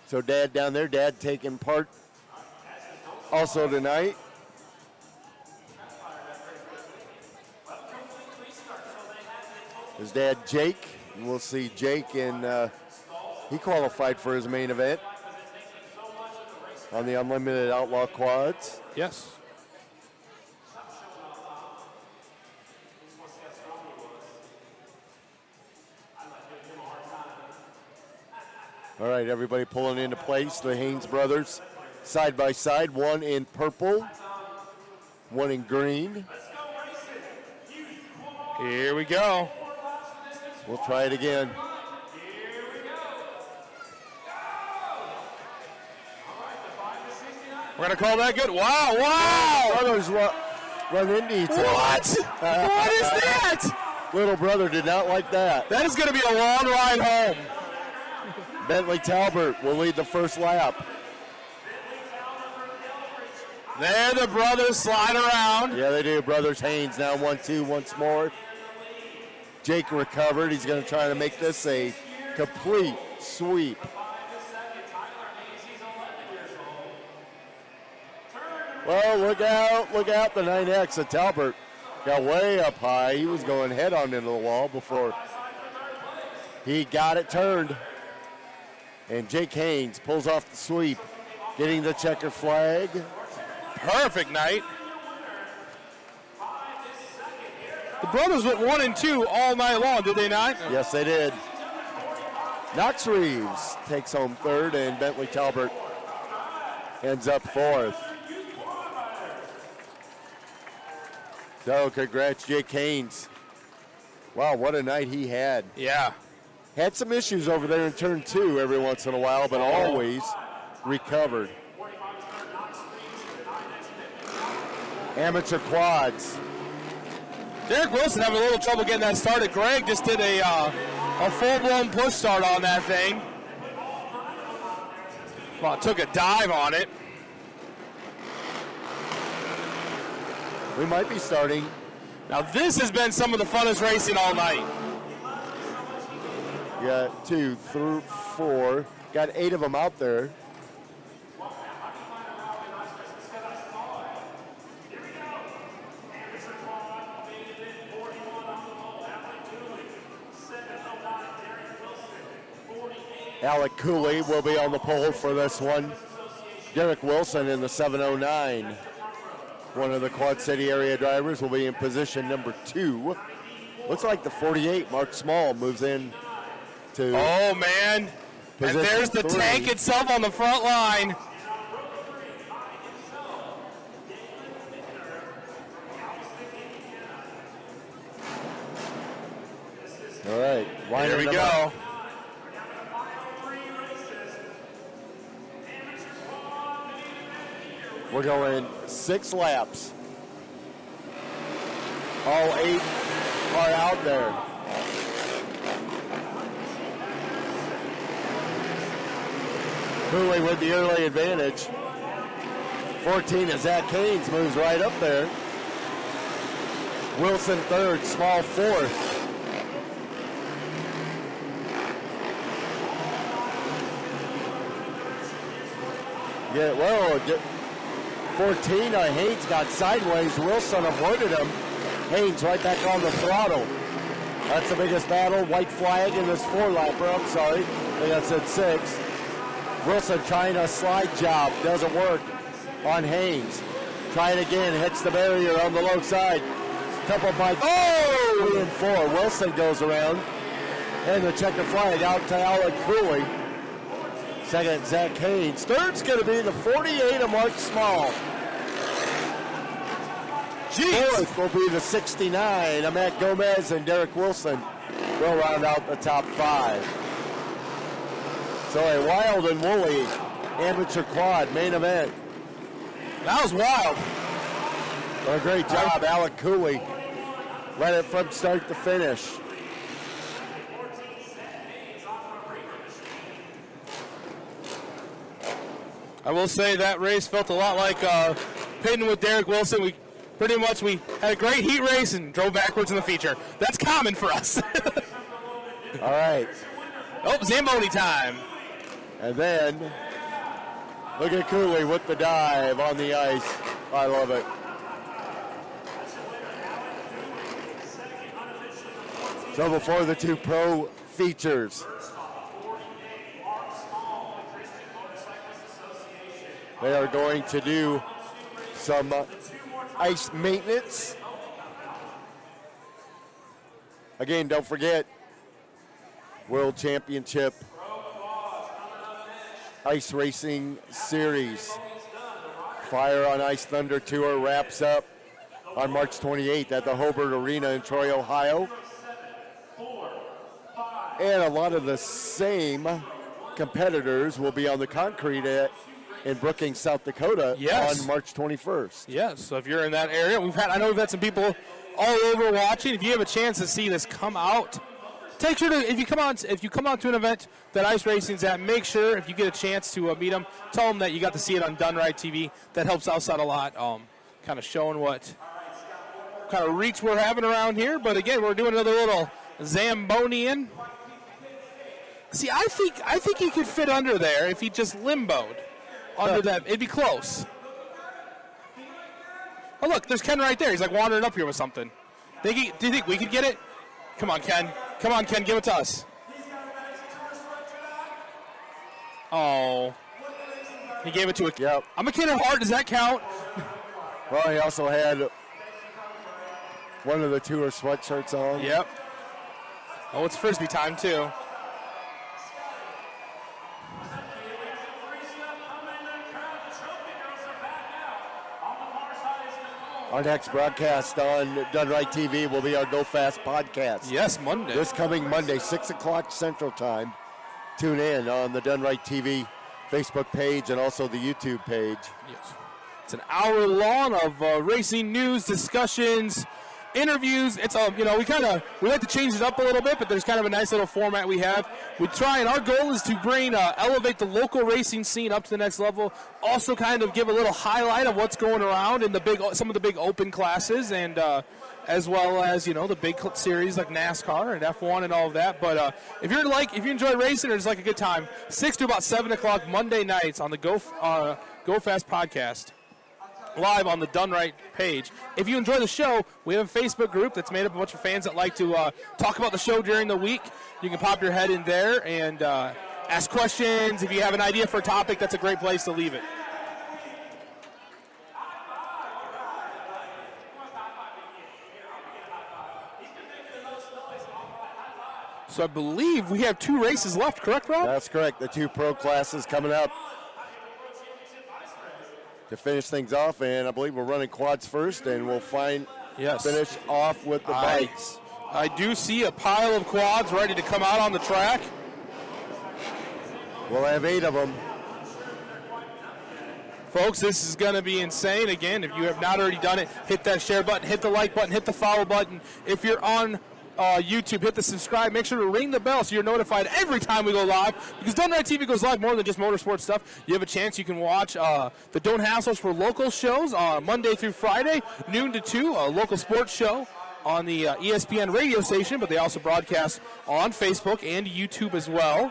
So Dad down there, Dad taking part also tonight. His dad Jake, and we'll see Jake in, he qualified for his main event on the Unlimited Outlaw Quads. Yes. All right, everybody pulling into place. The Haynes brothers side by side, one in purple, one in green. Here we go. We'll try it again. We're going to call that good. Wow. Brothers run into each other. What? What is that? Little brother did not like that. That is going to be a long ride home. Bentley Talbert will lead the first lap. There the brothers slide around. Yeah, they do. Brothers Haynes now 1-2 once more. Jake recovered. He's going to try to make this a complete sweep. Well, look out. The 9X of Talbert got way up high. He was going head on into the wall before he got it turned. And Jake Haynes pulls off the sweep, getting the checker flag. Perfect night. The brothers went 1 and 2 all night long, did they not? Yes, they did. Knox Reeves takes home third, and Bentley Talbert ends up fourth. So, congrats, Jake Haynes. Wow, what a night he had. Yeah. Had some issues over there in turn 2 every once in a while, but always recovered. Amateur quads. Derek Wilson having a little trouble getting that started. Greg just did a full-blown push start on that thing. Well, took a dive on it. We might be starting. Now this has been some of the funnest racing all night. Got 2 through 4. Got 8 of them out there. Alec Cooley will be on the pole for this one. Derek Wilson in the 709. One of the Quad City area drivers will be in position number 2. Looks like the 48, Mark Small, moves in to Oh, man. And there's the 3. tank itself on the front line. All right, Here we them go. up. We're going 6 laps. All 8 are out there. Cooley with the early advantage. 14 is Zach Haynes, moves right up there. Wilson third, Small fourth. Yeah, well, 14, Haynes got sideways. Wilson avoided him. Haynes right back on the throttle. That's the biggest battle. White flag in this 4-lapper. I'm sorry. I think that's at 6. Wilson trying a slide job. Doesn't work on Haynes. Try it again. Hits the barrier on the low side. Couple bikes. Oh! 3 and 4. Wilson goes around. And the checker flag out to Alec Cooley. Second, Zach Haynes. Third's going to be the 48 of Mark Small. Fourth will be the 69 of Matt Gomez, and Derek Wilson will round out the top 5. So a wild and woolly amateur quad main event. That was wild. Well, a great job, Alec Cooley. Led it from start to finish. I will say that race felt a lot like pitting with Derek Wilson. We had a great heat race and drove backwards in the feature. That's common for us. All right. Oh, Zamboni time. And then, look at Cooley with the dive on the ice. I love it. So before the 2 pro features, they are going to do some ice maintenance. Again, don't forget, World Championship Ice Racing Series. Fire on Ice Thunder Tour wraps up on March 28th at the Hobart Arena in Troy, Ohio. And a lot of the same competitors will be on the concrete in Brookings, South Dakota on March 21st. Yes, so if you're in that area, I know we've had some people all over watching. If you have a chance to see this, come out. Take sure to, if you come out to an event that Ice Racing's at, make sure if you get a chance to meet them, tell them that you got to see it on Done Right TV. That helps us out a lot, kind of showing what kind of reach we're having around here. But again, we're doing another little Zambonian. See, I think he could fit under there if he just limboed under that. It'd be close. Oh, look, there's Ken right there. He's like wandering up here with something. Do you think we could get it? Come on, Ken. Come on, Ken, give it to us. Oh. He gave it to a... Yep. I'm a kid at heart. Does that count? Well, he also had one of the tour sweatshirts on. Yep. Oh, it's Frisbee time, too. Our next broadcast on Done Right TV will be our Go Fast podcast. Yes, Monday. This coming Monday, 6 o'clock Central Time. Tune in on the Done Right TV Facebook page and also the YouTube page. Yes. It's an hour long of racing news, discussions, interviews. It's we like to change it up a little bit, but there's kind of a nice little format we have. We try, and our goal is to elevate the local racing scene up to the next level. Also, kind of give a little highlight of what's going around in some of the big open classes, and as well as the big series like NASCAR and F1 and all of that. But if you enjoy racing or just like a good time, 6 to about 7 o'clock Monday nights on the Go Fast podcast. Live on the Done Right page. If you enjoy the show, we have a Facebook group that's made up of a bunch of fans that like to talk about the show during the week. You can pop your head in there and ask questions. If you have an idea for a topic, that's a great place to leave it. So I believe we have 2 races left, correct, Rob? That's correct. The 2 pro classes coming up to finish things off, and I believe we're running quads first, and we'll finish off with the bikes. I do see a pile of quads ready to come out on the track. We'll have 8 of them. Folks, this is going to be insane. Again, if you have not already done it, hit that share button, hit the like button, hit the follow button. If you're on YouTube, hit the subscribe. Make sure to ring the bell so you're notified every time we go live, because Done Right TV goes live more than just motorsports stuff. You have a chance. You can watch the Don't Hassles for local shows on Monday through Friday, noon to 2, a local sports show on the ESPN radio station, but they also broadcast on Facebook and YouTube as well.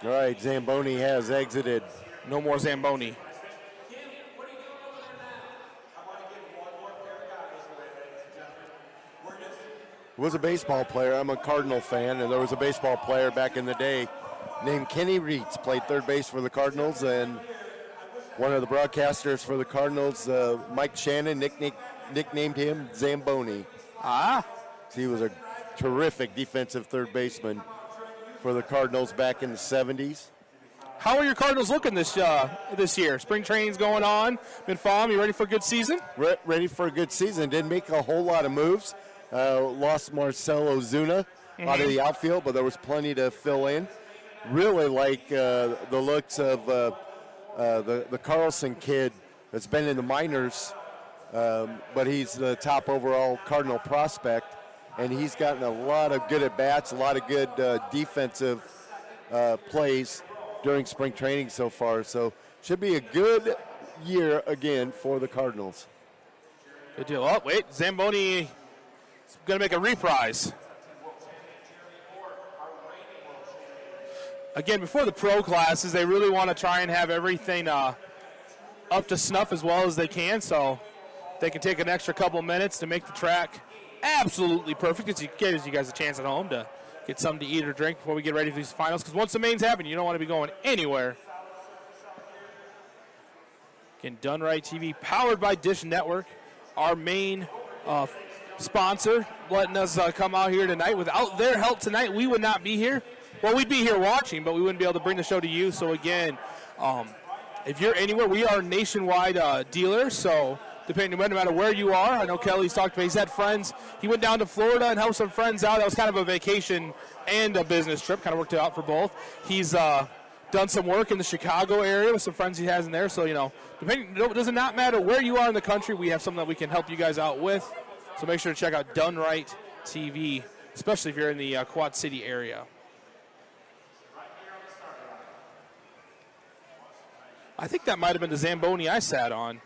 All right, Zamboni has exited. No more Zamboni. Was a baseball player. I'm a Cardinal fan, and there was a baseball player back in the day named Kenny Reitz, played third base for the Cardinals, and one of the broadcasters for the Cardinals, Mike Shannon, nicknamed him Zamboni. So he was a terrific defensive third baseman for the Cardinals back in the 70s. How are your Cardinals looking this year? Spring training's going on. Been following. You ready for a good season? Ready for a good season. Didn't make a whole lot of moves. Lost Marcell Ozuna out of the outfield, but there was plenty to fill in. Really like the looks of the Carlson kid that's been in the minors, but he's the top overall Cardinal prospect, and he's gotten a lot of good at-bats, a lot of good defensive plays during spring training so far. So should be a good year again for the Cardinals. Good deal. Oh, wait, Zamboni is going to make a reprise. Again, before the pro classes, they really want to try and have everything up to snuff as well as they can, so they can take an extra couple minutes to make the track absolutely perfect. It gives you guys a chance at home to get something to eat or drink before we get ready for these finals, because once the mains happen, you don't want to be going anywhere. Again, Done Right TV, powered by Dish Network, our main sponsor, letting us come out here tonight. Without their help tonight, we would not be here. Well, we'd be here watching, but we wouldn't be able to bring the show to you. So, again, if you're anywhere, we are a nationwide dealer, so depending no matter where you are. I know Kelly's talked about, he's had friends. He went down to Florida and helped some friends out. That was kind of a vacation and a business trip, kind of worked out for both. He's done some work in the Chicago area with some friends he has in there. So, it does not matter where you are in the country, we have something that we can help you guys out with. So make sure to check out Done Right TV, especially if you're in the Quad City area. I think that might have been the Zamboni I sat on.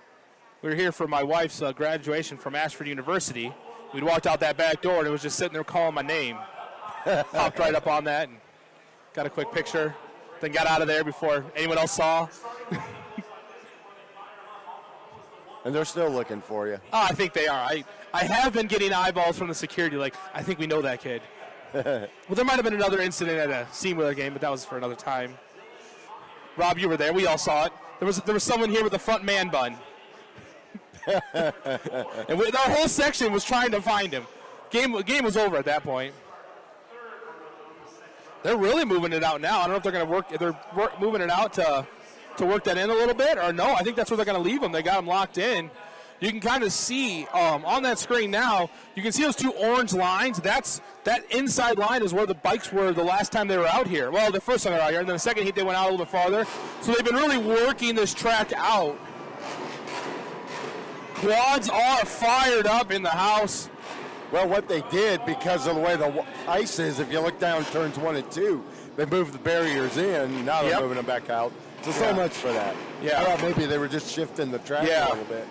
We were here for my wife's graduation from Ashford University. We'd walked out that back door, and it was just sitting there calling my name. Hopped right up on that and got a quick picture, then got out of there before anyone else saw. And they're still looking for you. Oh, I think they are. I have been getting eyeballs from the security, like, I think we know that kid. Well, there might have been another incident at a Seamwheeler game, but that was for another time. Rob, you were there. We all saw it. There was someone here with a front man bun. And our whole section was trying to find him. Game was over at that point. They're really moving it out now. I don't know if they're going to work. If they're moving it out to work that in a little bit, or no. I think that's where they're going to leave them. They got them locked in. You can kind of see on that screen now. You can see those two orange lines. That inside line is where the bikes were the last time they were out here. Well, the first time they were out here, and then the second heat they went out a little bit farther. So they've been really working this track out. Quads are fired up in the house. Well, what they did, because of the way the ice is, if you look down turns 1 and 2, they moved the barriers in. Now they're moving them back out. So much for that. Yeah. I thought maybe they were just shifting the track a little bit.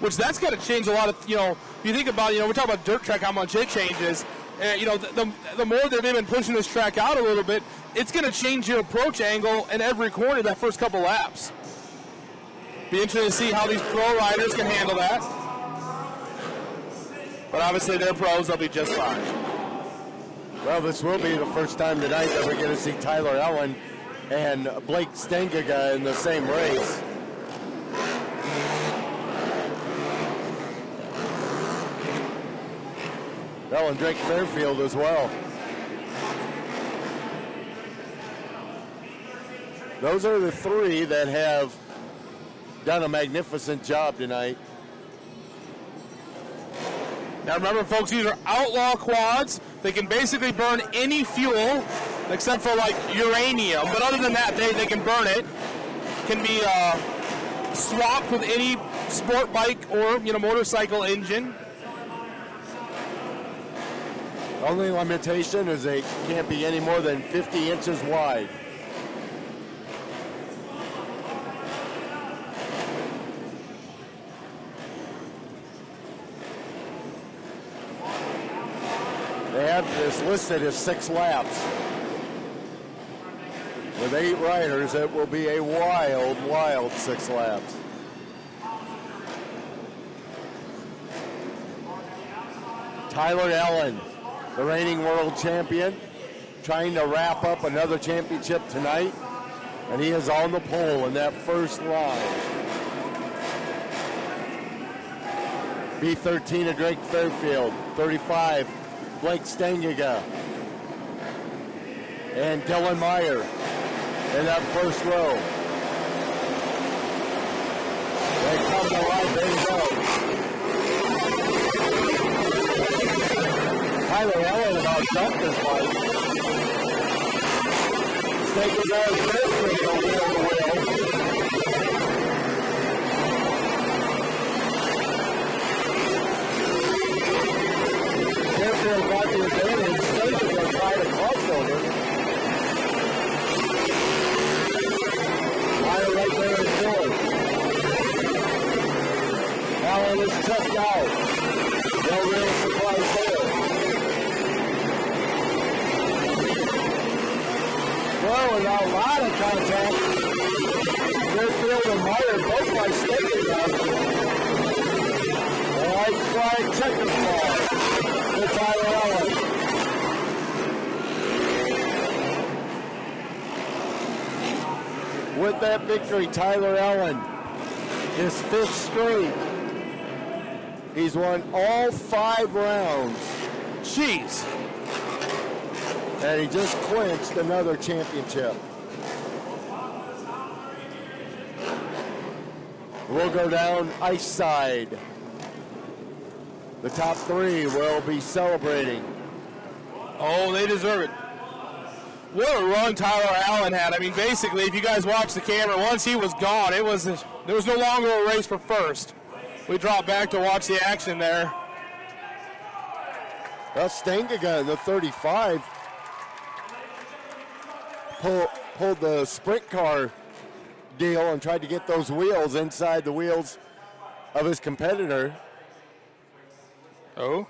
Which that's got to change a lot of, you think about, we're talking about dirt track, how much it changes. The more that they've been pushing this track out a little bit, it's going to change your approach angle in every corner that first couple laps. Be interesting to see how these pro riders can handle that. But obviously they're pros, they'll be just fine. Well, this will be the first time tonight that we're going to see Tyler Allen and Blake Stengiga in the same race. Well, and Drake Fairfield as well. Those are the three that have done a magnificent job tonight. Now remember, folks, these are outlaw quads. They can basically burn any fuel except for like uranium, but other than that, they can burn it. Can be swapped with any sport bike or motorcycle engine. Only limitation is they can't be any more than 50 inches wide. They have this listed as 6 laps. With 8 riders, it will be a wild, wild 6 laps. Tyler Allen, the reigning world champion, trying to wrap up another championship tonight, and he is on the pole in that first line. B13 of Drake Fairfield, 35, Blake Stengiga, and Dylan Meyer in that first row. They come to life, there you go. Tyler Allen about dumped his bike. Stengiga is Fairfield over the wheel. Fairfield got the advantage. Stengiga tried a crossover. Meyer right there in fourth. Allen is checked out. No real surprise there. Well, without a lot of contact, Fairfield and Meyer both by Stengiga. White flag checker flag for Tyler Allen. With that victory, Tyler Allen, his 5th straight. He's won all 5 rounds. Jeez. And he just clinched another championship. We'll go down ice side. The top 3 will be celebrating. Oh, they deserve it. What a run Tyler Allen had. I mean, basically, if you guys watch the camera, once he was gone, there was no longer a race for first. We dropped back to watch the action there. Well, Stengiga in the 35 pulled the sprint car deal and tried to get those wheels inside the wheels of his competitor. Oh.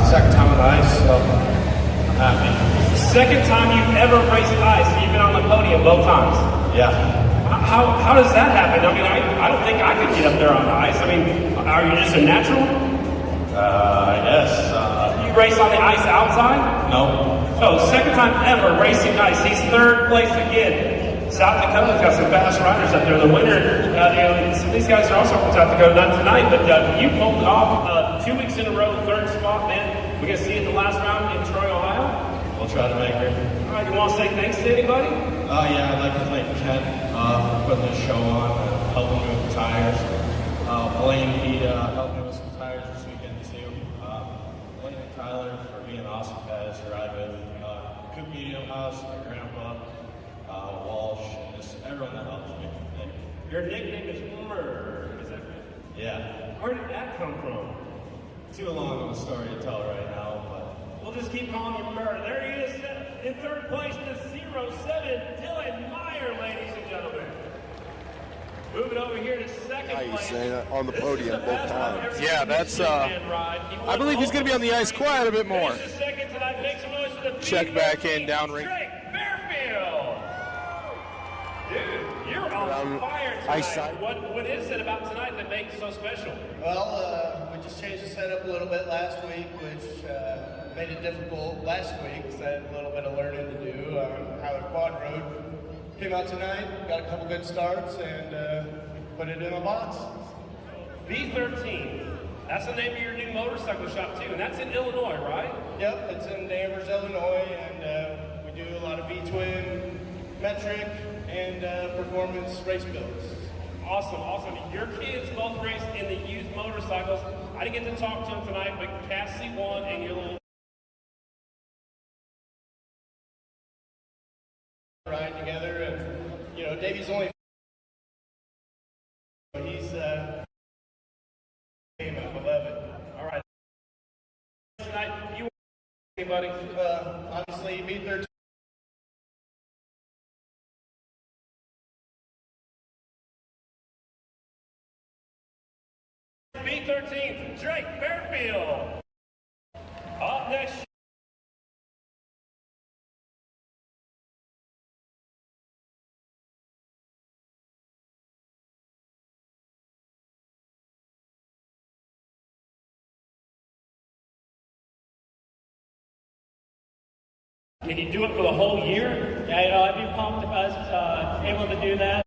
Second time on ice, so I'm happy. Second time you've ever raced ice, and you've been on the podium both times. Yeah. How does that happen? I mean, I don't think I could get up there on the ice. I mean, are you just a natural? I guess. You race on the ice outside? No. So, second time ever racing ice. He's 3rd place again. South Dakota's got some fast riders up there. The winner, some of these guys are also from South Dakota, not tonight, but you pulled it off 2 weeks in a row, 3rd spot, man. We're going to see you in the last round in Troy, Ohio. We'll try to make it. All right, you want to say thanks to anybody? Yeah, I'd like to thank Ken for putting this show on and helping me with the tires. Blaine, he helped me with some tires this weekend too. Blaine and Tyler for being awesome guys to ride with. Coop Medium House, my grandpa, Walsh, and just everyone that helps me. Thank you. Your nickname is Murr. Is that right? Yeah. Where did that come from? Too long of a story to tell right now, but We'll just keep calling you Bird. There he is in third place, the 07, Dylan Meyer, ladies and gentlemen. Moving over here to second place. On the podium both times. Yeah, that's, I believe he's going to be on the ice quite a bit more. Check back in, down ring. Drake Fairfield. Dude, you're on fire tonight. What is it about tonight that makes it so special? Well, we just changed the setup a little bit last week, which made it difficult last week because I had a little bit of learning to do on how the quad road came out tonight. Got a couple good starts and put it in a box. B13. That's the name of your new motorcycle shop too, and that's in Illinois, right? Yep, it's in Danvers, Illinois, and we do a lot of V-twin, metric, and performance race builds. Awesome, awesome. Your kids both race in the youth motorcycles. I didn't get to talk to them tonight, but Cassie won, and your little ride together, and you know, Davey's only he's game of 11. All right. Tonight, you anybody? Obviously, B13. B13, Drake Fairfield. Up next. Can you do it for the whole year? Yeah, you know, I'd be pumped if I was able to do that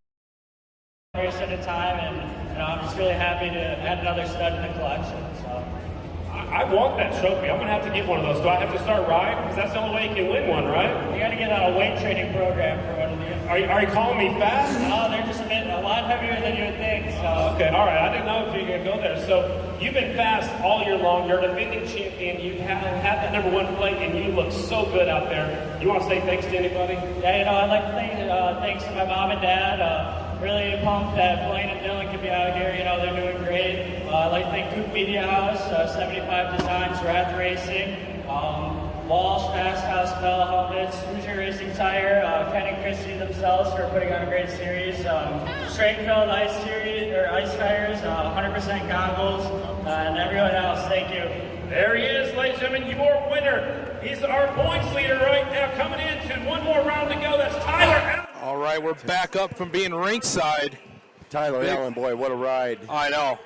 race at a time, and you know, I'm just really happy to add another stud in the collection. So I want that trophy. I'm gonna have to get one of those. Do I have to start riding? Because that's the only way you can win one, right? you got to get on a weight training program for one of these. Are you calling me fast? No, they're just a lot heavier than you would think. So Okay, all right. I didn't know if you were gonna go there. So you've been fast all year long. You're a defending champion. You have had that #1 plate, and you look so good out there. You want to say thanks to anybody? yeah, you know, I'd like to thank thanks to my mom and dad. Really pumped that Blaine and Dylan could be out here. You know, they're doing great. I'd like to thank Coop Media House, 75 Designs, Rath Racing, Walsh, Fast House, Bell Helmets, Hoosier Racing Tire, Ken and Christy themselves for putting on a great series. Straightfield Ice Series or Ice Tires, 100% goggles, and everyone else. Thank you. There he is, ladies and gentlemen, your winner. He's our points leader right now. Coming into one more round to go. That's Tyler Allen. All right, we're back up from being ringside. Tyler Allen, boy, what a ride. I know.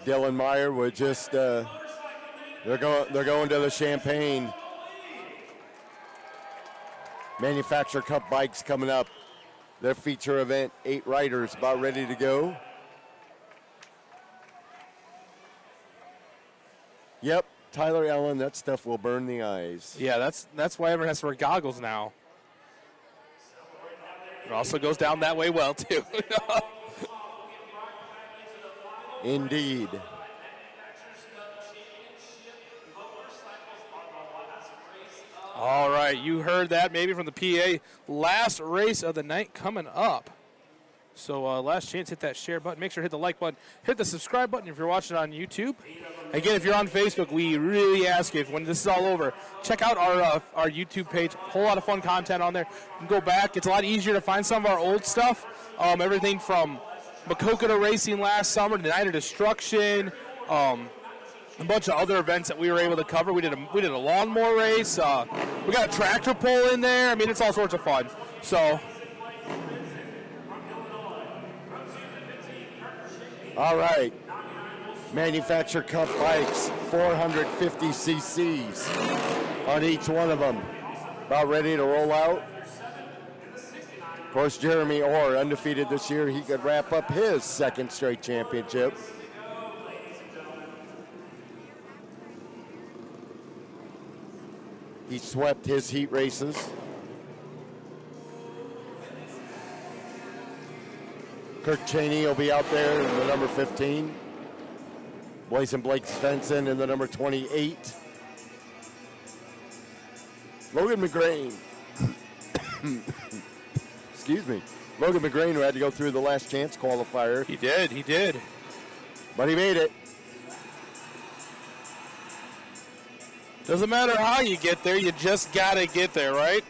Dylan Meyer would just they're going to the Champaign Manufacturer Cup bikes coming up. Their feature event, 8 riders about ready to go. Yep, Tyler Allen, that stuff will burn the eyes. Yeah, that's why everyone has to wear goggles now. It also goes down that way well, too. Indeed. All right, you heard that maybe from the PA. Last race of the night coming up. So last chance, hit that share button. Make sure to hit the like button. Hit the subscribe button if you're watching on YouTube. Again, if you're on Facebook, we really ask you, when this is all over, check out our YouTube page. Whole lot of fun content on there. You can go back. It's a lot easier to find some of our old stuff. Everything from Maquoketa Racing last summer to Night of Destruction, a bunch of other events that we were able to cover. We did a lawnmower race. We got a tractor pull in there. I mean, it's all sorts of fun. So, all right. Manufacturer Cup bikes, 450 cc's on each one of them. About ready to roll out. Of course, Jeremy Orr, undefeated this year, he could wrap up his second straight championship. He swept his heat races. Kirk Cheney will be out there in the number 15. Blason Blake Svensson in the number 28. Logan McGrain. Excuse me. Logan McGrain, who had to go through the last chance qualifier. he did. But he made it. Doesn't matter how you get there, you just gotta get there, right?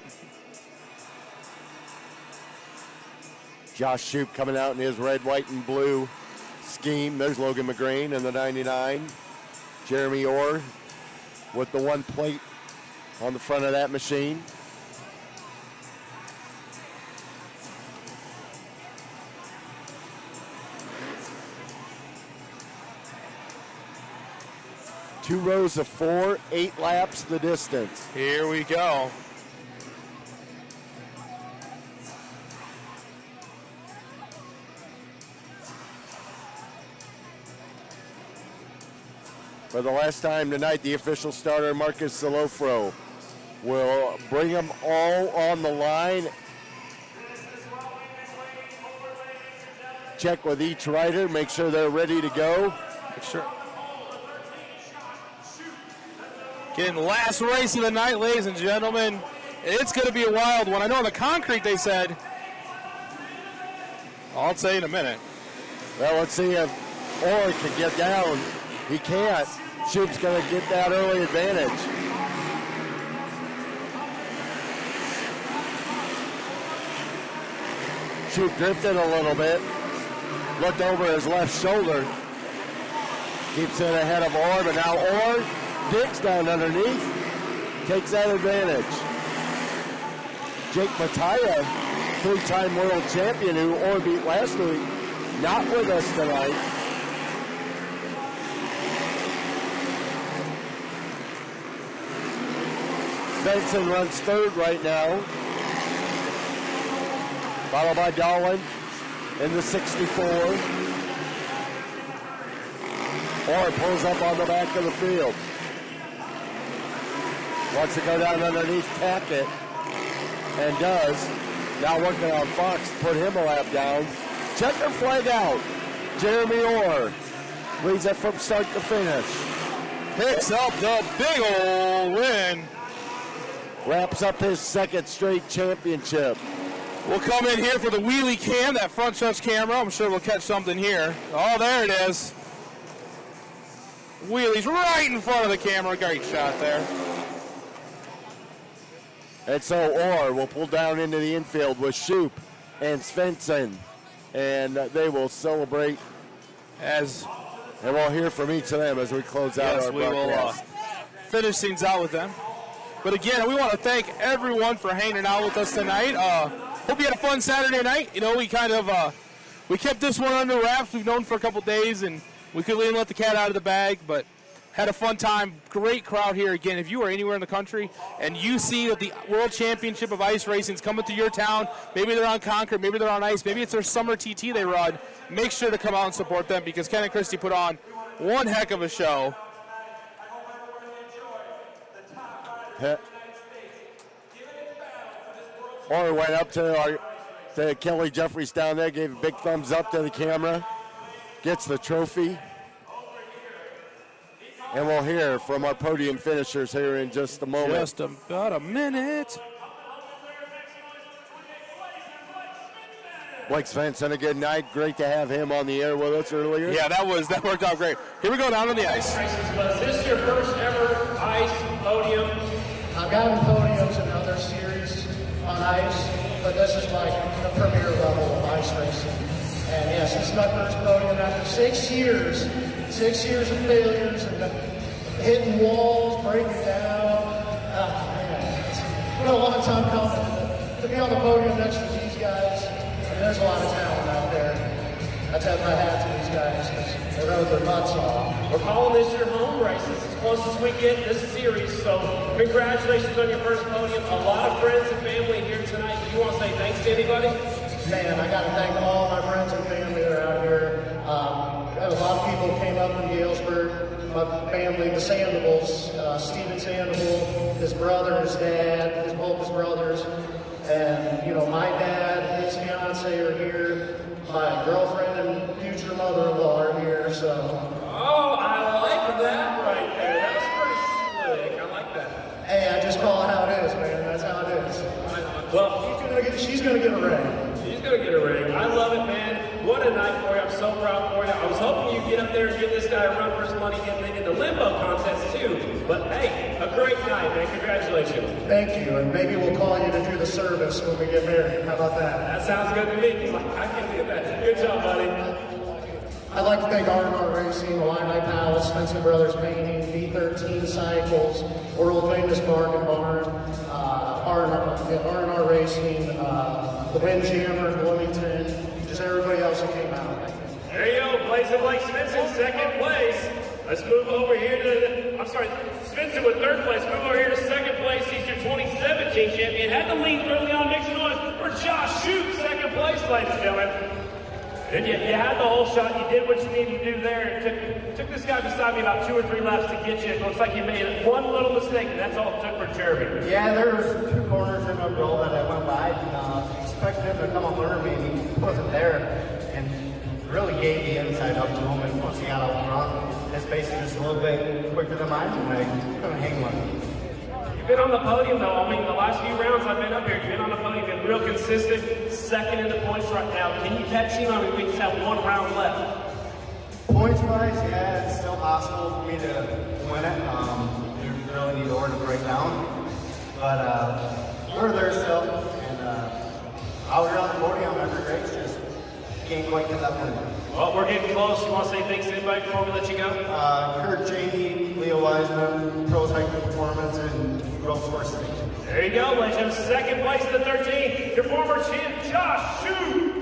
Josh Shoup coming out in his red, white, and blue scheme. There's Logan McGrain in the 99. Jeremy Orr with the one plate on the front of that machine. Two rows of 4, 8 laps the distance. Here we go. For the last time tonight, the official starter, Marcus Zalofro, will bring them all on the line. Check with each rider, make sure they're ready to go. Make sure. Getting last race of the night, ladies and gentlemen. It's going to be a wild one. I know on the concrete they said. I'll say in a minute. Well, let's see if Orr can get down. He can't. Shoup's going to get that early advantage. Shoup drifted a little bit. Looked over his left shoulder. Keeps it ahead of Orr, but now Orr digs down underneath. Takes that advantage. Jake Mattia, 3-time world champion who Orr beat last week, not with us tonight. Svensson runs third right now, followed by Dahlin in the 64. Orr pulls up on the back of the field. Wants to go down underneath Tackett, and does. Now working on Fox to put him a lap down. Checker flag out. Jeremy Orr leads it from start to finish. Picks up the big old win. Wraps up his second straight championship. We'll come in here for the wheelie cam, that front stretch camera. I'm sure we'll catch something here. Oh, there it is. Wheelies right in front of the camera. Great shot there. And so Orr will pull down into the infield with Shoup and Svensson. And they will celebrate and we'll hear from each of them as we close out our broadcast. We will finish things out with them. But again, we want to thank everyone for hanging out with us tonight. Hope you had a fun Saturday night. You know, we kind of we kept this one under wraps. We've known for a couple days, and we couldn't let the cat out of the bag, but had a fun time. Great crowd here. Again, if you are anywhere in the country and you see that the World Championship of Ice Racing is coming to your town, maybe they're on concrete, maybe they're on ice, maybe it's their summer TT they run, make sure to come out and support them because Ken and Christy put on one heck of a show. Orr went up to Kelly Jeffries down there, gave a big thumbs up to the camera, gets the trophy. And we'll hear from our podium finishers here in just a moment. Just about a minute. Blake Svensson, a good night. Great to have him on the air with us earlier. Yeah, that worked out great. Here we go down on the ice. Was this your first ever ice podium? I've gotten podiums in other series on ice, but this is like the premier level of ice racing. And yes, this is my first podium after 6 years. 6 years of failures and hitting walls, breaking down. Man, it's been a long time coming. To be on the podium next to these guys, I mean, there's a lot of talent out there. I tip my hat to these guys because they rode their butts off. We're calling this your home race. This is as close as we get in this series. So congratulations on your first podium. A lot of friends and family here tonight. Do you want to say thanks to anybody? Man, I got to thank all my friends and family that are out here. A lot of people came up from Galesburg. My family, the Sandoval's, Steven Sandoval, his brother, his dad, both his brothers, and you know my dad, his fiance are here. My girlfriend and future mother-in-law are here. So. Oh, I like that right there. That was pretty slick. I like that. Hey, I just call it how it is, man. That's how it is. Well, she's gonna get a ring. She's gonna get a ring. I love it, man. What a night for you. I'm so proud for you. I was hoping you'd get up there and give this guy a run for his money in the limbo contest, too. But, hey, a great night, man. Congratulations. Thank you, and maybe we'll call you to do the service when we get married. How about that? That sounds good to me. He's like, I can do that. Good job, buddy. I'd like to thank R&R Racing, Illini Palace, Spencer Brothers Painting, V13 Cycles, World Famous Bargain Barn, R&R Racing, the Windjammer, Bloomington, just everybody else who came out. There you go, Blazing Blake Svensson, second place. Let's move over here to, Svensson with third place. Move over here to second place. He's your 2017 champion. Had to lead early on, make some noise for Josh Shute, second place, ladies and gentlemen. And you had the whole shot. You did what you needed to do there. It took this guy beside me about 2 or 3 laps to get you. It looks like you made one little mistake, and that's all it took for Jeremy. Yeah, there was 2 corners in a row that I went by. Expected him to come up under me, and he wasn't there. And really gave the inside up to him. And once he got out front, his pace is just a little bit quicker than mine, and I couldn't hang one. You've been on the podium, though. I mean, the last few rounds I've been up here, you've been on the podium, been real consistent, second in the points right now. Can you catch him? I mean, we just have 1 round left. Points-wise, yeah, it's still possible for me to win it. You really need order to break down. But we're there still. And out here on the podium every race, just can't quite get that win. Well, we're getting close. You want to say thanks to anybody before we let you go? Kurt Janey, Leo Wiseman, Pros Hiking Performance, and Rose Horsley. There you go, ladies and gentlemen. Second place in the 13, your former champ, Josh Shute.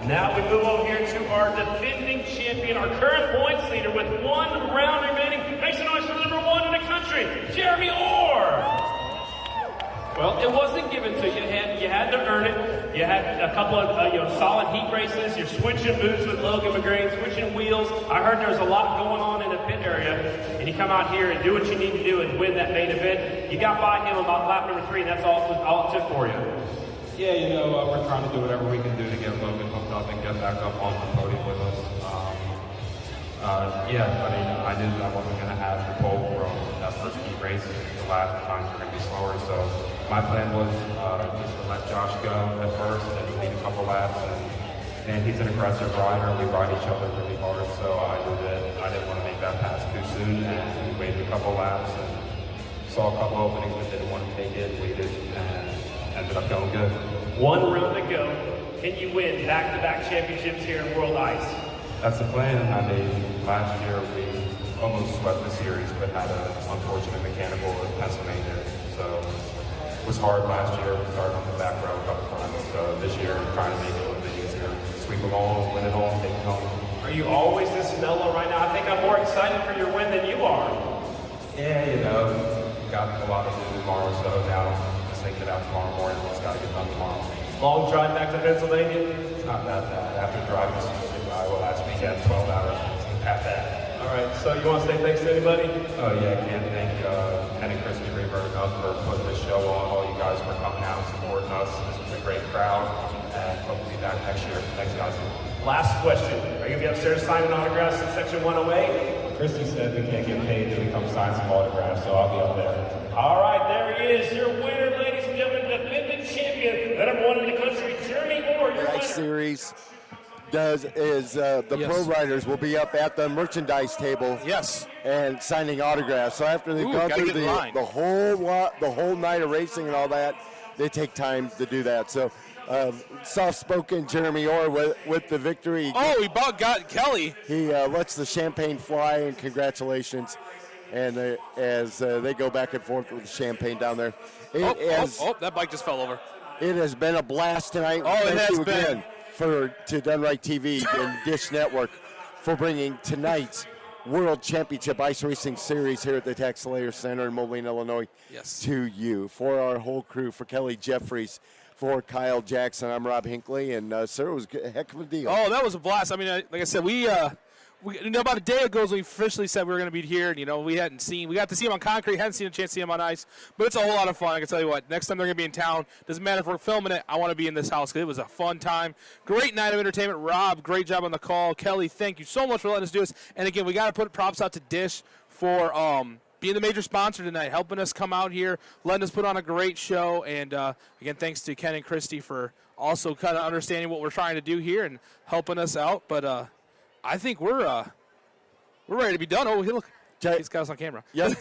Now we move over here to our defending champion, our current points leader with 1 round remaining. Make some noise for number 1 in the country, Jeremy Orr. Well, it wasn't given to you. You had to earn it. You had a couple of solid heat races. You're switching boots with Logan McGrain, switching wheels. I heard there was a lot going on in the pit area, and you come out here and do what you need to do and win that main event. You got by him about lap number 3, and that's all it took for you. Yeah, we're trying to do whatever we can do to get Logan hooked up and get back up on the podium with us. I knew that I wasn't going to have the pole from that first heat race. The last times were going to be slower, so my plan was just to let Josh go at first and lead a couple laps. And he's an aggressive rider. We ride each other really hard, so I knew that I didn't want to make that pass too soon. And we waited a couple laps and saw a couple openings, but didn't want to take it. Waited and ended up going good. 1 round to go. Can you win back-to-back championships here in World Ice? That's the plan. I mean, last year we almost swept the series, but had an unfortunate mechanical in Pennsylvania. So it was hard last year. We started on the back row a couple times. So this year, I'm trying to make it a little bit easier. Sweep them all, win it all, take it home. Are you always this mellow right now? I think I'm more excited for your win than you are. Yeah, got a lot to do tomorrow, so now just take it out tomorrow morning. It's got to get done tomorrow. Long drive back to Pennsylvania? It's not that bad. After driving to Iowa last weekend, 12 hours, it's not that. All right, so you want to say thanks to anybody? Oh, yeah, I can't thank Ken and Christy Greenberg enough for putting this show on. All you guys for coming out and supporting us. This was a great crowd, and hope to be back next year. Thanks, guys. Last question. Are you going to be upstairs signing autographs in section 108? Christy said we can't get paid to come sign some autographs, so I'll be up there. All right, there he is, your winner, ladies and gentlemen, defending champion, the number 1 in the country, Jeremy Orr, your winner. Series the pro riders will be up at the merchandise table. Yes. And signing autographs. So after they've gone through the whole night of racing and all that, they take time to do that. So soft-spoken Jeremy Orr with the victory. Oh, he got Kelly. He lets the champagne fly, and congratulations. And as they go back and forth with the champagne down there. That bike just fell over. It has been a blast tonight. Thank you again to Dunright TV and Dish Network for bringing tonight's World Championship Ice Racing Series here at the TaxSlayer Center in Moline, Illinois to you. For our whole crew, for Kelly Jeffries, for Kyle Jackson, I'm Rob Hinckley, and sir, it was a heck of a deal. Oh, that was a blast. I mean, like I said, we about a day ago, we officially said we were going to be here, and, we got to see him on concrete, hadn't seen a chance to see him on ice, but it's a whole lot of fun. I can tell you what, next time they're going to be in town, doesn't matter if we're filming it, I want to be in this house because it was a fun time. Great night of entertainment. Rob, great job on the call. Kelly, thank you so much for letting us do this. And again, we got to put props out to Dish for being the major sponsor tonight, helping us come out here, letting us put on a great show. And, again, thanks to Ken and Christy for also kind of understanding what we're trying to do here and helping us out. But I think we're ready to be done. Oh, look. He's got us on camera. Yep.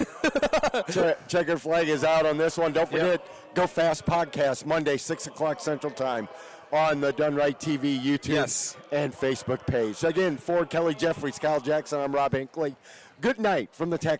Checkered flag is out on this one. Don't forget, Go Fast Podcast, Monday, 6 o'clock Central Time on the Done Right TV YouTube and Facebook page. Again, for Kelly Jeffries, Kyle Jackson, I'm Rob Hinckley. Good night from the Tech.